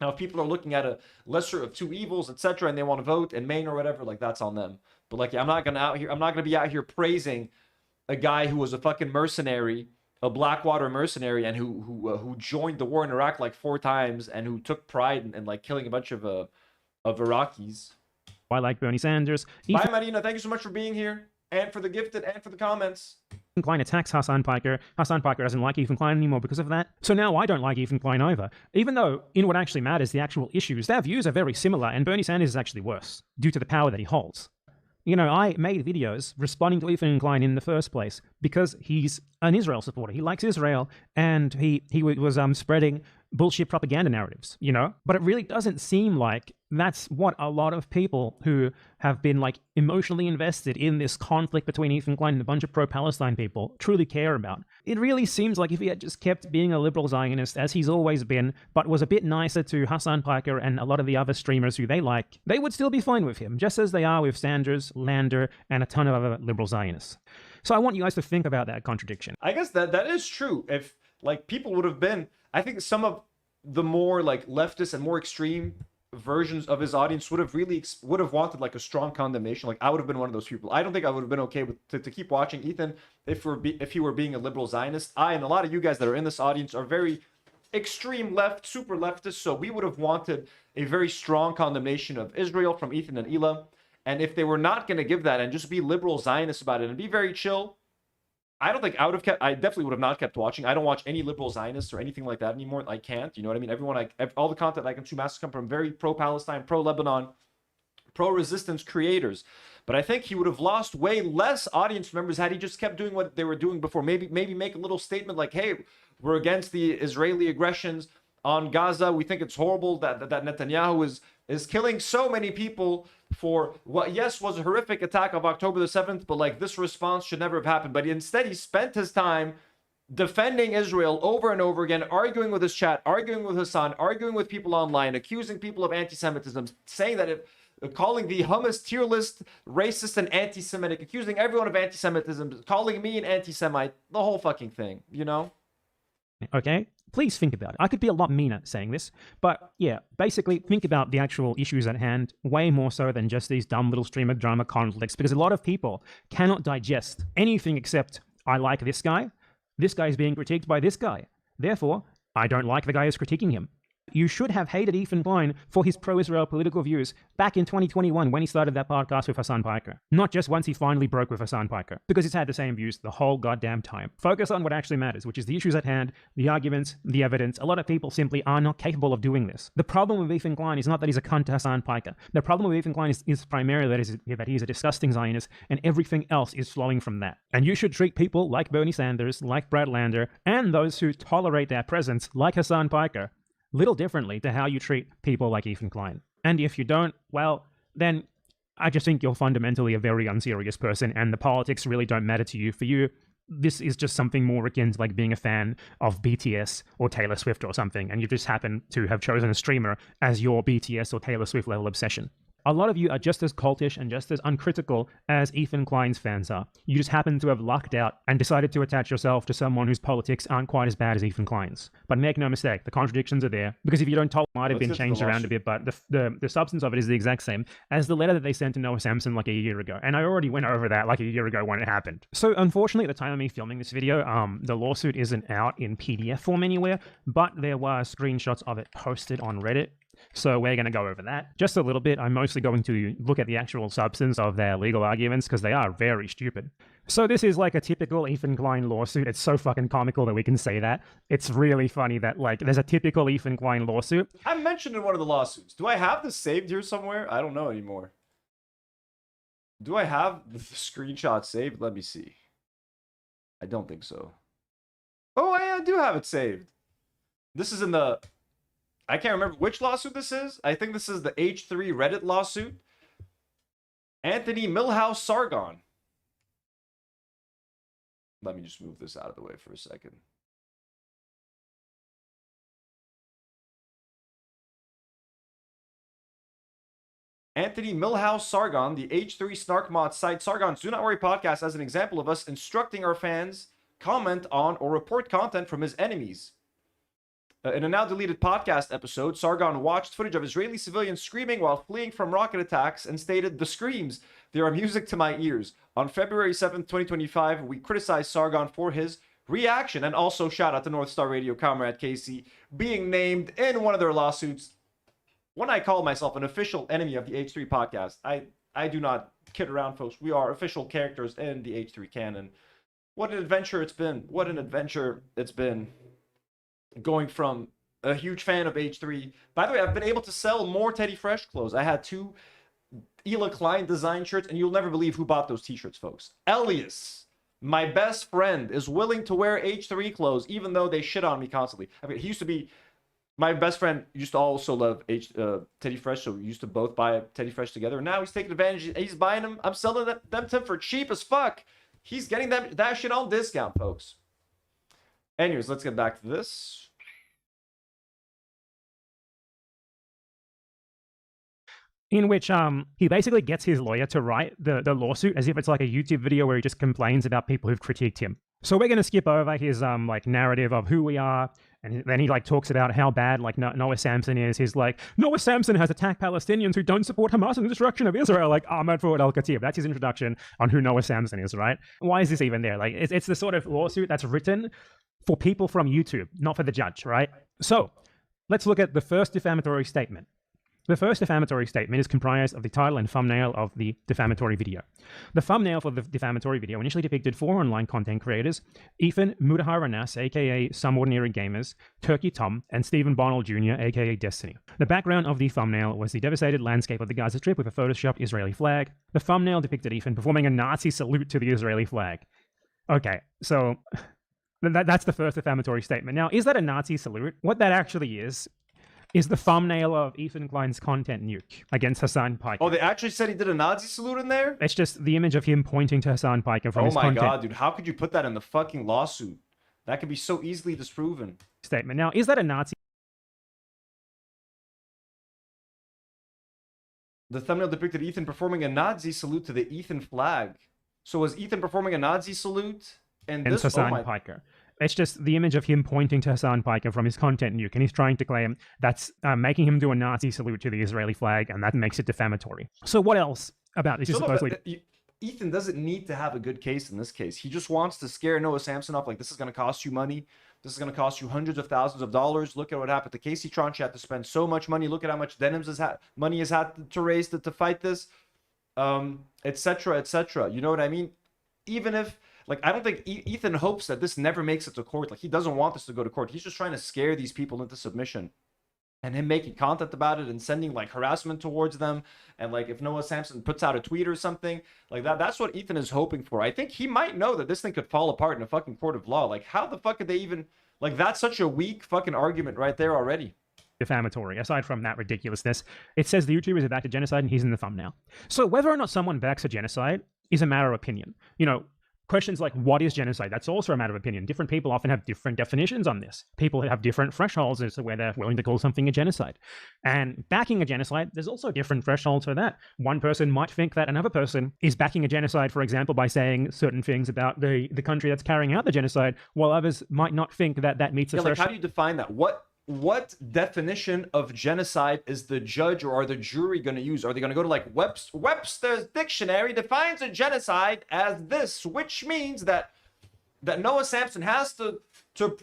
Now, if people are looking at a lesser of two evils, etc., and they want to vote in Maine or whatever, like, that's on them. But like, yeah, I'm not gonna be out here praising a guy who was a fucking mercenary, a Blackwater mercenary, and who joined the war in Iraq like 4 times, and who took pride in like killing a bunch of Iraqis. I like Bernie Sanders. Bye, Marina. Thank you so much for being here, and for the gifted, and for the comments. Klein attacks Hassan Piker. Hassan Piker doesn't like Ethan Klein anymore because of that. So now I don't like Ethan Klein either. Even though, in what actually matters, the actual issues, their views are very similar, and Bernie Sanders is actually worse, due to the power that he holds. You know, I made videos responding to Ethan Klein in the first place because he's an Israel supporter. He likes Israel, and he was spreading bullshit propaganda narratives, you know? But it really doesn't seem like that's what a lot of people who have been, like, emotionally invested in this conflict between Ethan Klein and a bunch of pro-Palestine people truly care about. It really seems like if he had just kept being a liberal Zionist, as he's always been, but was a bit nicer to Hassan Piker and a lot of the other streamers who they like, they would still be fine with him, just as they are with Sanders, Lander, and a ton of other liberal Zionists. So I want you guys to think about that contradiction. I guess that is true. If, like, people would have been, I think some of the more, like, leftist and more extreme versions of his audience would have wanted, like, a strong condemnation. Like, I would have been one of those people. I don't think I would have been okay with to keep watching Ethan if he were being a liberal Zionist. I and a lot of you guys that are in this audience are very extreme left, super leftist, so we would have wanted a very strong condemnation of Israel from Ethan and Hila. And if they were not going to give that and just be liberal Zionists about it and be very chill, I don't think I would have kept. I definitely would have not kept watching. I don't watch any liberal Zionists or anything like that anymore. I can't. You know what I mean? All the content I consume has to come from very pro-Palestine, pro-Lebanon, pro-resistance creators. But I think he would have lost way less audience members had he just kept doing what they were doing before. Maybe make a little statement like, "Hey, we're against the Israeli aggressions on Gaza. We think it's horrible that Netanyahu is killing so many people for what, yes, was a horrific attack of October the 7th, but, like, this response should never have happened." But instead, he spent his time defending Israel over and over again, arguing with his chat, arguing with Hassan, arguing with people online, accusing people of anti-Semitism, saying that calling the hummus tier list racist and anti-Semitic, accusing everyone of anti-Semitism, calling me an anti-Semite, the whole fucking thing, you know? Okay? Please think about it. I could be a lot meaner saying this, but yeah, basically think about the actual issues at hand way more so than just these dumb little streamer drama conflicts, because a lot of people cannot digest anything except, I like this guy is being critiqued by this guy, therefore, I don't like the guy who's critiquing him. You should have hated Ethan Klein for his pro-Israel political views back in 2021 when he started that podcast with Hassan Piker. Not just once he finally broke with Hassan Piker, because he's had the same views the whole goddamn time. Focus on what actually matters, which is the issues at hand, the arguments, the evidence. A lot of people simply are not capable of doing this. The problem with Ethan Klein is not that he's a cunt to Hassan Piker. The problem with Ethan Klein is primarily that he's a disgusting Zionist, and everything else is flowing from that. And you should treat people like Bernie Sanders, like Brad Lander, and those who tolerate their presence, like Hassan Piker, little differently to how you treat people like Ethan Klein. And if you don't, well, then I just think you're fundamentally a very unserious person, and the politics really don't matter to you. For you, this is just something more akin to, like, being a fan of BTS or Taylor Swift or something, and you just happen to have chosen a streamer as your BTS or Taylor Swift level obsession. A lot of you are just as cultish and just as uncritical as Ethan Klein's fans are. You just happen to have lucked out and decided to attach yourself to someone whose politics aren't quite as bad as Ethan Klein's. But make no mistake, the contradictions are there, because if you don't tolerate, it might have been changed around a bit, but the substance of it is the exact same as the letter that they sent to Nour Samsen like a year ago. And I already went over that like a year ago when it happened. So unfortunately, at the time of me filming this video, the lawsuit isn't out in PDF form anywhere, but there were screenshots of it posted on Reddit. So we're going to go over that just a little bit. I'm mostly going to look at the actual substance of their legal arguments because they are very stupid. So this is like a typical Ethan Klein lawsuit. It's so fucking comical that we can say that. It's really funny that, like, there's a typical Ethan Klein lawsuit. I mentioned in one of the lawsuits. Do I have this saved here somewhere? I don't know anymore. Do I have the screenshot saved? Let me see. I don't think so. Oh, I do have it saved. This is in the... I can't remember which lawsuit this is. I think this is the H3 Reddit lawsuit. Anthony Sargon. Let me just move this out of the way for a second. Anthony Sargon, the H3 Snark Mod site Sargon's Do Not Worry podcast, as an example of us instructing our fans comment on or report content from his enemies. In a now deleted podcast episode, Sargon watched footage of Israeli civilians screaming while fleeing from rocket attacks and stated, "The screams, they are music to my ears." On February 7th, 2025, we criticized Sargon for his reaction, and also shout out to North Star Radio comrade Casey being named in one of their lawsuits. When I call myself an official enemy of the H3 podcast, I do not kid around, folks. We are official characters in the H3 canon. What an adventure it's been. What an adventure it's been. Going from a huge fan of H3. By the way, I've been able to sell more Teddy Fresh clothes. I had 2 Hila Klein design shirts, and you'll never believe who bought those t-shirts, folks. Elias, my best friend, is willing to wear H3 clothes, even though they shit on me constantly. I mean, he used to be... My best friend used to also love Teddy Fresh, so we used to both buy Teddy Fresh together. And now he's taking advantage. He's buying them. I'm selling them to him for cheap as fuck. He's getting that shit on discount, folks. Anyways, let's get back to this. In which he basically gets his lawyer to write the lawsuit as if it's like a YouTube video where he just complains about people who've critiqued him. So we're going to skip over his like narrative of who we are, and then he like talks about how bad like Nour Samsen is. He's like, Nour Samsen has attacked Palestinians who don't support Hamas and the destruction of Israel, like Ahmed Fouad al-Khatib. That's his introduction on who Nour Samsen is, right? Why is this even there? Like, it's the sort of lawsuit that's written for people from YouTube, not for the judge, right? So let's look at the first defamatory statement. The first defamatory statement is comprised of the title and thumbnail of the defamatory video. The thumbnail for the defamatory video initially depicted 4 online content creators, Ethan Mudaharanas, aka Some Ordinary Gamers, Turkey Tom, and Stephen Bonnell Jr., aka Destiny. The background of the thumbnail was the devastated landscape of the Gaza Strip with a photoshopped Israeli flag. The thumbnail depicted Ethan performing a Nazi salute to the Israeli flag. Okay, so that's the first defamatory statement. Now, is that a Nazi salute? What that actually is the thumbnail of Ethan Klein's content nuke against Hassan Piker. Oh, they actually said he did a Nazi salute in there? It's just the image of him pointing to Hassan Piker from his content. Oh my god, dude. How could you put that in the fucking lawsuit? That could be so easily disproven. Statement. Now, is that a Nazi? The thumbnail depicted Ethan performing a Nazi salute to the Ethan flag. So was Ethan performing a Nazi salute? And this Hassan Piker. It's just the image of him pointing to Hassan Piker from his content nuke, and he's trying to claim that's making him do a Nazi salute to the Israeli flag, and that makes it defamatory. So what else about this is supposedly... Ethan doesn't need to have a good case in this case. He just wants to scare Nour Samsen off, like, this is going to cost you money. This is going to cost you hundreds of thousands of dollars. Look at what happened to Casey Tron. She had to spend so much money. Look at how much Denims money has had to raise to fight this, etc., etc. You know what I mean? Even if... Like, I don't think Ethan hopes that this never makes it to court. Like, he doesn't want this to go to court. He's just trying to scare these people into submission. And him making content about it and sending, like, harassment towards them. And, like, if Nour Samsen puts out a tweet or something, like, that's what Ethan is hoping for. I think he might know that this thing could fall apart in a fucking court of law. Like, how the fuck could they even... Like, that's such a weak fucking argument right there already. Defamatory. Aside from that ridiculousness, it says the YouTuber is backed a genocide and he's in the thumbnail. So whether or not someone backs a genocide is a matter of opinion. You know, questions like, what is genocide? That's also a matter of opinion. Different people often have different definitions on this. People have different thresholds as to where they're willing to call something a genocide. And backing a genocide, there's also different thresholds for that. One person might think that another person is backing a genocide, for example, by saying certain things about the country that's carrying out the genocide, while others might not think that that meets a threshold. Like, how do you define that? What definition of genocide is the judge or are the jury going to use? Are they going to go to, like, Webster's dictionary defines a genocide as this, which means that Nour Samsen has to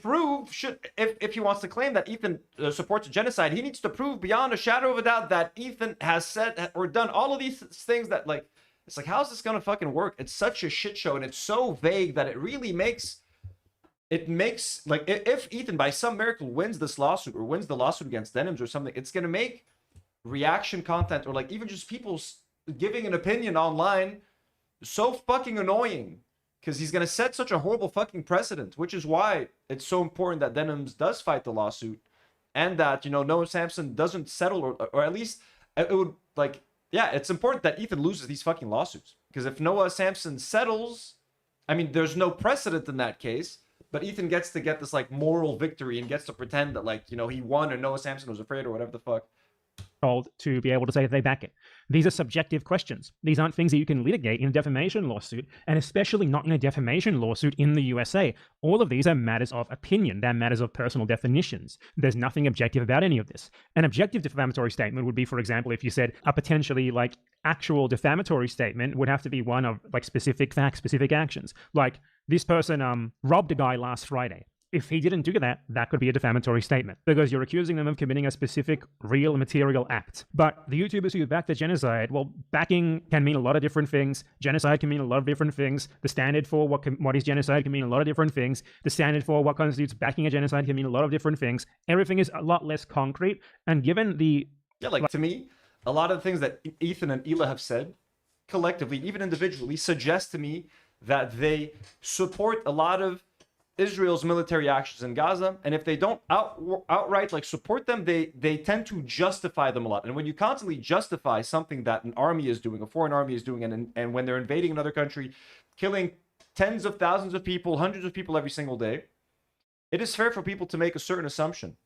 prove, if he wants to claim that Ethan supports a genocide, he needs to prove beyond a shadow of a doubt that Ethan has said or done all of these things that, like, it's like, how's this going to fucking work? It's such a shit show and it's so vague that it really makes... It makes, like, if Ethan by some miracle wins this lawsuit or wins the lawsuit against Denims or something, it's going to make reaction content or, like, even just people giving an opinion online so fucking annoying because he's going to set such a horrible fucking precedent, which is why it's so important that Denims does fight the lawsuit and that, you know, Nour Samsen doesn't settle or at least it would, like, yeah, it's important that Ethan loses these fucking lawsuits because if Nour Samsen settles, I mean, there's no precedent in that case. But Ethan gets to get this, like, moral victory and gets to pretend that, like, you know, he won or Nour Samsen was afraid or whatever the fuck. To be able to say that they back it. These are subjective questions. These aren't things that you can litigate in a defamation lawsuit, and especially not in a defamation lawsuit in the USA. All of these are matters of opinion. They're matters of personal definitions. There's nothing objective about any of this. An objective defamatory statement would be, for example, if you said a potentially, like, actual defamatory statement would have to be one of, like, specific facts, specific actions. Like, this person robbed a guy last Friday. if he didn't do that, that could be a defamatory statement because you're accusing them of committing a specific real material act. But the YouTubers who back the genocide, well, backing can mean a lot of different things. Genocide can mean a lot of different things. The standard for what is genocide can mean a lot of different things. The standard for what constitutes backing a genocide can mean a lot of different things. Everything is a lot less concrete. And given the... Yeah, like to me, a lot of the things that Ethan and Hila have said, collectively, even individually, suggest to me that they support a lot of Israel's military actions in Gaza, and if they don't outright like support them, they tend to justify them a lot. And when you constantly justify something that an army is doing, a foreign army is doing, and when they're invading another country, killing tens of thousands of people, hundreds of people every single day, it is fair for people to make a certain assumption,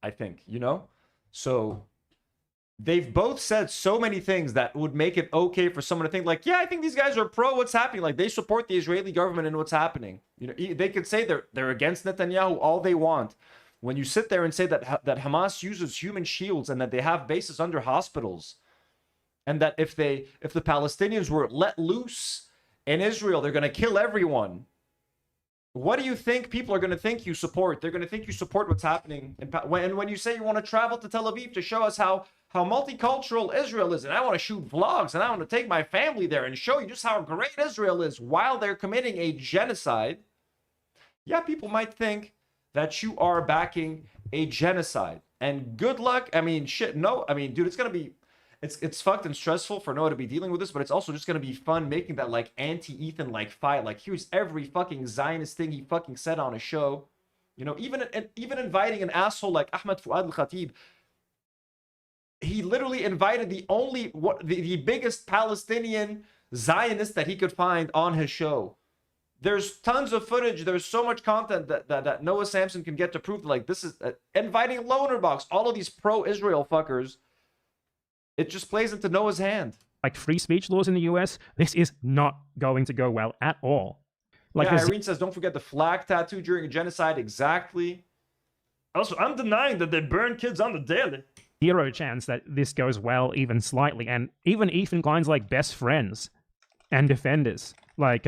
I think, you know? So they've both said so many things that would make it okay for someone to think like, yeah, I think these guys are pro what's happening. Like they support the Israeli government and what's happening. You know, they could say they're against Netanyahu all they want. When you sit there and say that Hamas uses human shields and that they have bases under hospitals, and that if the Palestinians were let loose in Israel, they're going to kill everyone. What do you think people are going to think you support? They're going to think you support what's happening. When you say you want to travel to Tel Aviv to show us how multicultural Israel is, and I want to shoot vlogs, and I want to take my family there and show you just how great Israel is while they're committing a genocide, yeah, people might think that you are backing a genocide. And good luck. I mean, shit, no. I mean, dude, it's going to be... It's fucked and stressful for Noah to be dealing with this, but it's also just going to be fun making that, like, anti-Ethan, like, fight. Like, here's every fucking Zionist thing he fucking said on a show. You know, even inviting an asshole like Ahmed Fuad al-Khatib. He literally invited the biggest Palestinian Zionist that he could find on his show. There's tons of footage. There's so much content that Noah Samsen can get to prove, like, this is... inviting Loner Box, all of these pro-Israel fuckers... It just plays into Noah's hand. Like free speech laws in the US, this is not going to go well at all. Like yeah, Irene says, don't forget the flag tattoo during a genocide. Exactly. Also, I'm denying that they burn kids on the daily. Zero chance that this goes well even slightly. And even Ethan Klein's like best friends and defenders, like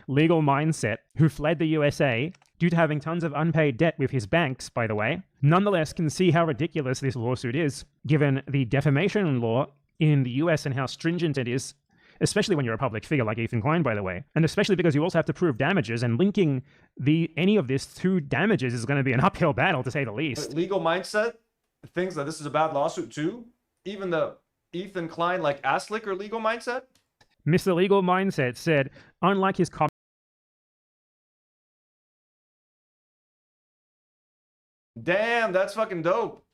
Legal Mindset, who fled the USA due to having tons of unpaid debt with his banks, by the way, nonetheless can see how ridiculous this lawsuit is, given the defamation law in the US and how stringent it is, especially when you're a public figure like Ethan Klein, by the way, and especially because you also have to prove damages, and linking any of this to damages is going to be an uphill battle, to say the least. But Legal Mindset thinks that this is a bad lawsuit too? Even the Ethan Klein, like, ass licker Legal Mindset? Mr. Legal Mindset said, unlike his Damn, that's fucking dope.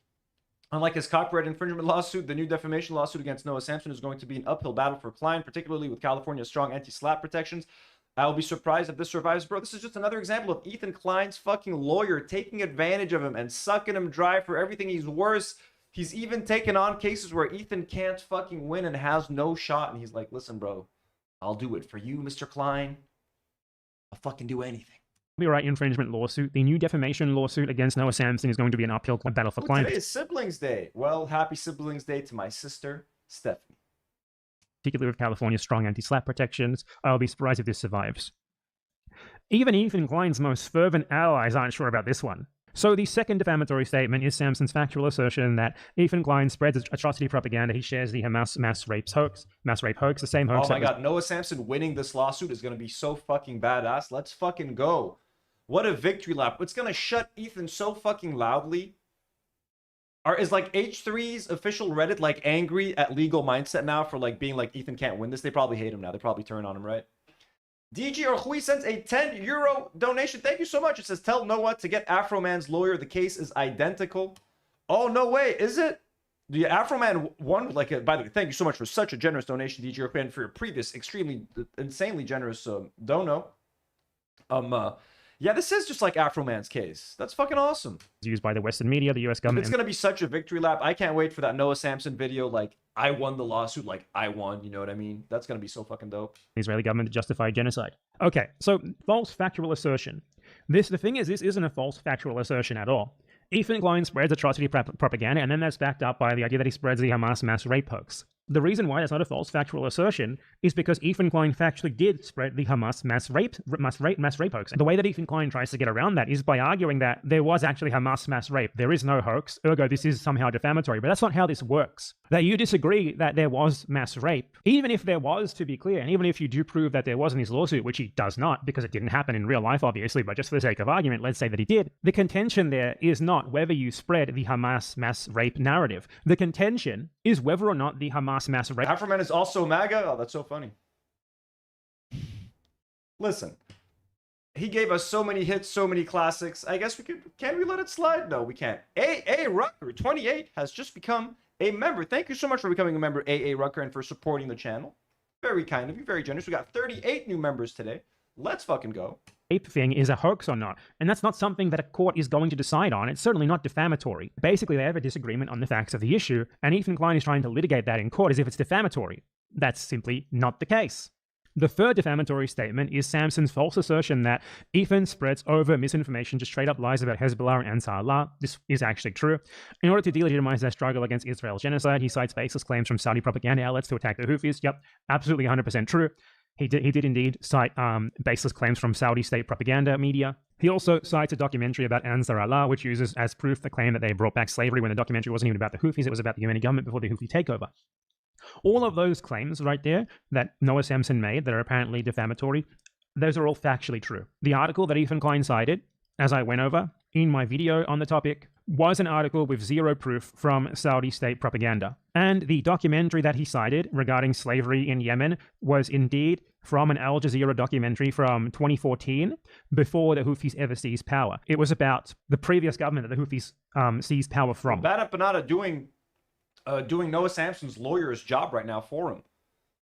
Unlike his copyright infringement lawsuit, the new defamation lawsuit against Noah Samsen is going to be an uphill battle for Klein, particularly with California's strong anti-SLAPP protections. I'll be surprised if this survives, bro. This is just another example of Ethan Klein's fucking lawyer taking advantage of him and sucking him dry for everything he's worth. He's even taken on cases where Ethan can't fucking win and has no shot. And he's like, listen, bro, I'll do it for you, Mr. Klein. I'll fucking do anything. Copyright infringement lawsuit, the new defamation lawsuit against Noah Samsen is going to be an uphill battle for Klein. Today is Siblings Day. Well, happy Siblings Day to my sister, Stephanie. Particularly with California's strong anti-SLAPP protections, I'll be surprised if this survives. Even Ethan Klein's most fervent allies aren't sure about this one. So the second defamatory statement is Samsen's factual assertion that Ethan Klein spreads atrocity propaganda. He shares the Hamas mass rape hoax, the same hoax. Oh my god, Noah Samsen winning this lawsuit is going to be so fucking badass. Let's fucking go. What a victory lap. It's going to shut Ethan so fucking loudly. Is like H3's official Reddit like angry at Legal Mindset now for like being like, Ethan can't win this? They probably hate him now. They probably turn on him, right? DG Orhui sends a €10 donation. Thank you so much. It says, tell Noah to get Afroman's lawyer. The case is identical. Oh, no way. Is it? The Afroman won. Like, by the way, thank you so much for such a generous donation, DG Orhui, and for your previous extremely, insanely generous dono. Yeah, this is just like Afroman's case. That's fucking awesome. Used by the Western media, the US government. It's going to be such a victory lap. I can't wait for that Noah Samsen video. Like, I won the lawsuit. Like, I won. You know what I mean? That's going to be so fucking dope. The Israeli government to justify genocide. Okay, so false factual assertion. The thing is, this isn't a false factual assertion at all. Ethan Klein spreads atrocity propaganda, and then that's backed up by the idea that he spreads the Hamas mass rape hoax. The reason why that's not a false factual assertion is because Ethan Klein factually did spread the Hamas mass rape hoax. The way that Ethan Klein tries to get around that is by arguing that there was actually Hamas mass rape. There is no hoax, ergo this is somehow defamatory. But that's not how this works. That you disagree that there was mass rape, even if there was, to be clear, and even if you do prove that there was in his lawsuit, which he does not, because it didn't happen in real life, obviously, but just for the sake of argument, let's say that he did. The contention there is not whether you spread the Hamas mass rape narrative. The contention is whether or not the Hamas mass rape... Afroman is also MAGA? Oh, that's so funny. Listen, he gave us so many hits, so many classics. I guess we could... Can we let it slide? No, we can't. A.A. Rucker, 28, has just become a member. Thank you so much for becoming a member, A.A. Rucker, and for supporting the channel. Very kind of you, very generous. We got 38 new members today. Let's fucking go. Rape thing is a hoax or not. And that's not something that a court is going to decide on. It's certainly not defamatory. Basically, they have a disagreement on the facts of the issue, and Ethan Klein is trying to litigate that in court as if it's defamatory. That's simply not the case. The third defamatory statement is Samsen's false assertion that Ethan spreads over misinformation, just straight up lies about Hezbollah and Ansar Allah. This is actually true. In order to delegitimize their struggle against Israel's genocide, he cites baseless claims from Saudi propaganda outlets to attack the Houthis. Yep, absolutely 100% true. He did indeed cite baseless claims from Saudi state propaganda media. He also cites a documentary about Ansar Allah, which uses as proof the claim that they brought back slavery when the documentary wasn't even about the Houthis, it was about the Yemeni government before the Houthi takeover. All of those claims right there that Nour Samsen made that are apparently defamatory, those are all factually true. The article that Ethan Klein cited, as I went over in my video on the topic, was an article with zero proof from Saudi state propaganda. And the documentary that he cited regarding slavery in Yemen was indeed from an Al Jazeera documentary from 2014, before the Houthis ever seized power. It was about the previous government that the Houthis seized power from. Bad Panada doing Nour Samsen's lawyer's job right now for him.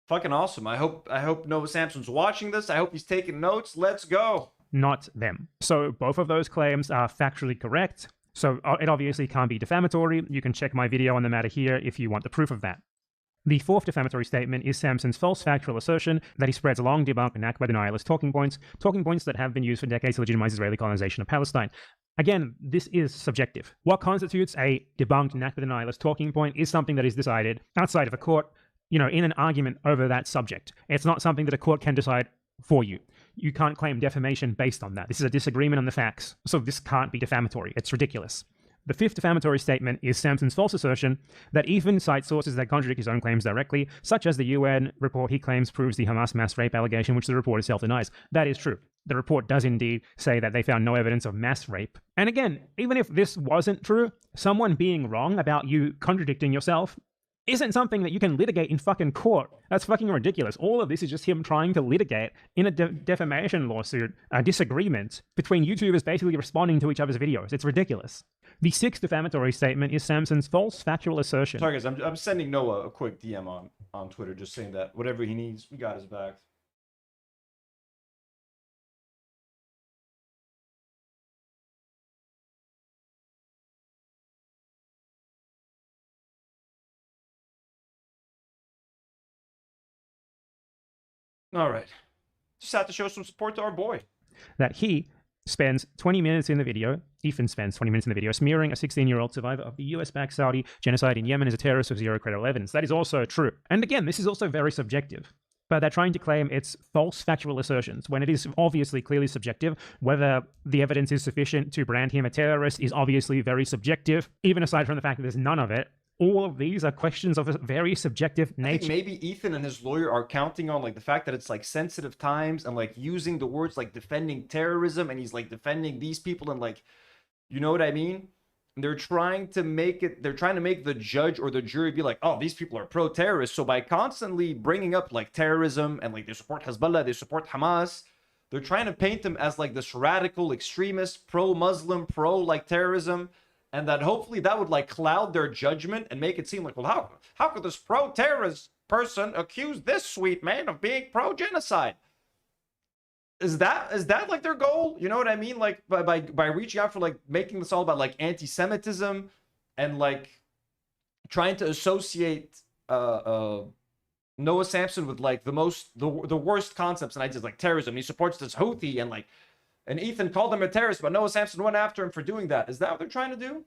Fucking awesome. I hope Nour Samsen's watching this. I hope he's taking notes. Let's go. Not them. So both of those claims are factually correct. So it obviously can't be defamatory. You can check my video on the matter here if you want the proof of that. The fourth defamatory statement is Samsen's false factual assertion that he spreads along, debunk, and Nakba denialist talking points that have been used for decades to legitimize Israeli colonization of Palestine. Again, this is subjective. What constitutes a debunked Nakba denialist talking point is something that is decided outside of a court, in an argument over that subject. It's not something that a court can decide for you. You can't claim defamation based on that. This is a disagreement on the facts, so this can't be defamatory. It's ridiculous. The fifth defamatory statement is Samsen's false assertion that Ethan cites sources that contradict his own claims directly, such as the UN report he claims proves the Hamas mass rape allegation, which the report itself denies. That is true. The report does indeed say that they found no evidence of mass rape. And again, even if this wasn't true, someone being wrong about you contradicting yourself isn't something that you can litigate in fucking court. That's fucking ridiculous. All of this is just him trying to litigate in a defamation lawsuit, a disagreement between YouTubers basically responding to each other's videos. It's ridiculous. The sixth defamatory statement is Samsen's false factual assertion. Sorry guys, I'm sending Noah a quick DM on Twitter, just saying that whatever he needs, we got his back. All right. Just have to show some support to our boy. That he spends 20 minutes in the video, Ethan spends 20 minutes in the video, smearing a 16-year-old survivor of the US-backed Saudi genocide in Yemen as a terrorist with zero credible evidence. That is also true. And again, this is also very subjective. But they're trying to claim it's false factual assertions when it is obviously clearly subjective. Whether the evidence is sufficient to brand him a terrorist is obviously very subjective, even aside from the fact that there's none of it. All of these are questions of a very subjective nature. I think maybe Ethan and his lawyer are counting on the fact that it's sensitive times and using the words defending terrorism, and he's defending these people and you know what I mean? And they're trying to make the judge or the jury be oh, these people are pro-terrorist. So by constantly bringing up terrorism and they support Hezbollah, they support Hamas, they're trying to paint them as this radical extremist, pro-Muslim, pro-terrorism. And that hopefully that would cloud their judgment and make it seem well, how could this pro-terrorist person accuse this sweet man of being pro-genocide? Is that their goal? You know what I mean? By reaching out for making this all about anti-Semitism and trying to associate Nour Samsen with the worst concepts and ideas terrorism. He supports this Houthi and Ethan called him a terrorist, but Nour Samsen went after him for doing that. Is that what they're trying to do?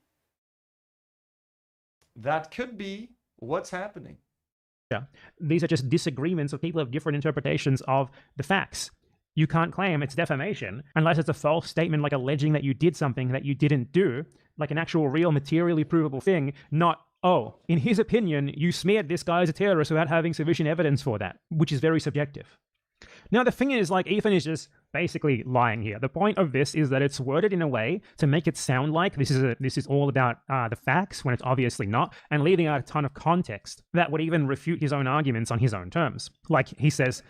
That could be what's happening. These are just disagreements of people who have different interpretations of the facts. You can't claim it's defamation unless it's a false statement, like alleging that you did something that you didn't do, like an actual real materially provable thing, not, oh, in his opinion, you smeared this guy as a terrorist without having sufficient evidence for that, which is very subjective. Now, the thing is, like, Ethan is just basically lying here. The point of this is that it's worded in a way to make it sound like this is all about the facts, when it's obviously not, and leaving out a ton of context that would even refute his own arguments on his own terms. Like, he says,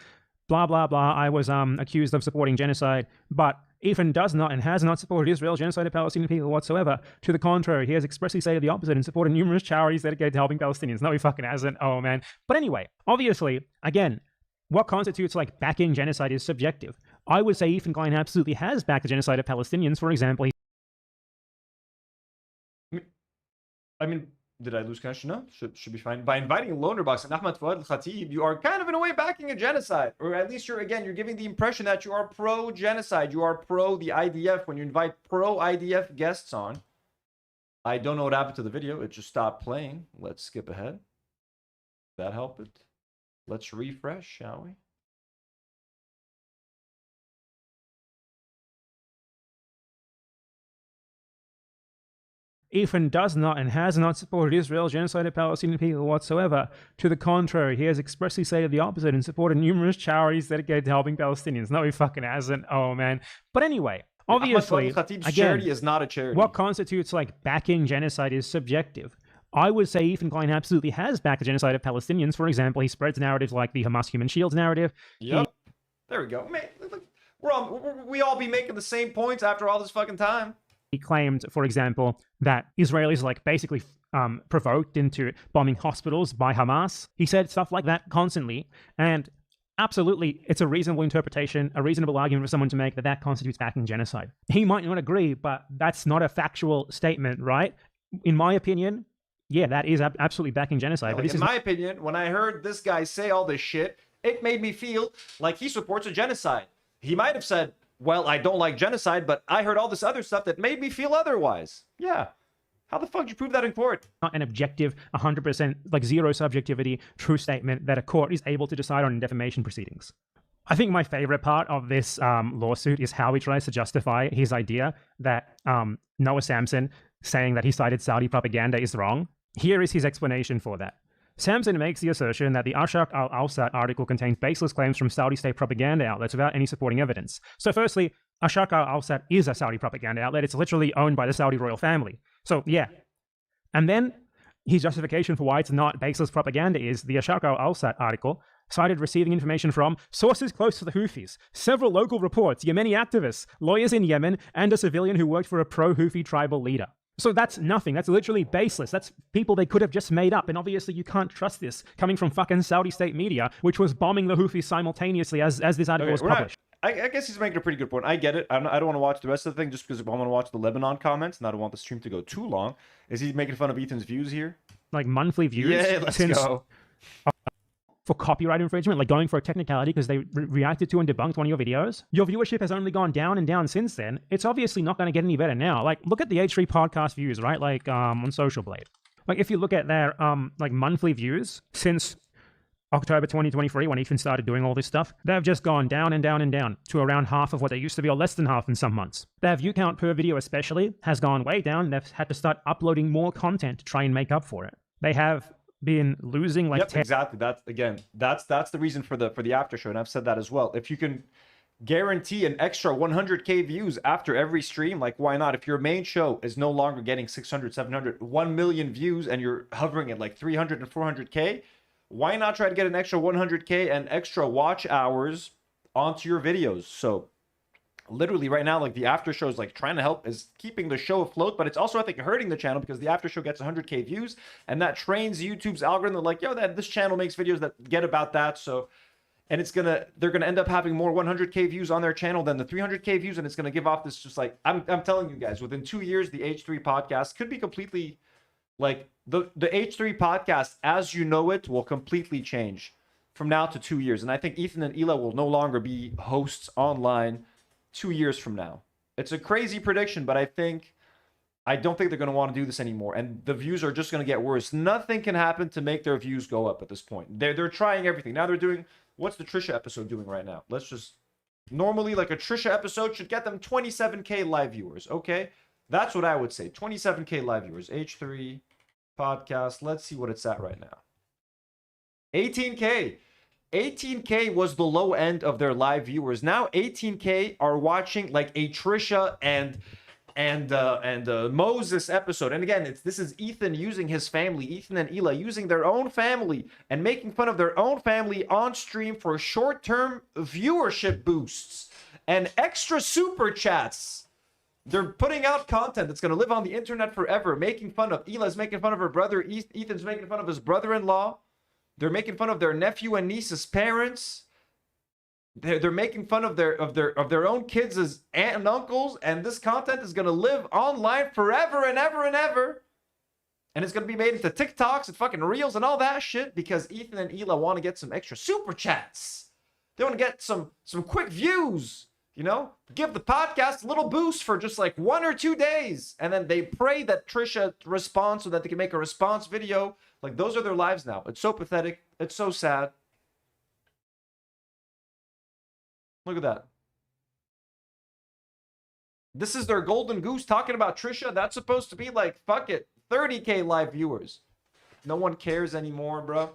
blah, blah, blah, I was accused of supporting genocide, but Ethan does not and has not supported Israel's genocide of Palestinian people whatsoever. To the contrary, he has expressly stated the opposite and supported numerous charities dedicated to helping Palestinians. No, he fucking hasn't. Oh, man. But anyway, obviously, again, what constitutes like backing genocide is subjective. I would say Ethan Klein absolutely has backed the genocide of Palestinians. For example, I mean, did I lose connection? No, should be fine. By inviting Lonerbox and Ahmad Fuad al-Khatib, you are kind of in a way backing a genocide, or at least you're giving the impression that you are pro-genocide. You are pro the IDF when you invite pro-IDF guests on. I don't know what happened to the video. It just stopped playing. Let's skip ahead. That help it? Let's refresh, shall we? Ethan does not and has not supported Israel's genocide of Palestinian people whatsoever. To the contrary, he has expressly stated the opposite and supported numerous charities dedicated to helping Palestinians. No, he fucking hasn't. Oh, man. But anyway, obviously, again, charity is not a charity. What constitutes like backing genocide is subjective. I would say Ethan Klein absolutely has backed the genocide of Palestinians. For example, he spreads narratives like the Hamas Human Shields narrative. Yep. There we go. Man, we all be making the same points after all this fucking time. He claimed, for example, that Israelis like basically provoked into bombing hospitals by Hamas. He said stuff like that constantly, and absolutely, it's a reasonable interpretation, a reasonable argument for someone to make that that constitutes backing genocide. He might not agree, but that's not a factual statement, right? In my opinion, yeah, that is absolutely backing genocide. But in my opinion, when I heard this guy say all this shit, it made me feel like he supports a genocide. He might have said, well, I don't like genocide, but I heard all this other stuff that made me feel otherwise. Yeah. How the fuck did you prove that in court? Not an objective, 100%, like zero subjectivity, true statement that a court is able to decide on in defamation proceedings. I think my favorite part of this lawsuit is how he tries to justify his idea that Nour Samsen saying that he cited Saudi propaganda is wrong. Here is his explanation for that. Samsen makes the assertion that the Ashaq al-Awsat article contains baseless claims from Saudi state propaganda outlets without any supporting evidence. So firstly, Ashaq al-Awsat is a Saudi propaganda outlet. It's literally owned by the Saudi royal family. So yeah. And then his justification for why it's not baseless propaganda is the Ashaq al-Awsat article cited receiving information from sources close to the Houthis, several local reports, Yemeni activists, lawyers in Yemen, and a civilian who worked for a pro-Houthi tribal leader. So that's nothing. That's literally baseless. That's people they could have just made up. And obviously you can't trust this coming from fucking Saudi state media, which was bombing the Houthis simultaneously as this article was published. I guess he's making a pretty good point. I get it. I don't want to watch the rest of the thing just because I want to watch the Lebanon comments and I don't want the stream to go too long. Is he making fun of Ethan's views here? Like monthly views? Yeah, let's go. For copyright infringement, like going for a technicality because they reacted to and debunked one of your videos. Your viewership has only gone down and down since then. It's obviously not going to get any better now. Like, look at the H3 podcast views, right? Like, on Social Blade. Like, if you look at their, like, monthly views since October 2023, when Ethan started doing all this stuff, they've just gone down and down and down to around half of what they used to be, or less than half in some months. Their view count per video especially has gone way down. They've had to start uploading more content to try and make up for it. They have been losing like exactly. That's the reason for the after show, and I've said that as well. If you can guarantee an extra 100k views after every stream, like why not? If your main show is no longer getting 600, 700, 1 million views and you're hovering at like 300 and 400k, why not try to get an extra 100k and extra watch hours onto your videos? So literally right now, like the after show is like trying to help, is keeping the show afloat, but it's also, I think, hurting the channel because the after show gets 100k views and that trains YouTube's algorithm like, yo, this channel makes videos that get about that. So, and they're gonna end up having more 100k views on their channel than the 300k views, and it's gonna give off this just like, I'm telling you guys, within 2 years the H3 podcast could be completely like the H3 podcast as you know it will completely change from now to 2 years. And I think Ethan and Hila will no longer be hosts online 2 years from now. It's a crazy prediction, but I think I don't think they're going to want to do this anymore, and the views are just going to get worse. Nothing can happen to make their views go up at this point. They're trying everything. Now they're doing, what's the Trisha episode doing right now? Let's just, normally like a Trisha episode should get them 27K live viewers. Okay, that's what I would say. 27K live viewers. H3 podcast. Let's see what it's at right now. 18K. 18K was the low end of their live viewers. Now 18K are watching like a Trisha and Moses episode. And again, this is Ethan using his family, Ethan and Hila using their own family and making fun of their own family on stream for short-term viewership boosts and extra super chats. They're putting out content that's going to live on the internet forever, making fun of Hila's making fun of her brother, Ethan's making fun of his brother-in-law. They're making fun of their nephew and niece's parents. They're making fun of their own kids as aunt and uncles, and this content is going to live online forever and ever and ever. And it's going to be made into TikToks and fucking Reels and all that shit because Ethan and Hila want to get some extra super chats. They want to get some quick views, you know? Give the podcast a little boost for just like 1 or 2 days. And then they pray that Trisha responds so that they can make a response video. Like, those are their lives now. It's so pathetic. It's so sad. Look at that. This is their golden goose talking about Trisha. That's supposed to be like, fuck it, 30K live viewers. No one cares anymore, bro.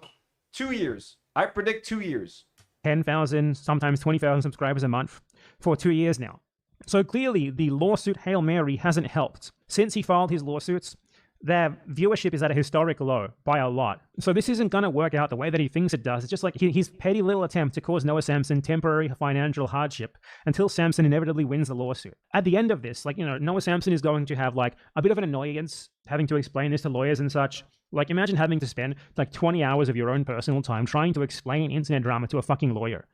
2 years. I predict 2 years. 10,000, sometimes 20,000 subscribers a month for 2 years now. So clearly, the lawsuit Hail Mary hasn't helped. Since he filed his lawsuits, their viewership is at a historic low by a lot. So this isn't going to work out the way that he thinks it does. It's just like his petty little attempt to cause Nour Samsen temporary financial hardship until Samsen inevitably wins the lawsuit. At the end of this, like, you know, Nour Samsen is going to have like a bit of an annoyance having to explain this to lawyers and such. Like, imagine having to spend like 20 hours of your own personal time trying to explain internet drama to a fucking lawyer.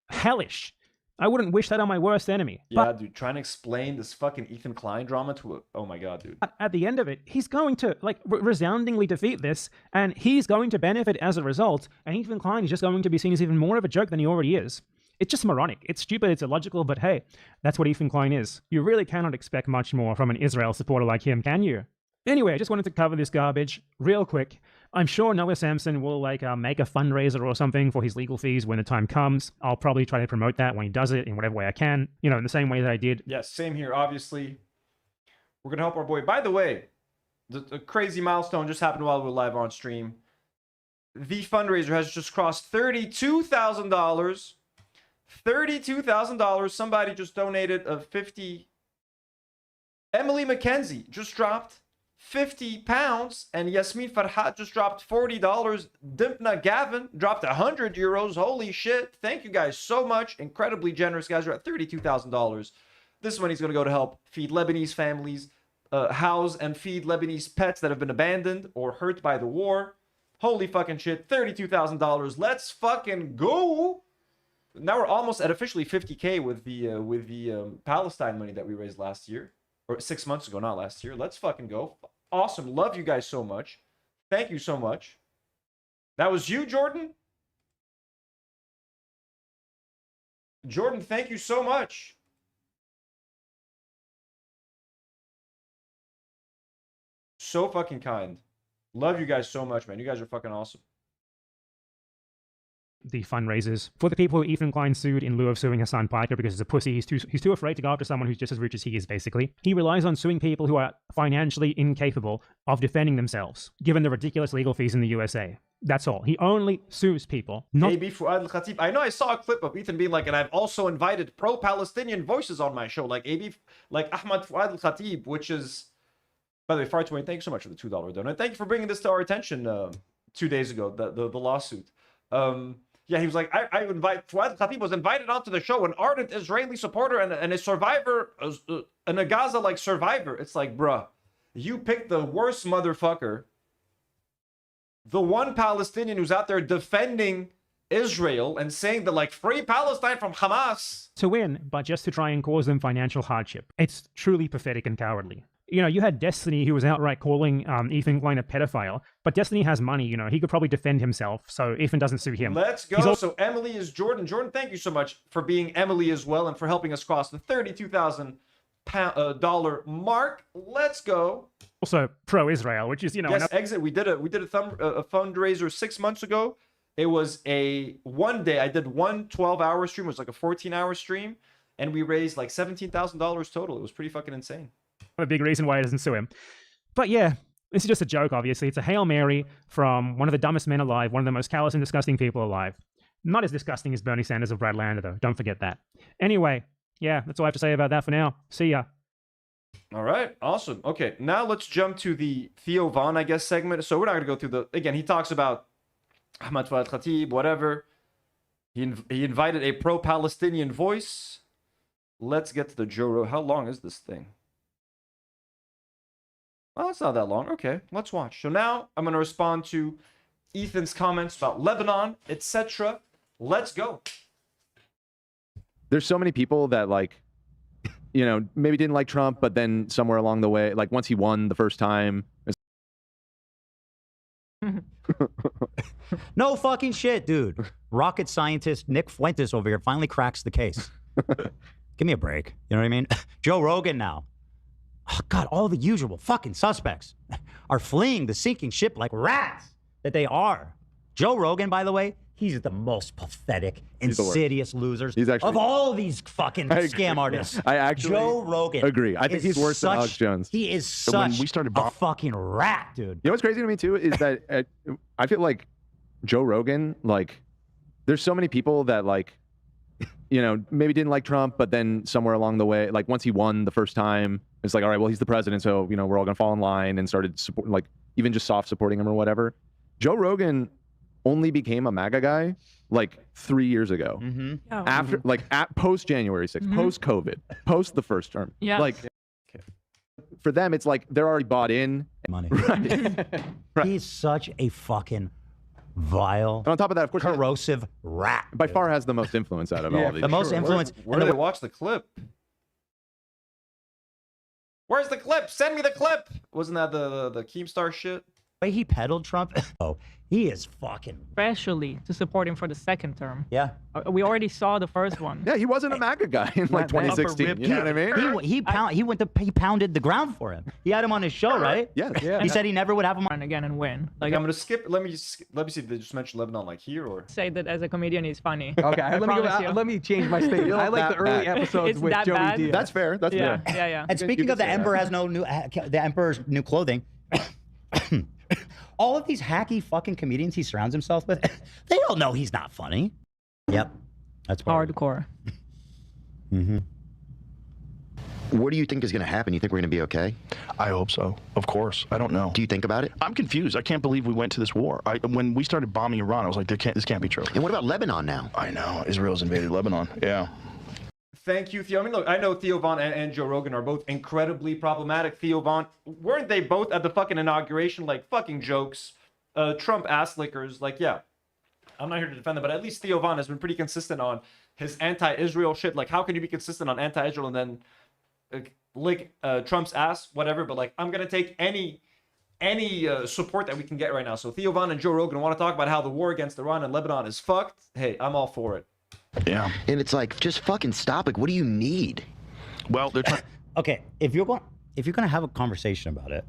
Hellish. I wouldn't wish that on my worst enemy. Yeah, dude, trying to explain this fucking Ethan Klein drama to a... Oh my god, dude. At the end of it, he's going to, like, resoundingly defeat this, and he's going to benefit as a result, and Ethan Klein is just going to be seen as even more of a joke than he already is. It's just moronic. It's stupid, it's illogical, but hey, that's what Ethan Klein is. You really cannot expect much more from an Israel supporter like him, can you? Anyway, I just wanted to cover this garbage real quick. I'm sure Nour Samsen will like make a fundraiser or something for his legal fees when the time comes. I'll probably try to promote that when he does it in whatever way I can. You know, in the same way that I did. Yes, same here, obviously. We're going to help our boy. By the way, the crazy milestone just happened while we were live on stream. The fundraiser has just crossed $32,000. $32,000. Somebody just donated a 50. Emily McKenzie just dropped 50 pounds, and Yasmin Farhat just dropped $40. Dimpna Gavin dropped 100 euros. Holy shit. Thank you guys so much. Incredibly generous, guys. We're at $32,000. This money's going to go to help feed Lebanese families, house and feed Lebanese pets that have been abandoned or hurt by the war. Holy fucking shit. $32,000. Let's fucking go. Now we're almost at officially 50K with the Palestine money that we raised last year. Or 6 months ago, not last year. Let's fucking go. Awesome. Love you guys so much. Thank you so much. That was you, Jordan? Jordan, thank you so much. So fucking kind. Love you guys so much, man. You guys are fucking awesome. The fundraisers for the people who Ethan Klein sued in lieu of suing Hassan Piker because he's a pussy. He's too afraid to go after someone who's just as rich as he is, basically. He relies on suing people who are financially incapable of defending themselves, given the ridiculous legal fees in the USA. That's all. He only sues people. Maybe Fuad Al-Khatib. I know I saw a clip of Ethan being like, and I've also invited pro-Palestinian voices on my show, like Ahmad Fuad Al-Khatib, which is, by the way, Far Twain, thank you so much for the $2 donate. Thank you for bringing this to our attention 2 days ago, the lawsuit. Yeah, he was like, I invite, Fuad Khatib was invited onto the show, an ardent Israeli supporter and a survivor, and a Gaza-like survivor. It's like, bruh, you picked the worst motherfucker. The one Palestinian who's out there defending Israel and saying that, like, free Palestine from Hamas. To win, but just to try and cause them financial hardship. It's truly pathetic and cowardly. You know, you had Destiny who was outright calling Ethan Klein a pedophile, but Destiny has money, you know, he could probably defend himself, so Ethan doesn't sue him. Let's go. So Emily is Jordan. Jordan, thank you so much for being Emily as well and for helping us cross the 32,000 dollar mark. Let's go. Also pro-Israel, which is, you know, Yes, exit. We did a fundraiser 6 months ago. It was a one day. I did one 12-hour stream. It was like a 14-hour stream, and we raised like $17,000 total. It was pretty fucking insane. a big reason why he doesn't sue him. But yeah, this is just a joke, obviously. It's a Hail Mary from one of the dumbest men alive, one of the most callous and disgusting people alive. Not as disgusting as Bernie Sanders or Brad Lander, though. Don't forget that. Anyway, yeah, that's all I have to say about that for now. See ya. All right, awesome. Okay, now let's jump to the Theo Von, I guess, segment. So we're not going to go through the... Again, he talks about Ahmad Fuad Khatib, whatever. He invited a pro-Palestinian voice. Let's get to the Joe Rogan. How long is this thing? Well, it's not that long. Okay, let's watch. So now I'm going to respond to Ethan's comments about Lebanon, etc. Let's go. There's so many people that, like, you know, maybe didn't like Trump, but then somewhere along the way, like once he won the first time. No fucking shit, dude. Rocket scientist Nick Fuentes over here finally cracks the case. Give me a break. You know what I mean? Joe Rogan now. Oh, God, all the usual fucking suspects are fleeing the sinking ship like rats that they are. Joe Rogan, by the way, he's the most pathetic, insidious losers of all these fucking scam artists. I actually Joe Rogan agree. I think he's worse than Alex Jones. He is such a fucking rat, dude. You know what's crazy to me too is that I feel like Joe Rogan, like, there's so many people that, like, you know, maybe didn't like Trump, but then somewhere along the way, like once he won the first time, it's like, all right, well, he's the president, so, you know, we're all gonna fall in line, and started support, like, even just soft supporting him or whatever. Joe Rogan only became a MAGA guy like 3 years ago. After, like, at post January 6th, post COVID, post the first term. Yeah. Like, for them, it's like they're already bought in. Money. He's such a fucking vile, and on top of that, of course, corrosive rat. By far has the most influence out of all these. The most influence. Where do they watch the clip? Where's the clip? Send me the clip. Wasn't that the Keemstar shit? The way he peddled Trump, oh, he is fucking. Especially to support him for the second term. Yeah. We already saw the first one. Yeah, he wasn't a MAGA guy in like 2016. You know what I mean? He pounded the ground for him. He had him on his show, right? Yeah. He said he never would have him on again and win. Like, I'm gonna skip. Let me see if they just mentioned Lebanon like here or say that as a comedian he's funny. Okay, let me change my statement. I like the early episodes with Joey Diaz. That's fair. That's fair. Yeah. And speaking of the emperor has no new, the emperor's new clothing. All of these hacky fucking comedians he surrounds himself with, they all know he's not funny. Yep, that's hardcore. What do you think is going to happen? You think we're going to be okay? I hope so. Of course. I don't know. Do you think about it? I'm confused. I can't believe we went to this war. When we started bombing Iran, I was like, this can't be true. And what about Lebanon now? I know. Israel's invaded Lebanon. Yeah. Thank you, Theo. I mean, look, I know Theo Von and Joe Rogan are both incredibly problematic. Theo Von, weren't they both at the fucking inauguration, like, fucking jokes? Trump ass lickers, like, yeah. I'm not here to defend them, but at least Theo Von has been pretty consistent on his anti-Israel shit. Like, how can you be consistent on anti-Israel and then lick Trump's ass? Whatever, but, like, I'm going to take any support that we can get right now. So Theo Von and Joe Rogan want to talk about how the war against Iran and Lebanon is fucked. Hey, I'm all for it. Yeah. And it's like, just fucking stop. Like, what do you need? Well, they're trying. Okay, if you're gonna have a conversation about it,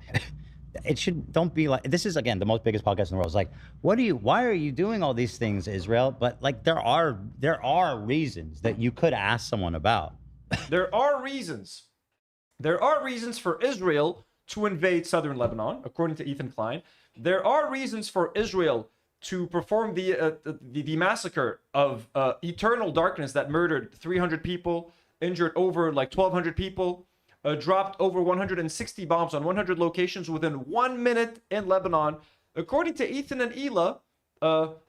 don't be like, this is, again, the most biggest podcast in the world. It's like, why are you doing all these things, Israel? But, like, there are reasons that you could ask someone about. There are reasons. There are reasons for Israel to invade southern Lebanon, according to Ethan Klein. There are reasons for Israel to perform the massacre of Eternal Darkness that murdered 300 people, injured over like 1,200 people, dropped over 160 bombs on 100 locations within 1 minute in Lebanon. According to Ethan and Hila,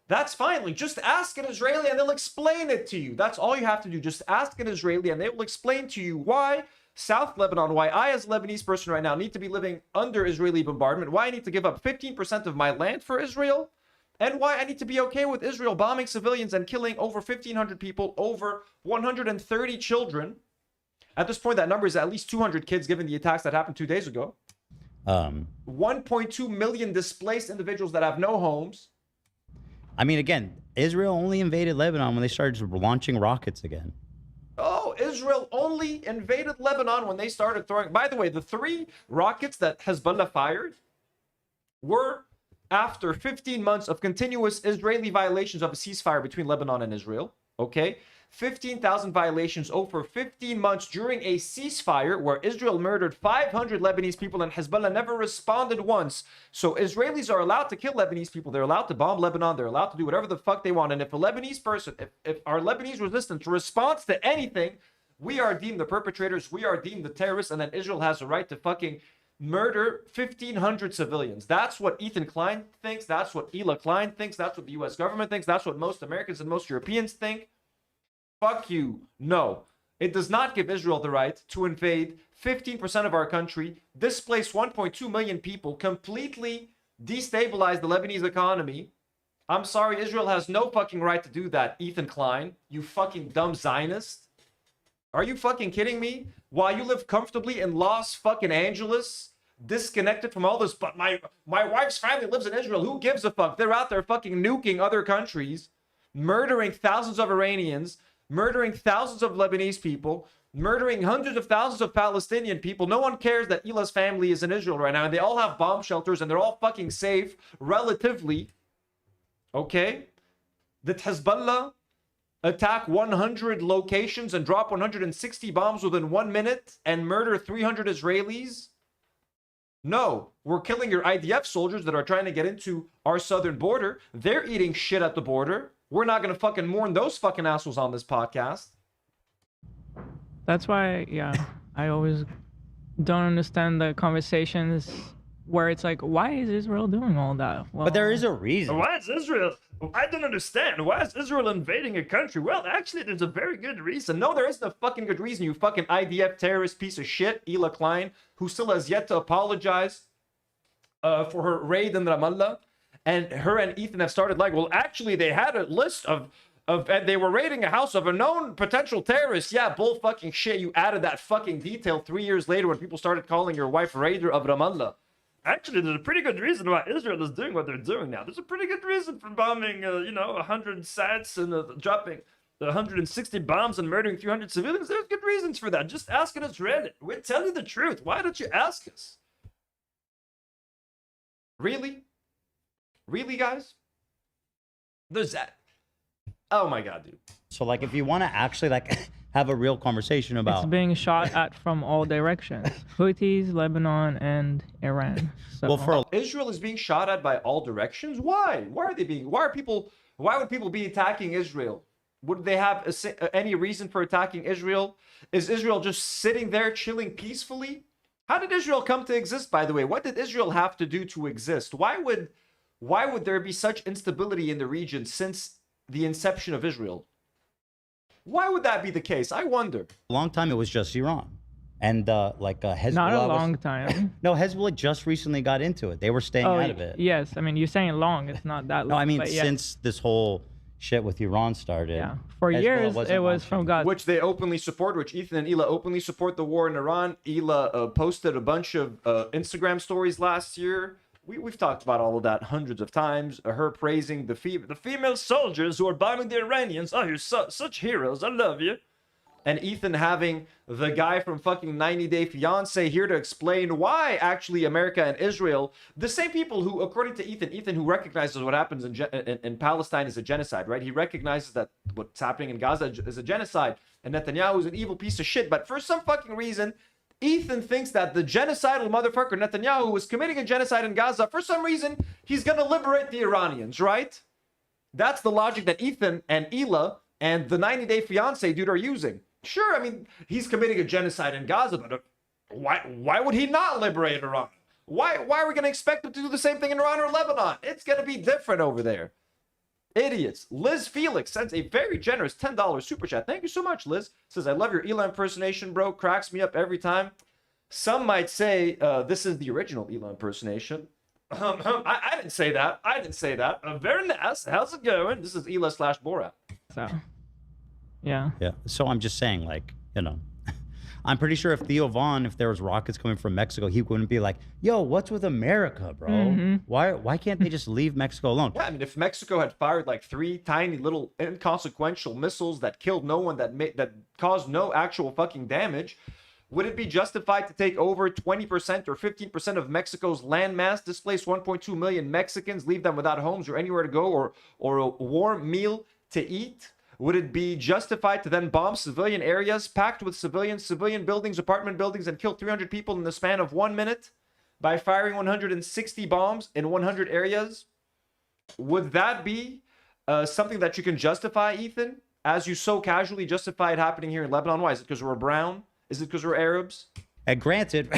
that's fine. Like, just ask an Israeli and they'll explain it to you. That's all you have to do. Just ask an Israeli and they will explain to you why South Lebanon, why I as a Lebanese person right now need to be living under Israeli bombardment, why I need to give up 15% of my land for Israel, and why I need to be okay with Israel bombing civilians and killing over 1,500 people, over 130 children. At this point, that number is at least 200 kids given the attacks that happened 2 days ago. 1.2 million displaced individuals that have no homes. I mean, again, Israel only invaded Lebanon when they started launching rockets again. Oh, Israel only invaded Lebanon when they started throwing. By the way, the 3 rockets that Hezbollah fired were after 15 months of continuous Israeli violations of a ceasefire between Lebanon and Israel. Okay? 15,000 violations over 15 months during a ceasefire where Israel murdered 500 Lebanese people and Hezbollah never responded once. So Israelis are allowed to kill Lebanese people. They're allowed to bomb Lebanon. They're allowed to do whatever the fuck they want. And if a Lebanese person, if our Lebanese resistance responds to anything, we are deemed the perpetrators. We are deemed the terrorists. And then Israel has a right to fucking murder 1,500 civilians. That's what Ethan Klein thinks. That's what Hila Klein thinks. That's what the US government thinks. That's what most Americans and most Europeans think. Fuck you. No. It does not give Israel the right to invade 15% of our country, displace 1.2 million people, completely destabilize the Lebanese economy. I'm sorry, Israel has no fucking right to do that, Ethan Klein. You fucking dumb Zionist. Are you fucking kidding me? While you live comfortably in Los fucking Angeles, disconnected from all this, but my wife's family lives in Israel. Who gives a fuck? They're out there fucking nuking other countries, murdering thousands of Iranians, murdering thousands of Lebanese people, murdering hundreds of thousands of Palestinian people. No one cares that Hila's family is in Israel right now, and they all have bomb shelters, and they're all fucking safe, relatively. Okay? Did Hezbollah attack 100 locations and drop 160 bombs within 1 minute and murder 300 Israelis? No. We're killing your IDF soldiers that are trying to get into our southern border. They're eating shit at the border. We're not going to fucking mourn those fucking assholes on this podcast. That's why, yeah, I always don't understand the conversations where it's like, why is Israel doing all that? Well, But there is a reason. Why is Israel? I don't understand. Why is Israel invading a country? Well, actually, there's a very good reason. No, there isn't a fucking good reason, you fucking IDF terrorist piece of shit, Hila Klein, who still has yet to apologize for her raid in Ramallah. And her and Ethan have started like, well, actually, they had a list of and they were raiding a house of a known potential terrorist. Yeah, bull fucking shit. You added that fucking detail 3 years later when people started calling your wife raider of Ramallah. Actually, there's a pretty good reason why Israel is doing what they're doing now. There's a pretty good reason for bombing, 100 sites and dropping 160 bombs and murdering 300 civilians. There's good reasons for that. Just ask an Israeli. We're telling you the truth. Why don't you ask us? Really? Really, guys? There's that. Oh my god, dude. So, like, if you want to actually, like, have a real conversation about... It's being shot at from all directions. Houthis, Lebanon, and Iran. So. Well, for Israel is being shot at by all directions? Why? Why would people be attacking Israel? Would they have any reason for attacking Israel? Is Israel just sitting there chilling peacefully? How did Israel come to exist, by the way? What did Israel have to do to exist? Why would there be such instability in the region since the inception of Israel? Why would that be the case? I wonder. A long time, it was just Iran. And Hezbollah... Not a long time. No, Hezbollah just recently got into it. They were staying out of it. Yes, I mean, you're saying long. It's not that long. No, I mean, but yeah. since this whole shit with Iran started. Yeah, for years, it was from Gaza. Which they openly support, which Ethan and Hila openly support the war in Iran. Hila posted a bunch of Instagram stories last year. We've talked about all of that hundreds of times. Her praising the female soldiers who are bombing the Iranians. Oh, you're such heroes. I love you. And Ethan having the guy from fucking 90 Day Fiancé here to explain why actually America and Israel, the same people who, according to Ethan who recognizes what happens in Palestine is a genocide, right? He recognizes that what's happening in Gaza is a genocide. And Netanyahu is an evil piece of shit. But for some fucking reason, Ethan thinks that the genocidal motherfucker Netanyahu was committing a genocide in Gaza. For some reason, he's going to liberate the Iranians, right? That's the logic that Ethan and Hila and the 90 Day Fiancé dude are using. Sure, I mean, he's committing a genocide in Gaza, but why would he not liberate Iran? Why are we going to expect him to do the same thing in Iran or Lebanon? It's going to be different over there. Idiots. Liz Felix sends a very generous $10 super chat. Thank you so much, Liz. Says, I love your Hila impersonation, bro. Cracks me up every time. Some might say this is the original Hila impersonation. I didn't say that. I didn't say that. Very nice. How's it going? This is Hila / Borat. So, yeah. Yeah. So I'm just saying, like, I'm pretty sure if Theo Vaughn, if there was rockets coming from Mexico, he wouldn't be like, yo, what's with America, bro? Why can't they just leave Mexico alone? Yeah, I mean, if Mexico had fired like 3 tiny little inconsequential missiles that killed no one, that caused no actual fucking damage, would it be justified to take over 20% or 15% of Mexico's landmass, displace 1.2 million Mexicans, leave them without homes or anywhere to go or a warm meal to eat? Would it be justified to then bomb civilian areas packed with civilian buildings, apartment buildings, and kill 300 people in the span of 1 minute by firing 160 bombs in 100 areas? Would that be something that you can justify, Ethan, as you so casually justify it happening here in Lebanon? Why? Is it because we're brown? Is it because we're Arabs? And granted,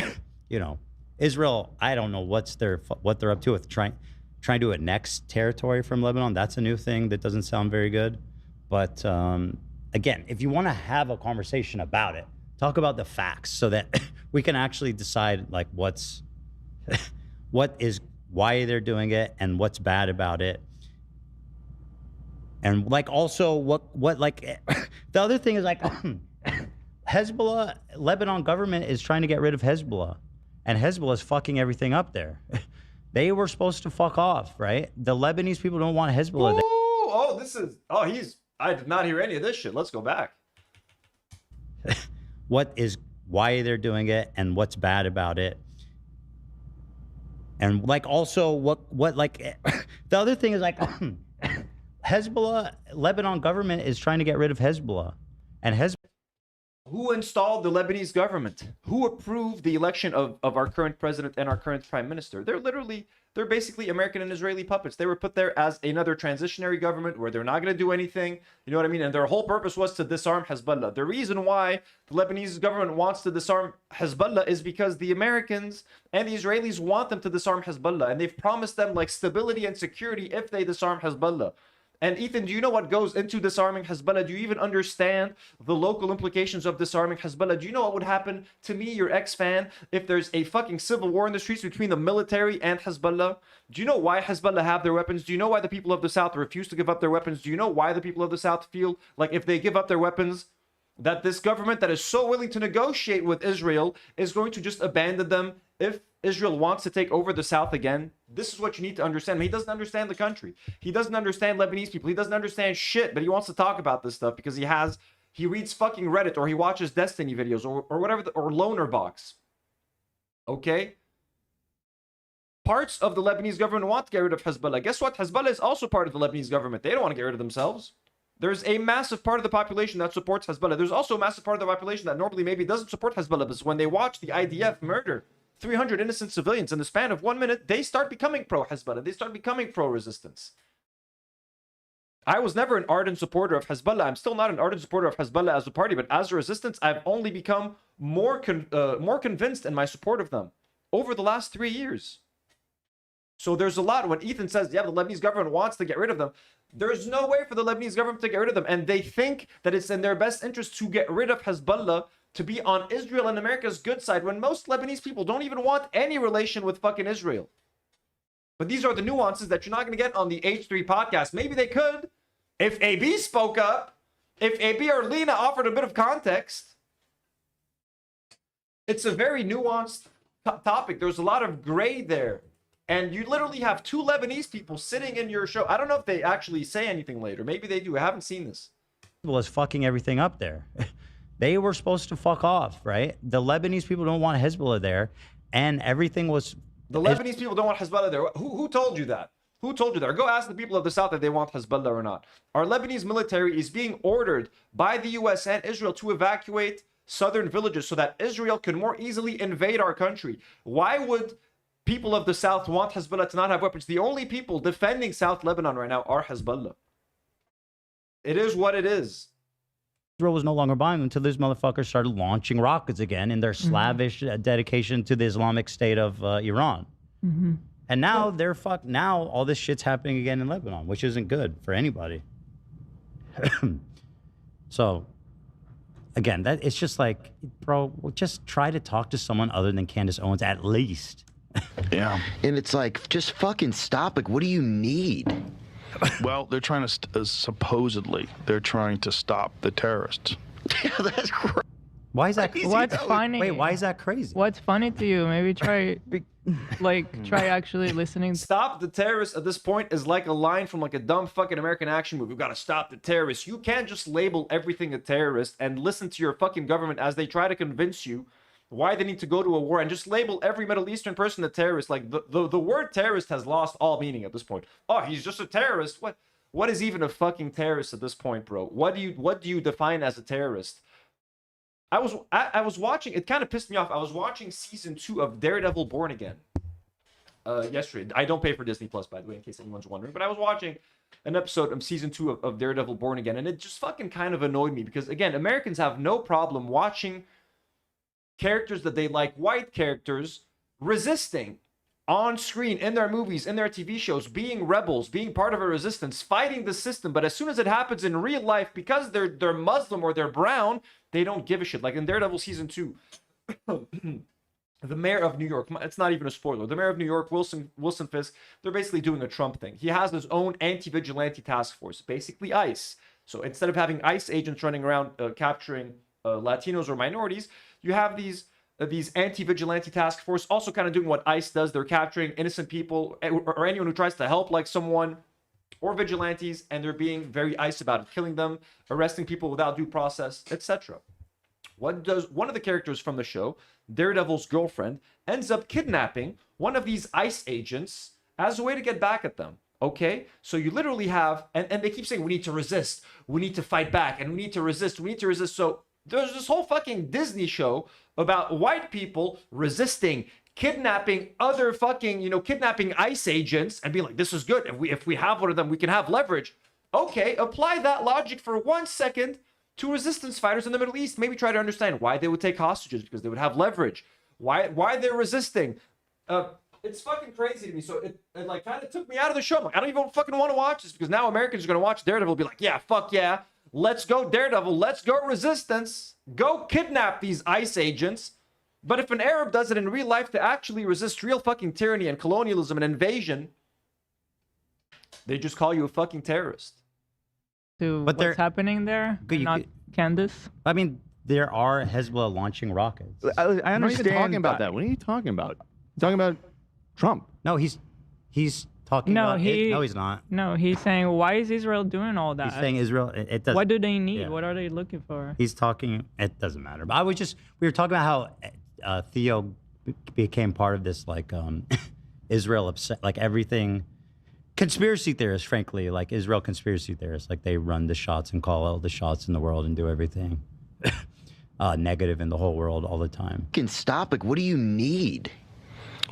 you know, Israel, I don't know what they're up to with trying to annex territory from Lebanon. That's a new thing that doesn't sound very good. But again, if you want to have a conversation about it, talk about the facts so that we can actually decide like why they're doing it and what's bad about it. And like also what like the other thing is like Hezbollah, Lebanon government is trying to get rid of Hezbollah, and Hezbollah is fucking everything up there. They were supposed to fuck off, right? The Lebanese people don't want Hezbollah. I did not hear any of this shit. Let's go back. Why they're doing it and what's bad about it. And like also what like the other thing is like Hezbollah, Lebanon government is trying to get rid of Hezbollah, and Hezbollah. Who installed the Lebanese government? Who approved the election of our current president and our current prime minister? They're basically American and Israeli puppets. They were put there as another transitionary government where they're not going to do anything. You know what I mean? And their whole purpose was to disarm Hezbollah. The reason why the Lebanese government wants to disarm Hezbollah is because the Americans and the Israelis want them to disarm Hezbollah. And they've promised them like stability and security if they disarm Hezbollah. And Ethan, do you know what goes into disarming Hezbollah? Do you even understand the local implications of disarming Hezbollah? Do you know what would happen to me, your ex-fan, if there's a fucking civil war in the streets between the military and Hezbollah? Do you know why Hezbollah have their weapons? Do you know why the people of the South refuse to give up their weapons? Do you know why the people of the South feel like if they give up their weapons, that this government that is so willing to negotiate with Israel is going to just abandon them if Israel wants to take over the South again? This is what you need to understand. He doesn't understand the country. He doesn't understand Lebanese people. He doesn't understand shit, but he wants to talk about this stuff because he reads fucking Reddit or he watches Destiny videos or whatever, or Loner Box. Okay? Parts of the Lebanese government want to get rid of Hezbollah. Guess what? Hezbollah is also part of the Lebanese government. They don't want to get rid of themselves. There's a massive part of the population that supports Hezbollah. There's also a massive part of the population that normally maybe doesn't support Hezbollah, but when they watch the IDF murder 300 innocent civilians in the span of 1 minute, they start becoming pro-Hezbollah. They start becoming pro-resistance. I was never an ardent supporter of Hezbollah. I'm still not an ardent supporter of Hezbollah as a party, but as a resistance, I've only become more convinced in my support of them over the last 3 years. So there's a lot. When Ethan says, yeah, the Lebanese government wants to get rid of them, there's no way for the Lebanese government to get rid of them. And they think that it's in their best interest to get rid of Hezbollah, to be on Israel and America's good side, when most Lebanese people don't even want any relation with fucking Israel. But these are the nuances that you're not going to get on the H3 podcast. Maybe they could if AB spoke up, if AB or Lena offered a bit of context. It's a very nuanced topic. There's a lot of gray there. And you literally have 2 Lebanese people sitting in your show. I don't know if they actually say anything later. Maybe they do. I haven't seen this. Was fucking everything up there. They were supposed to fuck off, right? The Lebanese people don't want Hezbollah there, and everything was... The Lebanese people don't want Hezbollah there. Who told you that? Who told you that? Or go ask the people of the South if they want Hezbollah or not. Our Lebanese military is being ordered by the US and Israel to evacuate southern villages so that Israel can more easily invade our country. Why would people of the South want Hezbollah to not have weapons? The only people defending South Lebanon right now are Hezbollah. It is what it is. Israel was no longer buying them until these motherfuckers started launching rockets again in their slavish dedication to the Islamic State of Iran. And now they're fucked. Now all this shit's happening again in Lebanon, which isn't good for anybody. So, again, that it's just like, bro, just try to talk to someone other than Candace Owens at least. Yeah. And it's like, just fucking stop. Like, what do you need? Well, they're trying to supposedly they're trying to stop the terrorists. Yeah, that's great. Why is that? What's funny? Wait, why is that crazy? What's funny to you? Maybe try, try actually listening. Stop the terrorists at this point is like a line from like a dumb fucking American action movie. We've got to stop the terrorists. You can't just label everything a terrorist and listen to your fucking government as they try to convince you why they need to go to a war and just label every Middle Eastern person a terrorist. Like the word terrorist has lost all meaning at this point. Oh, he's just a terrorist. What is even a fucking terrorist at this point, bro? What do you define as a terrorist? I was watching, it kind of pissed me off. I was watching season 2 of Daredevil Born Again yesterday. I don't pay for Disney Plus, by the way, in case anyone's wondering. But I was watching an episode of season 2 of Daredevil Born Again, and it just fucking kind of annoyed me because, again, Americans have no problem watching characters that they like, white characters, resisting on screen, in their movies, in their TV shows, being rebels, being part of a resistance, fighting the system. But as soon as it happens in real life, because they're Muslim or they're brown, they don't give a shit. Like in Daredevil season 2, the mayor of New York, it's not even a spoiler, the mayor of New York, Wilson Fisk, they're basically doing a Trump thing. He has his own anti-vigilante task force, basically ICE. So instead of having ICE agents running around capturing Latinos or minorities, you have these anti-vigilante task force also kind of doing what ICE does. They're capturing innocent people or anyone who tries to help like someone or vigilantes, and they're being very ICE about it, killing them, arresting people without due process, etc. What does one of the characters from the show, Daredevil's girlfriend, ends up kidnapping one of these ICE agents as a way to get back at them. Okay, so you literally have, and they keep saying, we need to resist, we need to fight back, and we need to resist, we need to resist. So there's this whole fucking Disney show about white people resisting, kidnapping other fucking, kidnapping ICE agents and being like, this is good. If we have one of them, we can have leverage. Okay, apply that logic for 1 second to resistance fighters in the Middle East. Maybe try to understand why they would take hostages, because they would have leverage. Why they're resisting. It's fucking crazy to me. So it like kind of took me out of the show. I'm like, I don't even fucking want to watch this, because now Americans are going to watch Daredevil and be like, yeah, fuck yeah. Let's go Daredevil. Let's go resistance. Go kidnap these ICE agents. But if an Arab does it in real life to actually resist real fucking tyranny and colonialism and invasion, they just call you a fucking terrorist. To what's happening there? Not Candace? I mean, there are Hezbollah launching rockets. I understand. I'm not even talking about that. What are you talking about? You're talking about Trump. No, he's talking about it. No, he's not. No, he's saying, why is Israel doing all that? He's saying Israel, it doesn't. What do they need? Yeah. What are they looking for? He's talking, it doesn't matter. But we were talking about how Theo became part of this, like, Israel upset, like everything. Conspiracy theorists, frankly, like Israel conspiracy theorists, like they run the shots and call all the shots in the world and do everything negative in the whole world all the time. Can stop. Like, what do you need?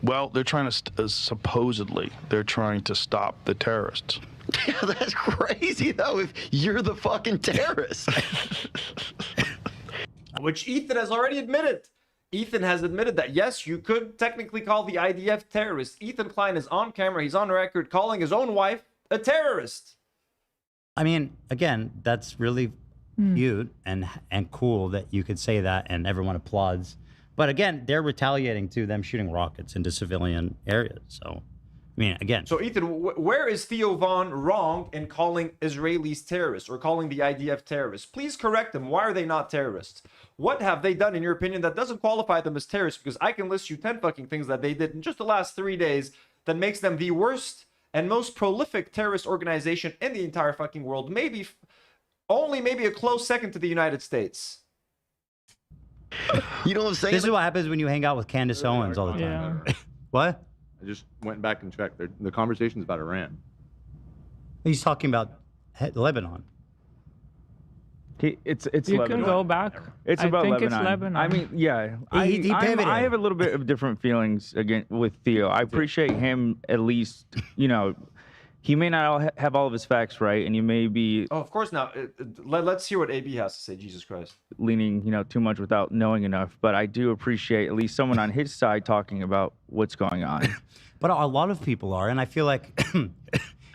Well, they're trying to, supposedly, they're trying to stop the terrorists. Yeah, that's crazy, though, if you're the fucking terrorist. Which Ethan has already admitted. Ethan has admitted that, yes, you could technically call the IDF terrorists. Ethan Klein is on camera. He's on record calling his own wife a terrorist. I mean, again, that's really cute and cool that you could say that and everyone applauds. But again, they're retaliating to them shooting rockets into civilian areas. So, I mean, again. So, Ethan, where is Theo Von wrong in calling Israelis terrorists or calling the IDF terrorists? Please correct them. Why are they not terrorists? What have they done, in your opinion, that doesn't qualify them as terrorists? Because I can list you 10 fucking things that they did in just the last 3 days that makes them the worst and most prolific terrorist organization in the entire fucking world. Maybe a close second to the United States. You know what I'm saying? This is what happens when you hang out with Candace Owens all the time. Yeah. What? I just went back and checked. The conversation's about Iran. He's talking about Lebanon. It's you Lebanon. can go back. It's I about think Lebanon. It's Lebanon. I mean, yeah. He pivoted. I have a little bit of different feelings again with Theo. I appreciate him at least. He may not have all of his facts right, and you may be. Oh, of course. Now, let's hear what AB has to say. Jesus Christ. Leaning, too much without knowing enough. But I do appreciate at least someone on his side talking about what's going on. But a lot of people are, and I feel like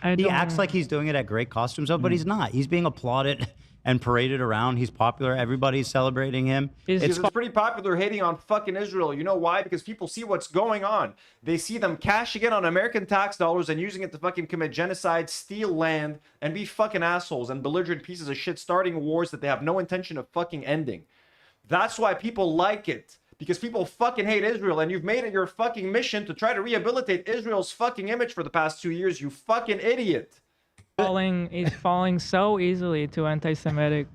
he acts like he's doing it at great cost to himself, but he's not. He's being applauded and paraded around. He's popular. Everybody's celebrating him. It's pretty popular hating on fucking Israel. You know why? Because people see what's going on. They see them cashing in on American tax dollars and using it to fucking commit genocide, steal land, and be fucking assholes and belligerent pieces of shit, starting wars that they have no intention of fucking ending. That's why people like it. Because people fucking hate Israel, and you've made it your fucking mission to try to rehabilitate Israel's fucking image for the past 2 years, you fucking idiot. He's falling so easily to anti-Semitic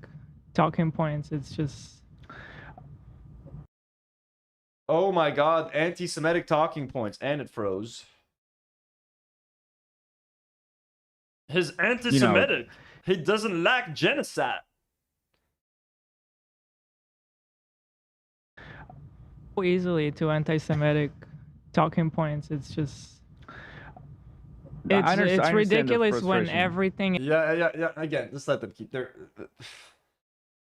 talking points. It's just... Oh my god, anti-Semitic talking points, and it froze. He's anti-Semitic. He doesn't like genocide. Easily to anti-Semitic talking points. It's just... It's ridiculous when everything... Yeah. Again, just let them keep...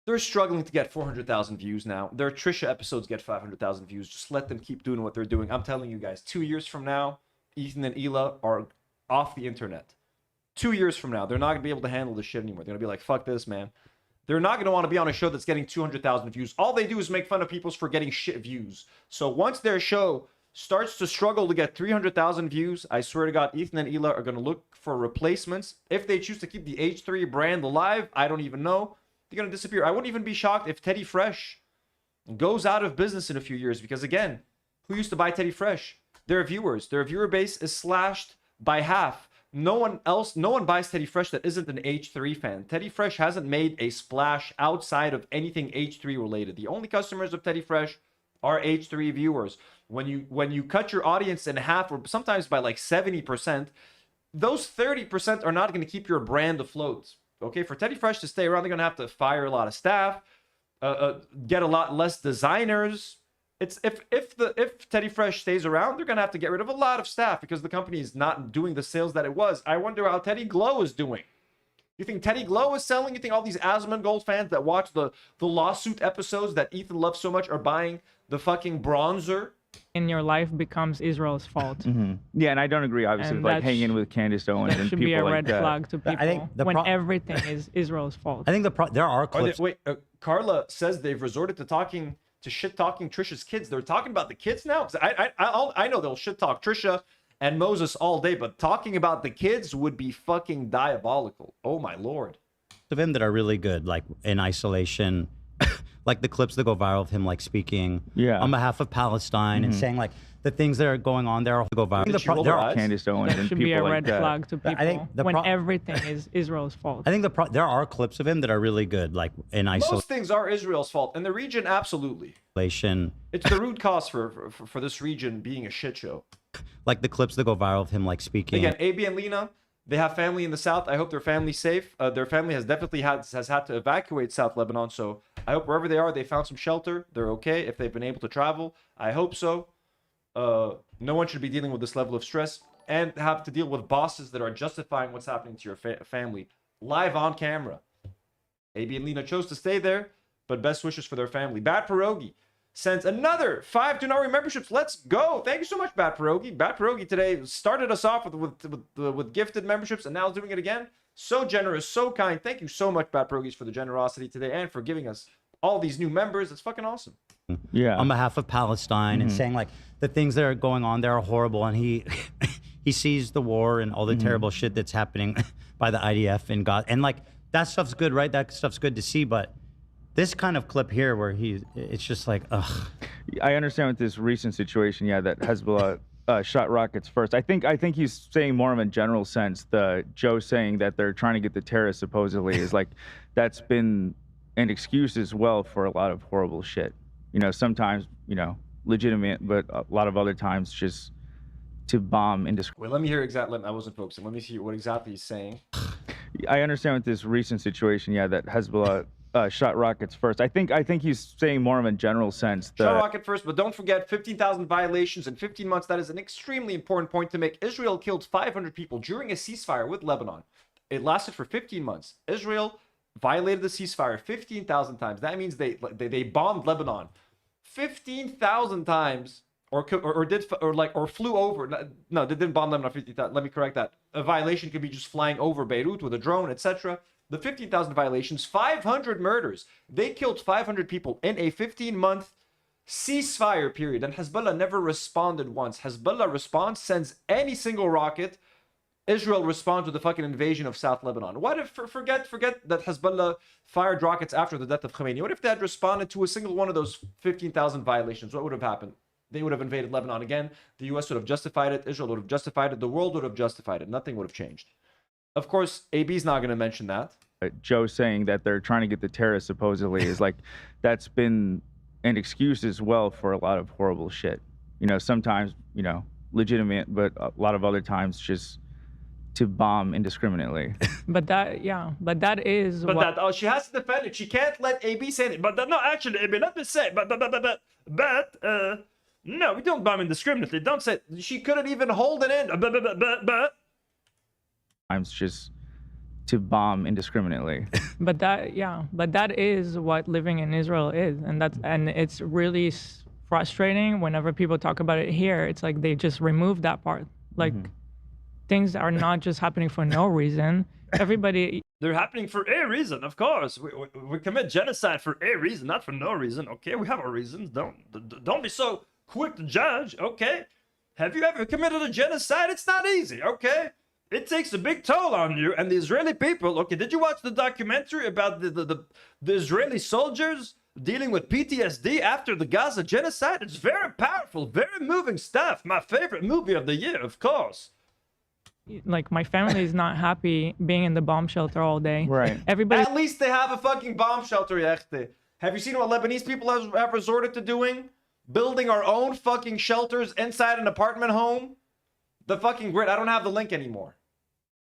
They're struggling to get 400,000 views now. Their Trisha episodes get 500,000 views. Just let them keep doing what they're doing. I'm telling you guys, 2 years from now, Ethan and Hila are off the internet. 2 years from now, they're not going to be able to handle this shit anymore. They're going to be like, fuck this, man. They're not going to want to be on a show that's getting 200,000 views. All they do is make fun of people for getting shit views. So once their show starts to struggle to get 300,000 views, I swear to God, Ethan and Hila are going to look for replacements. If they choose to keep the H3 brand alive, I don't even know. They're going to disappear. I wouldn't even be shocked if Teddy Fresh goes out of business in a few years. Because again, who used to buy Teddy Fresh? Their viewers. Their viewer base is slashed by half. No one buys Teddy Fresh that isn't an H3 fan. Teddy Fresh hasn't made a splash outside of anything H3 related. The only customers of Teddy Fresh are H3 viewers. When you cut your audience in half, or sometimes by like 70%, those 30% are not going to keep your brand afloat. Okay, for Teddy Fresh to stay around, they're going to have to fire a lot of staff, get a lot less designers. It's if Teddy Fresh stays around, they're gonna have to get rid of a lot of staff because the company is not doing the sales that it was. I wonder how Teddy Glow is doing. You think Teddy Glow is selling? You think all these Asmongold fans that watch the lawsuit episodes that Ethan loves so much are buying the fucking bronzer? In your life becomes Israel's fault. Mm-hmm. Yeah, and I don't agree, obviously, with, like hanging with Candace Owens and should people be a like red that. flag to people I think when everything is Israel's fault. I think there are clips. Carla says they've resorted to shit talking Trisha's kids. They're talking about the kids now. I know they'll shit talk Trisha and Moses all day, but talking about the kids would be fucking diabolical. Oh my lord. Of him that are really good, like in isolation, like the clips that go viral of him like speaking on behalf of Palestine and saying like the things that are going on there go viral. There are Candace Owens and should people be a like red that. flag to people I think when everything is Israel's fault. I think there are clips of him that are really good, like in isolation. Most things are Israel's fault. In the region, absolutely. It's the root cause for this region being a shit show. Like the clips that go viral of him like speaking. Again, AB and Lena, they have family in the south. I hope their family's safe. Their family has definitely had to evacuate South Lebanon. So I hope wherever they are, they found some shelter. They're okay. If they've been able to travel, I hope so. No one should be dealing with this level of stress and have to deal with bosses that are justifying what's happening to your family live on camera. AB and Lena chose to stay there, but best wishes for their family. Bad Pierogi sends another 5 Nour memberships. Let's go. Thank you so much, Bad Pierogi. Bad Pierogi today started us off with gifted memberships and now is doing it again. So generous, so kind. Thank you so much, Bad Pierogis, for the generosity today and for giving us all these new members. It's fucking awesome. Yeah. On behalf of Palestine and saying like the things that are going on there are horrible, and he sees the war and all the terrible shit that's happening by the IDF in Gaza, and like that stuff's good, right? That stuff's good to see, but this kind of clip here where it's just like, ugh. I understand with this recent situation, that Hezbollah shot rockets first. I think he's saying more of a general sense. The Joe saying that they're trying to get the terrorists supposedly is like that's been an excuse as well for a lot of horrible shit. Sometimes, legitimate, but a lot of other times just to bomb indiscriminately. Wait, let me hear exactly. I wasn't focusing. Let me see what exactly he's saying. I understand with this recent situation, that Hezbollah shot rockets first. I think he's saying more of a general sense. Shot rocket first, but don't forget 15,000 violations in 15 months. That is an extremely important point to make. Israel killed 500 people during a ceasefire with Lebanon. It lasted for 15 months. Israel violated the ceasefire 15,000 times. That means they bombed Lebanon 15,000 times, or flew over. No, they didn't bomb Lebanon 15,000. Let me correct that. A violation could be just flying over Beirut with a drone, etc. The 15,000 violations, 500 murders. They killed 500 people in a 15-month ceasefire period, and Hezbollah never responded once. Hezbollah responds, sends any single rocket Israel responds with a fucking invasion of South Lebanon. What if, forget that Hezbollah fired rockets after the death of Khamenei. What if they had responded to a single one of those 15,000 violations? What would have happened? They would have invaded Lebanon again. The US would have justified it. Israel would have justified it. The world would have justified it. Nothing would have changed. Of course, AB's not going to mention that. Joe saying that they're trying to get the terrorists supposedly is like, that's been an excuse as well for a lot of horrible shit. You know, sometimes, you know, legitimate, but a lot of other times just to bomb indiscriminately. But that is But what... that, she has to defend it. She can't let AB say it. But no, actually, AB, let me say, no, we don't bomb indiscriminately. Don't say, she couldn't even hold it in. But. Times just to bomb indiscriminately. But that is what living in Israel is, and it's really frustrating whenever people talk about it here. It's like they just remove that part. Like things are not just happening for no reason. Everybody. They're happening for a reason, of course. We commit genocide for a reason, not for no reason. Okay, we have our reasons. Don't be so quick to judge. Okay, have you ever committed a genocide? It's not easy. Okay. It takes a big toll on you and the Israeli people. Okay, did you watch the documentary about the Israeli soldiers dealing with PTSD after the Gaza genocide? It's very powerful, very moving stuff. My favorite movie of the year, of course. Like, my family is not happy being in the bomb shelter all day. Right. Everybody. At least they have a fucking bomb shelter, Yechte. Have you seen what Lebanese people have resorted to doing? Building our own fucking shelters inside an apartment home? The fucking grid. I don't have the link anymore.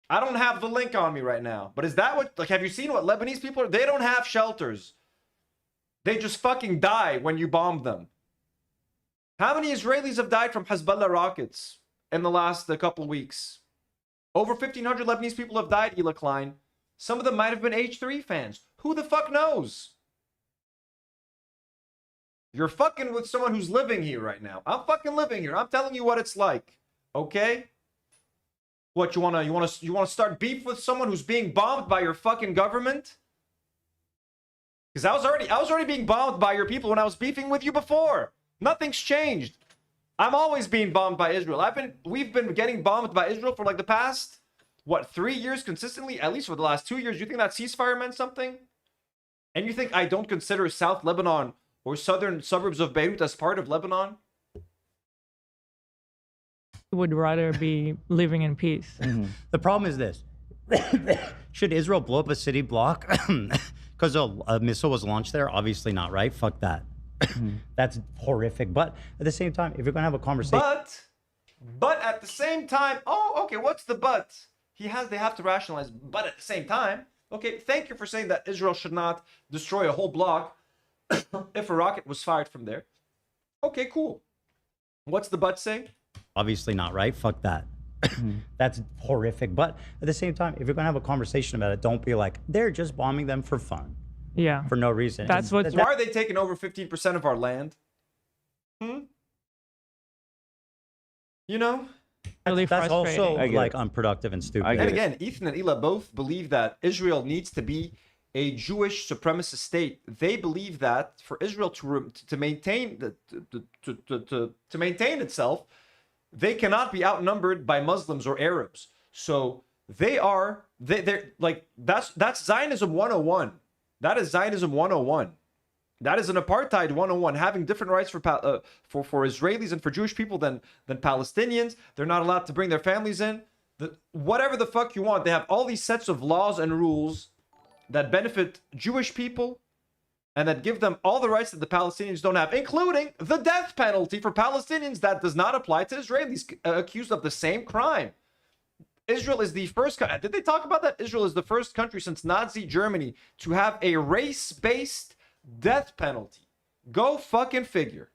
I don't have the link on me right now. But is that what, like, have you seen what Lebanese people are? They don't have shelters. They just fucking die when you bomb them. How many Israelis have died from Hezbollah rockets in the last couple weeks? Over 1,500 Lebanese people have died, Hila Klein. Some of them might have been H3 fans. Who the fuck knows? You're fucking with someone who's living here right now. I'm fucking living here. I'm telling you what it's like. Okay? What, you wanna start beef with someone who's being bombed by your fucking government? Because I was already being bombed by your people when I was beefing with you before. Nothing's changed. I'm always being bombed by Israel. We've been getting bombed by Israel for like the past, what, 3 years consistently? At least for the last 2 years. You think that ceasefire meant something? And you think I don't consider South Lebanon or southern suburbs of Beirut as part of Lebanon? Would rather be living in peace. The problem is this. Should Israel blow up a city block because a missile was launched there? Obviously not, right? Fuck that. That's horrific. But at the same time, if you're going to have a conversation... But at the same time... Oh, okay, what's the but? They have to rationalize. But at the same time... Okay, thank you for saying that Israel should not destroy a whole block if a rocket was fired from there. Okay, cool. What's the but say? Obviously not, right? Fuck that. That's horrific. But at the same time, if you're going to have a conversation about it, don't be like, they're just bombing them for fun. Yeah. For no reason. Why are they taking over 15% of our land? You know? Really that's also like it. unproductive and stupid. And again, Ethan and Hila both believe that Israel needs to be a Jewish supremacist state. They believe that for Israel to maintain to maintain itself, they cannot be outnumbered by Muslims or Arabs. So they're like that's Zionism 101. That is Zionism 101. That is an apartheid 101, having different rights for Israelis and for Jewish people than Palestinians. They're not allowed to bring their families in. Whatever the fuck you want. They have all these sets of laws and rules that benefit Jewish people and that give them all the rights that the Palestinians don't have, including the death penalty for Palestinians that does not apply to Israelis accused of the same crime. Israel is the first country. Did they talk about that? Israel is the first country since Nazi Germany to have a race-based death penalty. Go fucking figure.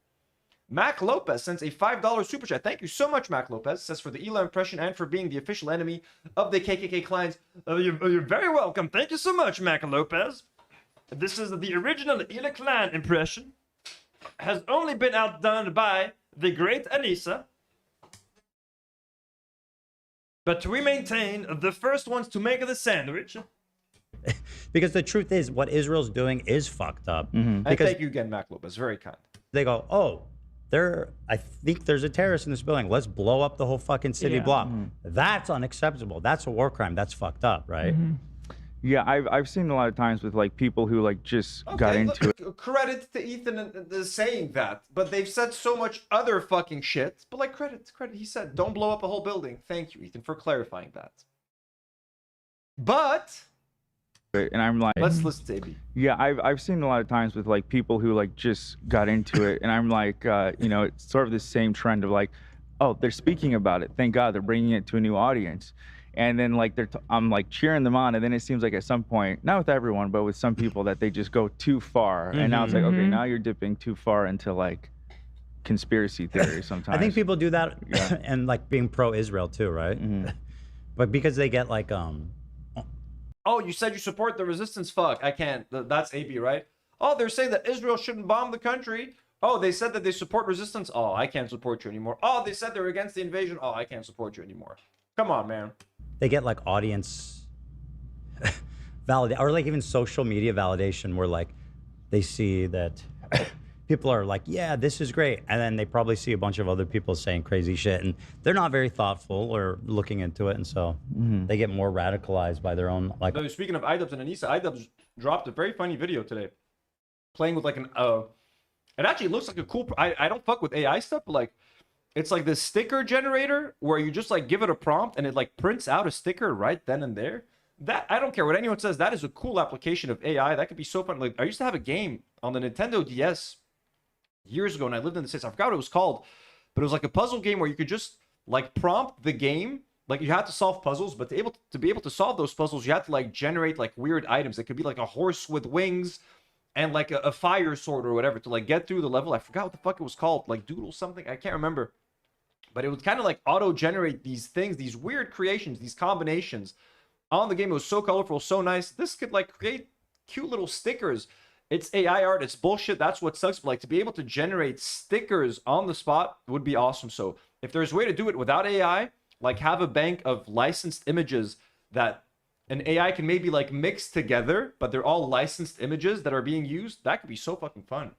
Mac Lopez sends a $5 super chat. Thank you so much, Mac Lopez. Says for the Hila impression and for being the official enemy of the KKK clients. You're very welcome. Thank you so much, Mac Lopez. This is the original Hila Klein impression. Has only been outdone by the great Anissa. But we maintain the first ones to make the sandwich. Because the truth is, what Israel's doing is fucked up. And Because thank you again, Mac Lopez. Very kind. they go, oh, I think there's a terrorist in this building. Let's blow up the whole fucking city block. That's unacceptable. That's a war crime. That's fucked up, right? Yeah, I've seen a lot of times with like people who like just got into it. Credit to Ethan and saying that, but they've said so much other fucking shit. But like credit. He said, "Don't blow up a whole building." Thank you, Ethan, for clarifying that. But And I'm like, let's listen to AB. Yeah, I've seen a lot of times with like people who like just got into it, and I'm like, you know, it's sort of the same trend of like, oh, they're speaking about it. Thank God they're bringing it to a new audience. And then like I'm like cheering them on, and then it seems like at some point, not with everyone, but with some people, that they just go too far, and now it's like, okay, now you're dipping too far into like conspiracy theory sometimes. I think people do that, and like being pro-Israel too, right? But because they get like Oh, you said you support the resistance? Fuck, I can't. That's AB, right? Oh, they're saying that Israel shouldn't bomb the country. Oh, they said that they support resistance. Oh, I can't support you anymore. Oh, they said they're against the invasion. Oh, I can't support you anymore. Come on, man. they get like audience validation, or like even social media validation, where like they see that people are like, yeah, this is great, and then they probably see a bunch of other people saying crazy shit, and they're not very thoughtful or looking into it, and so they get more radicalized by their own like. So speaking of iDubbbz and Anissa, iDubbbz dropped a very funny video today, playing with like an it actually looks like a cool. I don't fuck with AI stuff, but like it's like this sticker generator where you just like give it a prompt and it like prints out a sticker right then and there. That, I don't care what anyone says, that is a cool application of AI. That could be so fun. Like I used to have a game on the Nintendo DS years ago, and I lived in the States. I forgot what it was called, but it was like a puzzle game where you could just like prompt the game. Like you had to solve puzzles, but to be able to solve those puzzles, you had to like generate like weird items. It could be like a horse with wings and like a fire sword or whatever to like get through the level. I forgot what the fuck it was called, like Doodle something. I can't remember. But it would kind of like auto-generate these things, these weird creations, these combinations on the game. It was so colorful, so nice. This could like create cute little stickers. It's AI art, it's bullshit, that's what sucks. But like to be able to generate stickers on the spot would be awesome. So if there's a way to do it without AI, like have a bank of licensed images that an AI can maybe like mix together, but they're all licensed images that are being used, that could be so fucking fun.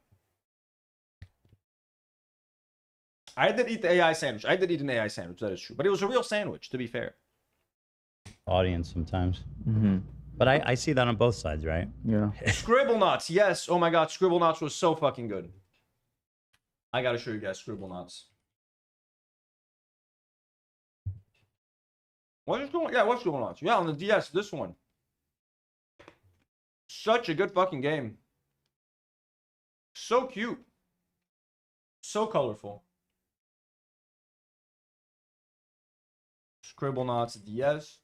I did eat the AI sandwich. I did eat an AI sandwich, that is true. But it was a real sandwich, to be fair. Audience sometimes. But I see that on both sides, right? Yeah. Scribblenauts, yes. Oh my god, Scribblenauts was so fucking good. I gotta show you guys Scribblenauts. What's going on? Yeah, what's Scribblenauts? Yeah, on the DS, this one. Such a good fucking game. So cute. So colorful. Scribblenauts DS.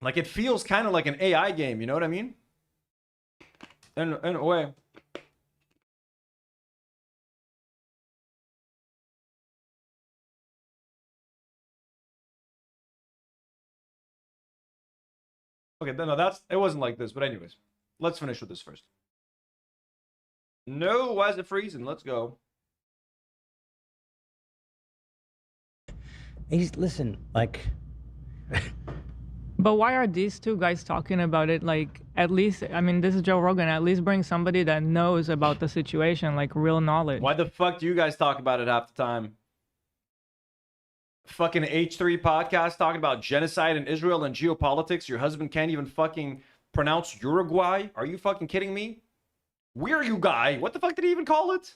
Like it feels kind of like an AI game, you know what I mean? In a way. Okay, no, it wasn't like this, but anyways, let's finish with this first. No, why is it freezing? Let's go. Listen, like. But why are these two guys talking about it? Like, at least, I mean, this is Joe Rogan. At least bring somebody that knows about the situation, like real knowledge. Why the fuck do you guys talk about it half the time? Fucking H3 podcast talking about genocide in Israel and geopolitics. Your husband can't even fucking pronounce Uruguay. Are you fucking kidding me? Where are you guy? What the fuck did he even call it?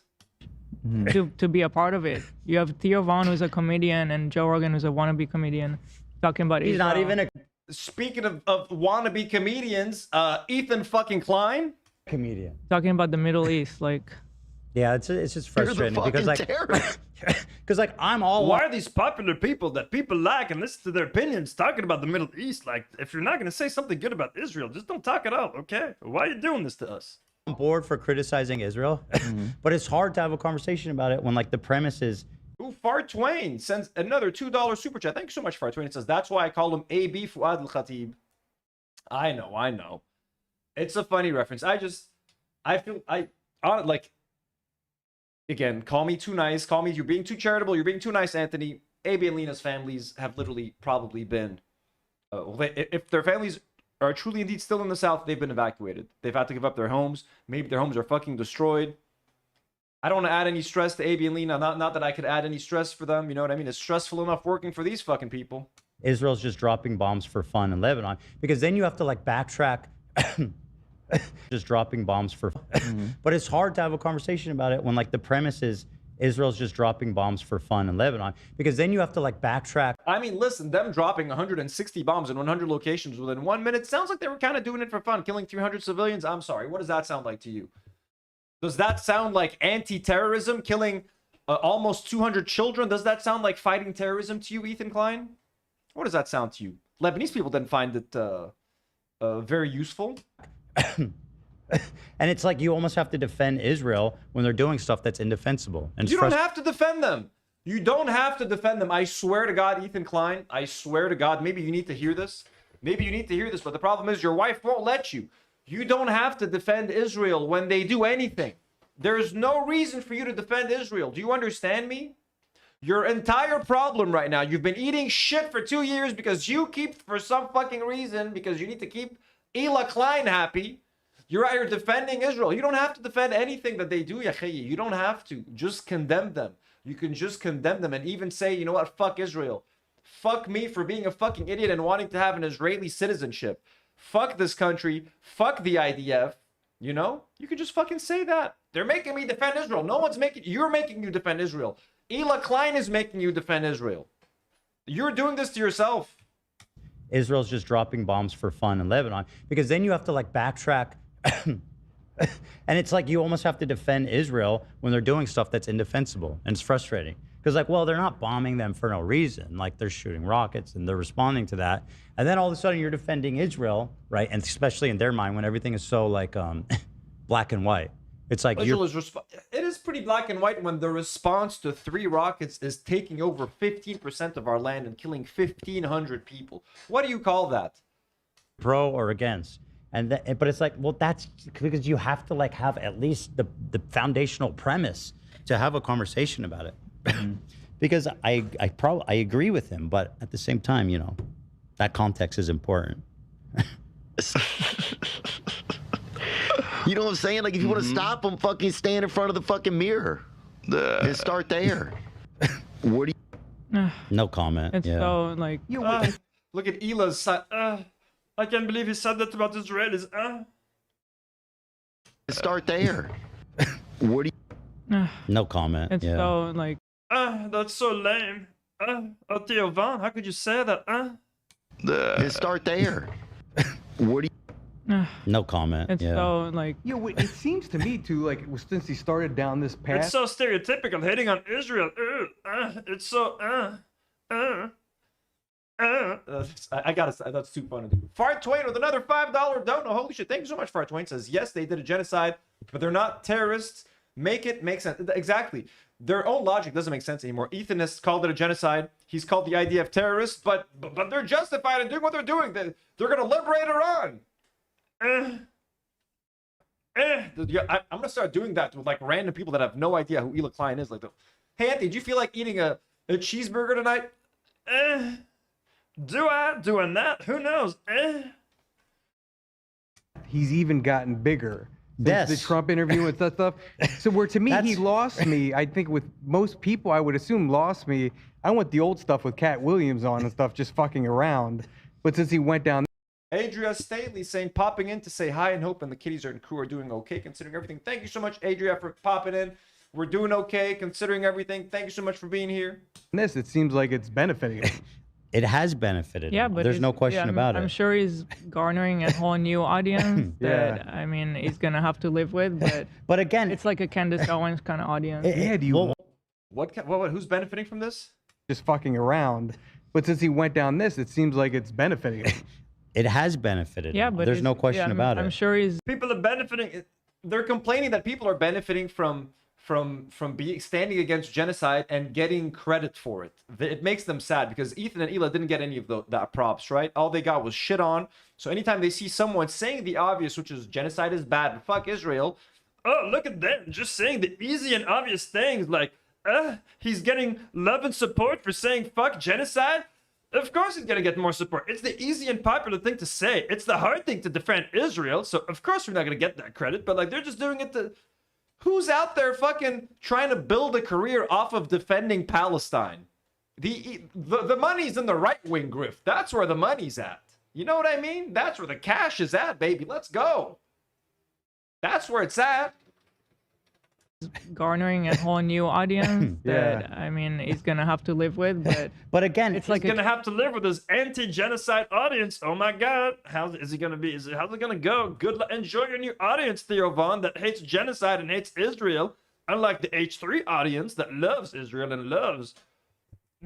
To be a part of it. You have Theo Vaughn, who's a comedian, and Joe Rogan, who's a wannabe comedian, talking about He's not even a Speaking of wannabe comedians, Ethan fucking Klein, comedian, talking about the Middle East, like. Yeah, it's just frustrating because like, because like I'm all. Why are these popular people that people like and listen to their opinions talking about the Middle East? Like, if you're not gonna say something good about Israel, just don't talk it out, okay? Why are you doing this to us? On board for criticizing Israel, but it's hard to have a conversation about it when like the premise is. Ooh, Far Twain sends another $2 super chat. Thank you so much, Far Twain. It says, that's why I call him AB Fuad al-Khatib. I know. It's a funny reference. Like, again, call me too nice. Call me, you're being too charitable. You're being too nice, Anthony. AB and Lena's families have literally probably been, if their families are truly indeed still in the South, they've been evacuated. They've had to give up their homes. Maybe their homes are fucking destroyed. I don't want to add any stress to AB and Lena. Not that I could add any stress for them. You know what I mean? It's stressful enough working for these fucking people. Israel's just dropping bombs for fun in Lebanon, because then you have to like backtrack. Just dropping bombs for fun. But it's hard to have a conversation about it when like the premise is Israel's just dropping bombs for fun in Lebanon, because then you have to like backtrack. I mean, listen, them dropping 160 bombs in 100 locations within 1 minute sounds like they were kind of doing it for fun, killing 300 civilians. I'm sorry. What does that sound like to you? Does that sound like anti-terrorism, killing almost 200 children? Does that sound like fighting terrorism to you, Ethan Klein? What does that sound to you? Lebanese people didn't find it very useful. And it's like you almost have to defend Israel when they're doing stuff that's indefensible. And You don't have to defend them. You don't have to defend them. I swear to God, Ethan Klein, I swear to God, maybe you need to hear this. Maybe you need to hear this, but the problem is your wife won't let you. You don't have to defend Israel when they do anything. There's no reason for you to defend Israel. Do you understand me? Your entire problem right now, you've been eating shit for 2 years because you keep, for some fucking reason, because you need to keep Hila Klein happy. You're out here defending Israel. You don't have to defend anything that they do, ya khayyi. You don't have to. Just condemn them. You can just condemn them and even say, you know what, fuck Israel. Fuck me for being a fucking idiot and wanting to have an Israeli citizenship. Fuck this country. Fuck the IDF. You know? You can just fucking say that. They're making me defend Israel. No one's making... You're making you defend Israel. Hila Klein is making you defend Israel. You're doing this to yourself. Israel's just dropping bombs for fun in Lebanon, because then you have to like backtrack. And it's like you almost have to defend Israel when they're doing stuff that's indefensible, and it's frustrating because like, well, they're not bombing them for no reason, like they're shooting rockets and they're responding to that, and then all of a sudden you're defending Israel, right? And especially in their mind when everything is so like black and white. It's like Israel is it is pretty black and white when the response to 3 rockets is taking over 15% of our land and killing 1,500 people. What do you call that? Pro or against. And but it's like, well, that's because you have to like have at least the foundational premise to have a conversation about it. Because I agree with him, but at the same time, you know, that context is important. You know what I'm saying? Like, if you want to stop them, fucking stand in front of the fucking mirror and start there. What do you... No comment. It's so like... Look at Hila's side. I can't believe he said that about Israelis. Start there. What do you... No comment. It's so like... That's so lame. Theo Van, how could you say that? Start there. What do you... No comment. It's so like... It seems to me too, like, since he started down this path... It's so stereotypical, hating on Israel. It's so... I gotta say, that's too funny. Fart Twain with another $5 donut. Holy shit, thank you so much, Fart Twain. Says, yes, they did a genocide, but they're not terrorists. Make it make sense. Exactly. Their own logic doesn't make sense anymore. Ethan has called it a genocide. He's called the IDF terrorists, but they're justified in doing what they're doing. They're gonna liberate Iran. I'm gonna start doing that with like random people that have no idea who Hila Klein is. Like, hey Anthony, do you feel like eating a cheeseburger tonight? Doing that? Who knows? He's even gotten bigger since the Trump interview and stuff. So where to me he lost me, I think with most people I would assume lost me. I want the old stuff with Cat Williams on and stuff, just fucking around. But since he went down. Adria Staley saying, popping in to say hi and hope and the kitties and crew are doing okay considering everything. Thank you so much, Adria, for popping in. We're doing okay considering everything. Thank you so much for being here. It seems like it's benefiting him. It has benefited. Yeah, but there's no question about it. I'm sure he's garnering a whole new audience that I mean he's gonna have to live with. But again, it's like a Candace Owens kind of audience. Who's benefiting from this? Just fucking around. But since he went down this, it seems like it's benefiting him. It has benefited. Yeah, but there's no question about it. I'm sure he's. People are benefiting. They're complaining that people are benefiting from standing against genocide and getting credit for it. It makes them sad because Ethan and Hila didn't get any of that props, right? All they got was shit on. So anytime they see someone saying the obvious, which is genocide is bad, but fuck Israel. Oh, look at them just saying the easy and obvious things like, he's getting love and support for saying fuck genocide. Of course he's gonna get more support. It's the easy and popular thing to say. It's the hard thing to defend Israel. So of course we're not gonna get that credit. But like they're just doing it to. Who's out there fucking trying to build a career off of defending Palestine? The money's in the right-wing grift. That's where the money's at. You know what I mean? That's where the cash is at, baby. Let's go. That's where it's at. Garnering a whole new audience that I mean he's gonna have to live with, but again, it's like he's gonna have to live with his anti-genocide audience. Oh my God, how's it gonna go? Enjoy your new audience, Theo Vaughn, that hates genocide and hates Israel, unlike the H3 audience that loves Israel and loves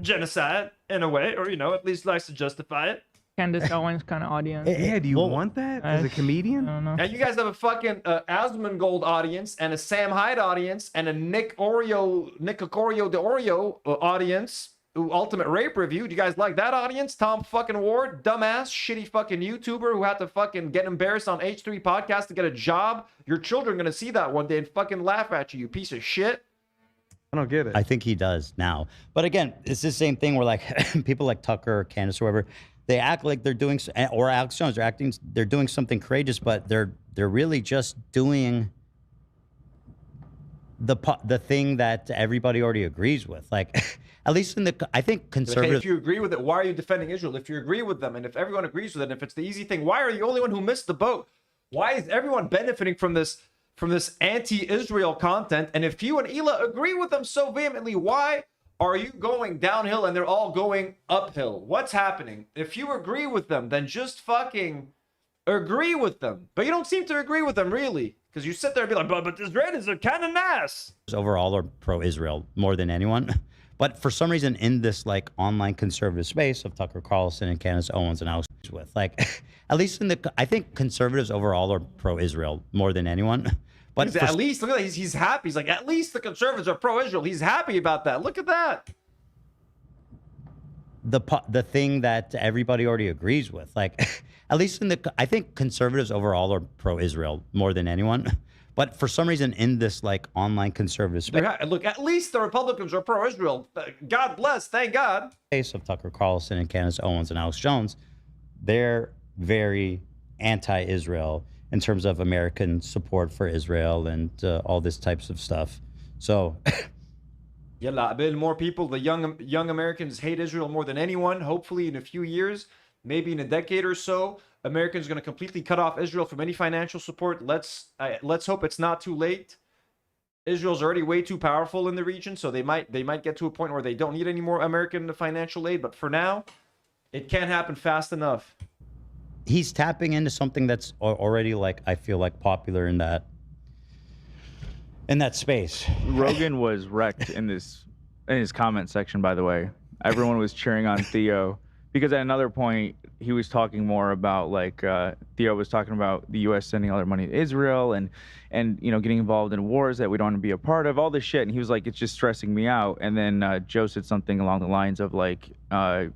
genocide in a way, or at least likes to justify it. Candace Owens kind of audience. Yeah, do you want that as a comedian? I don't know. Now you guys have a fucking Asmongold audience and a Sam Hyde audience and a Nick Ocorio de Oreo audience. Ultimate Rape Review. Do you guys like that audience? Tom fucking Ward, dumbass, shitty fucking YouTuber who had to fucking get embarrassed on H3 podcast to get a job. Your children are gonna see that one day and fucking laugh at you, you piece of shit. I don't get it. I think he does now. But again, it's the same thing where like people like Tucker or Candace or whoever, they act like they're doing, or Alex Jones, they're doing something courageous, but they're really just doing the thing that everybody already agrees with. Like, at least in the, I think conservative. If you agree with it, why are you defending Israel? If you agree with them, and if everyone agrees with it, and if it's the easy thing, why are you the only one who missed the boat? Why is everyone benefiting from this anti-Israel content? And if you and Hila agree with them so vehemently, why are you going downhill and they're all going uphill? What's happening? If you agree with them, then just fucking agree with them. But you don't seem to agree with them, really. Because you sit there and be like, but the Israelis are kind of nice. Overall are pro-Israel more than anyone. But for some reason in this like online conservative space of Tucker Carlson and Candace Owens and Alex with, like, at least in the, I think conservatives overall are pro-Israel more than anyone. But at least, look at that, he's happy. He's like, at least the conservatives are pro-Israel. He's happy about that. Look at that. The thing that everybody already agrees with, like, at least in the, I think conservatives overall are pro-Israel more than anyone. But for some reason in this like online conservative space, look, at least the Republicans are pro-Israel. God bless, thank God. Case of Tucker Carlson and Candace Owens and Alex Jones, they're very anti-Israel in terms of American support for Israel and all this types of stuff. So, more people, the young Americans hate Israel more than anyone. Hopefully in a few years, maybe in a decade or so, Americans are going to completely cut off Israel from any financial support. Let's hope it's not too late. Israel's already way too powerful in the region, so they might get to a point where they don't need any more American financial aid. But for now, it can't happen fast enough. He's tapping into something that's already like, I feel like, popular in that space. Rogan was wrecked in his comment section, by the way. Everyone was cheering on Theo because at another point he was talking more about like Theo was talking about the U.S. sending all their money to Israel and getting involved in wars that we don't want to be a part of, all this shit. And he was like, it's just stressing me out. And then Joe said something along the lines of like,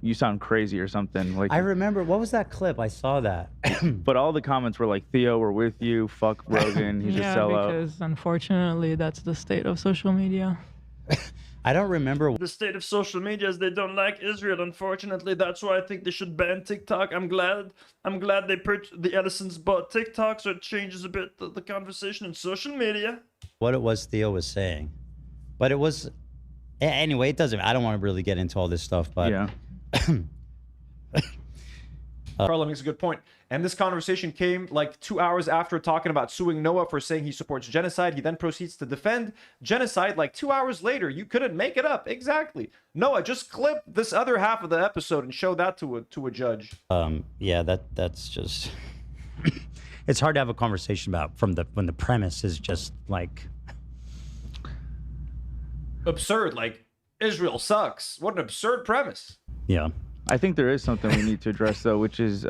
you sound crazy or something. Like, I remember, what was that clip? I saw that. But all the comments were like, Theo, we're with you. Fuck Rogan. He's a sellout. Because unfortunately that's the state of social media. I don't remember. The state of social media is they don't like Israel, unfortunately. That's why I think they should ban TikTok. I'm glad the Edisons bought TikTok, so it changes a bit the conversation in social media. What it was Theo was saying. But it was, anyway, it doesn't, I don't want to really get into all this stuff, but. Yeah. Carla makes a good point. And this conversation came like 2 hours after talking about suing Noah for saying he supports genocide. He then proceeds to defend genocide like 2 hours later. You couldn't make it up. Exactly. Noah, just clip this other half of the episode and show that to a judge. Yeah, that's just, it's hard to have a conversation about when the premise is just like absurd. Like, Israel sucks. What an absurd premise. Yeah. I think there is something we need to address though, which is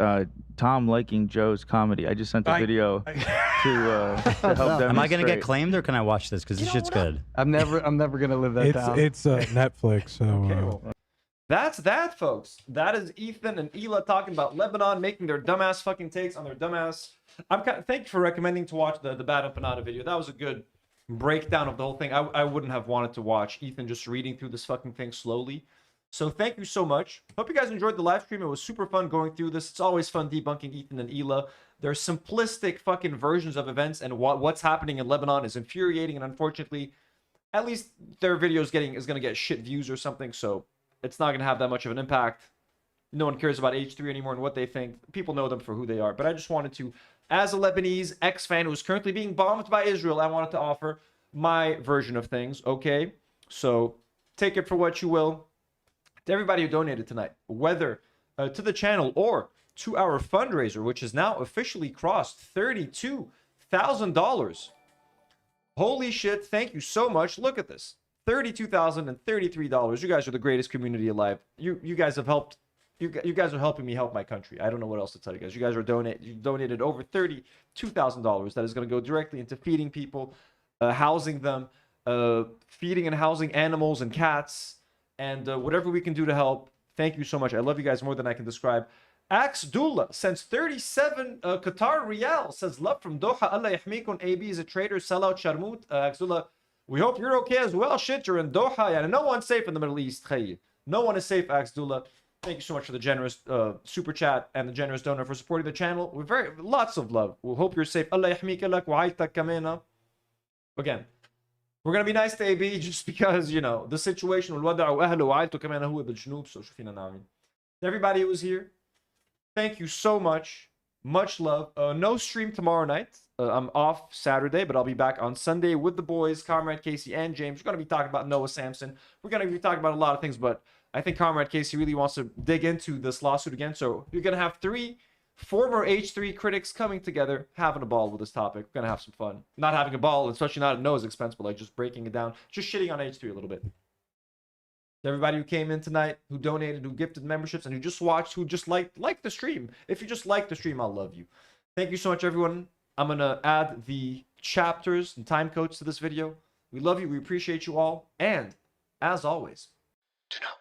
Tom liking Joe's comedy. I just sent a video to help demonstrate. Am I gonna get claimed or can I watch this? Because this shit's good. I'm never gonna live that down. It's Netflix, so. Okay, well, that's that, folks. That is Ethan and Hila talking about Lebanon, making their dumbass fucking takes on their dumbass. Thank you for recommending to watch the Bad Empanada video. That was a good breakdown of the whole thing. I wouldn't have wanted to watch Ethan just reading through this fucking thing slowly. So thank you so much. Hope you guys enjoyed the live stream. It was super fun going through this. It's always fun debunking Ethan and Hila. Their simplistic fucking versions of events and what's happening in Lebanon is infuriating, and unfortunately, at least their video is going to get shit views or something, so it's not going to have that much of an impact. No one cares about H3 anymore and what they think. People know them for who they are. But I just wanted to, as a Lebanese ex-fan who's currently being bombed by Israel, I wanted to offer my version of things, okay? So take it for what you will. To everybody who donated tonight, whether to the channel or to our fundraiser, which has now officially crossed $32,000. Holy shit, thank you so much. Look at this. $32,033. You guys are the greatest community alive. You guys have helped. You guys are helping me help my country. I don't know what else to tell you guys. You guys are you donated over $32,000. That is going to go directly into feeding people, housing them, feeding and housing animals and cats, and whatever we can do to help. Thank you so much. I love you guys more than I can describe. Axdullah sends 37 Qatar Riyal. Says, love from Doha. Allah yahmikum. AB is a traitor, sellout, sharmut. Axdullah, we hope you're okay as well. Shit, you're in Doha. Yeah, no one's safe in the Middle East. No one is safe, Axdullah. Thank you so much for the generous super chat and the generous donor for supporting the channel. We're lots of love. We hope you're safe. Allah yahmika lak wa aitak kamena. Again, we're going to be nice to AB just because, you know, the situation. Everybody who was here, thank you so much. Much love. No stream tomorrow night. I'm off Saturday, but I'll be back on Sunday with the boys, Comrade Casey and James. We're going to be talking about Noah Samsen. We're going to be talking about a lot of things, but I think Comrade Casey really wants to dig into this lawsuit again. So you're going to have 3 former H3 critics coming together, having a ball with this topic. We're going to have some fun. Not having a ball, especially not at Noah's expense, but like just breaking it down, just shitting on H3 a little bit. Everybody who came in tonight, who donated, who gifted memberships, and who just watched, who just liked the stream. If you just like the stream, I'll love you. Thank you so much, everyone. I'm going to add the chapters and time codes to this video. We love you. We appreciate you all. And as always, do not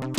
worry.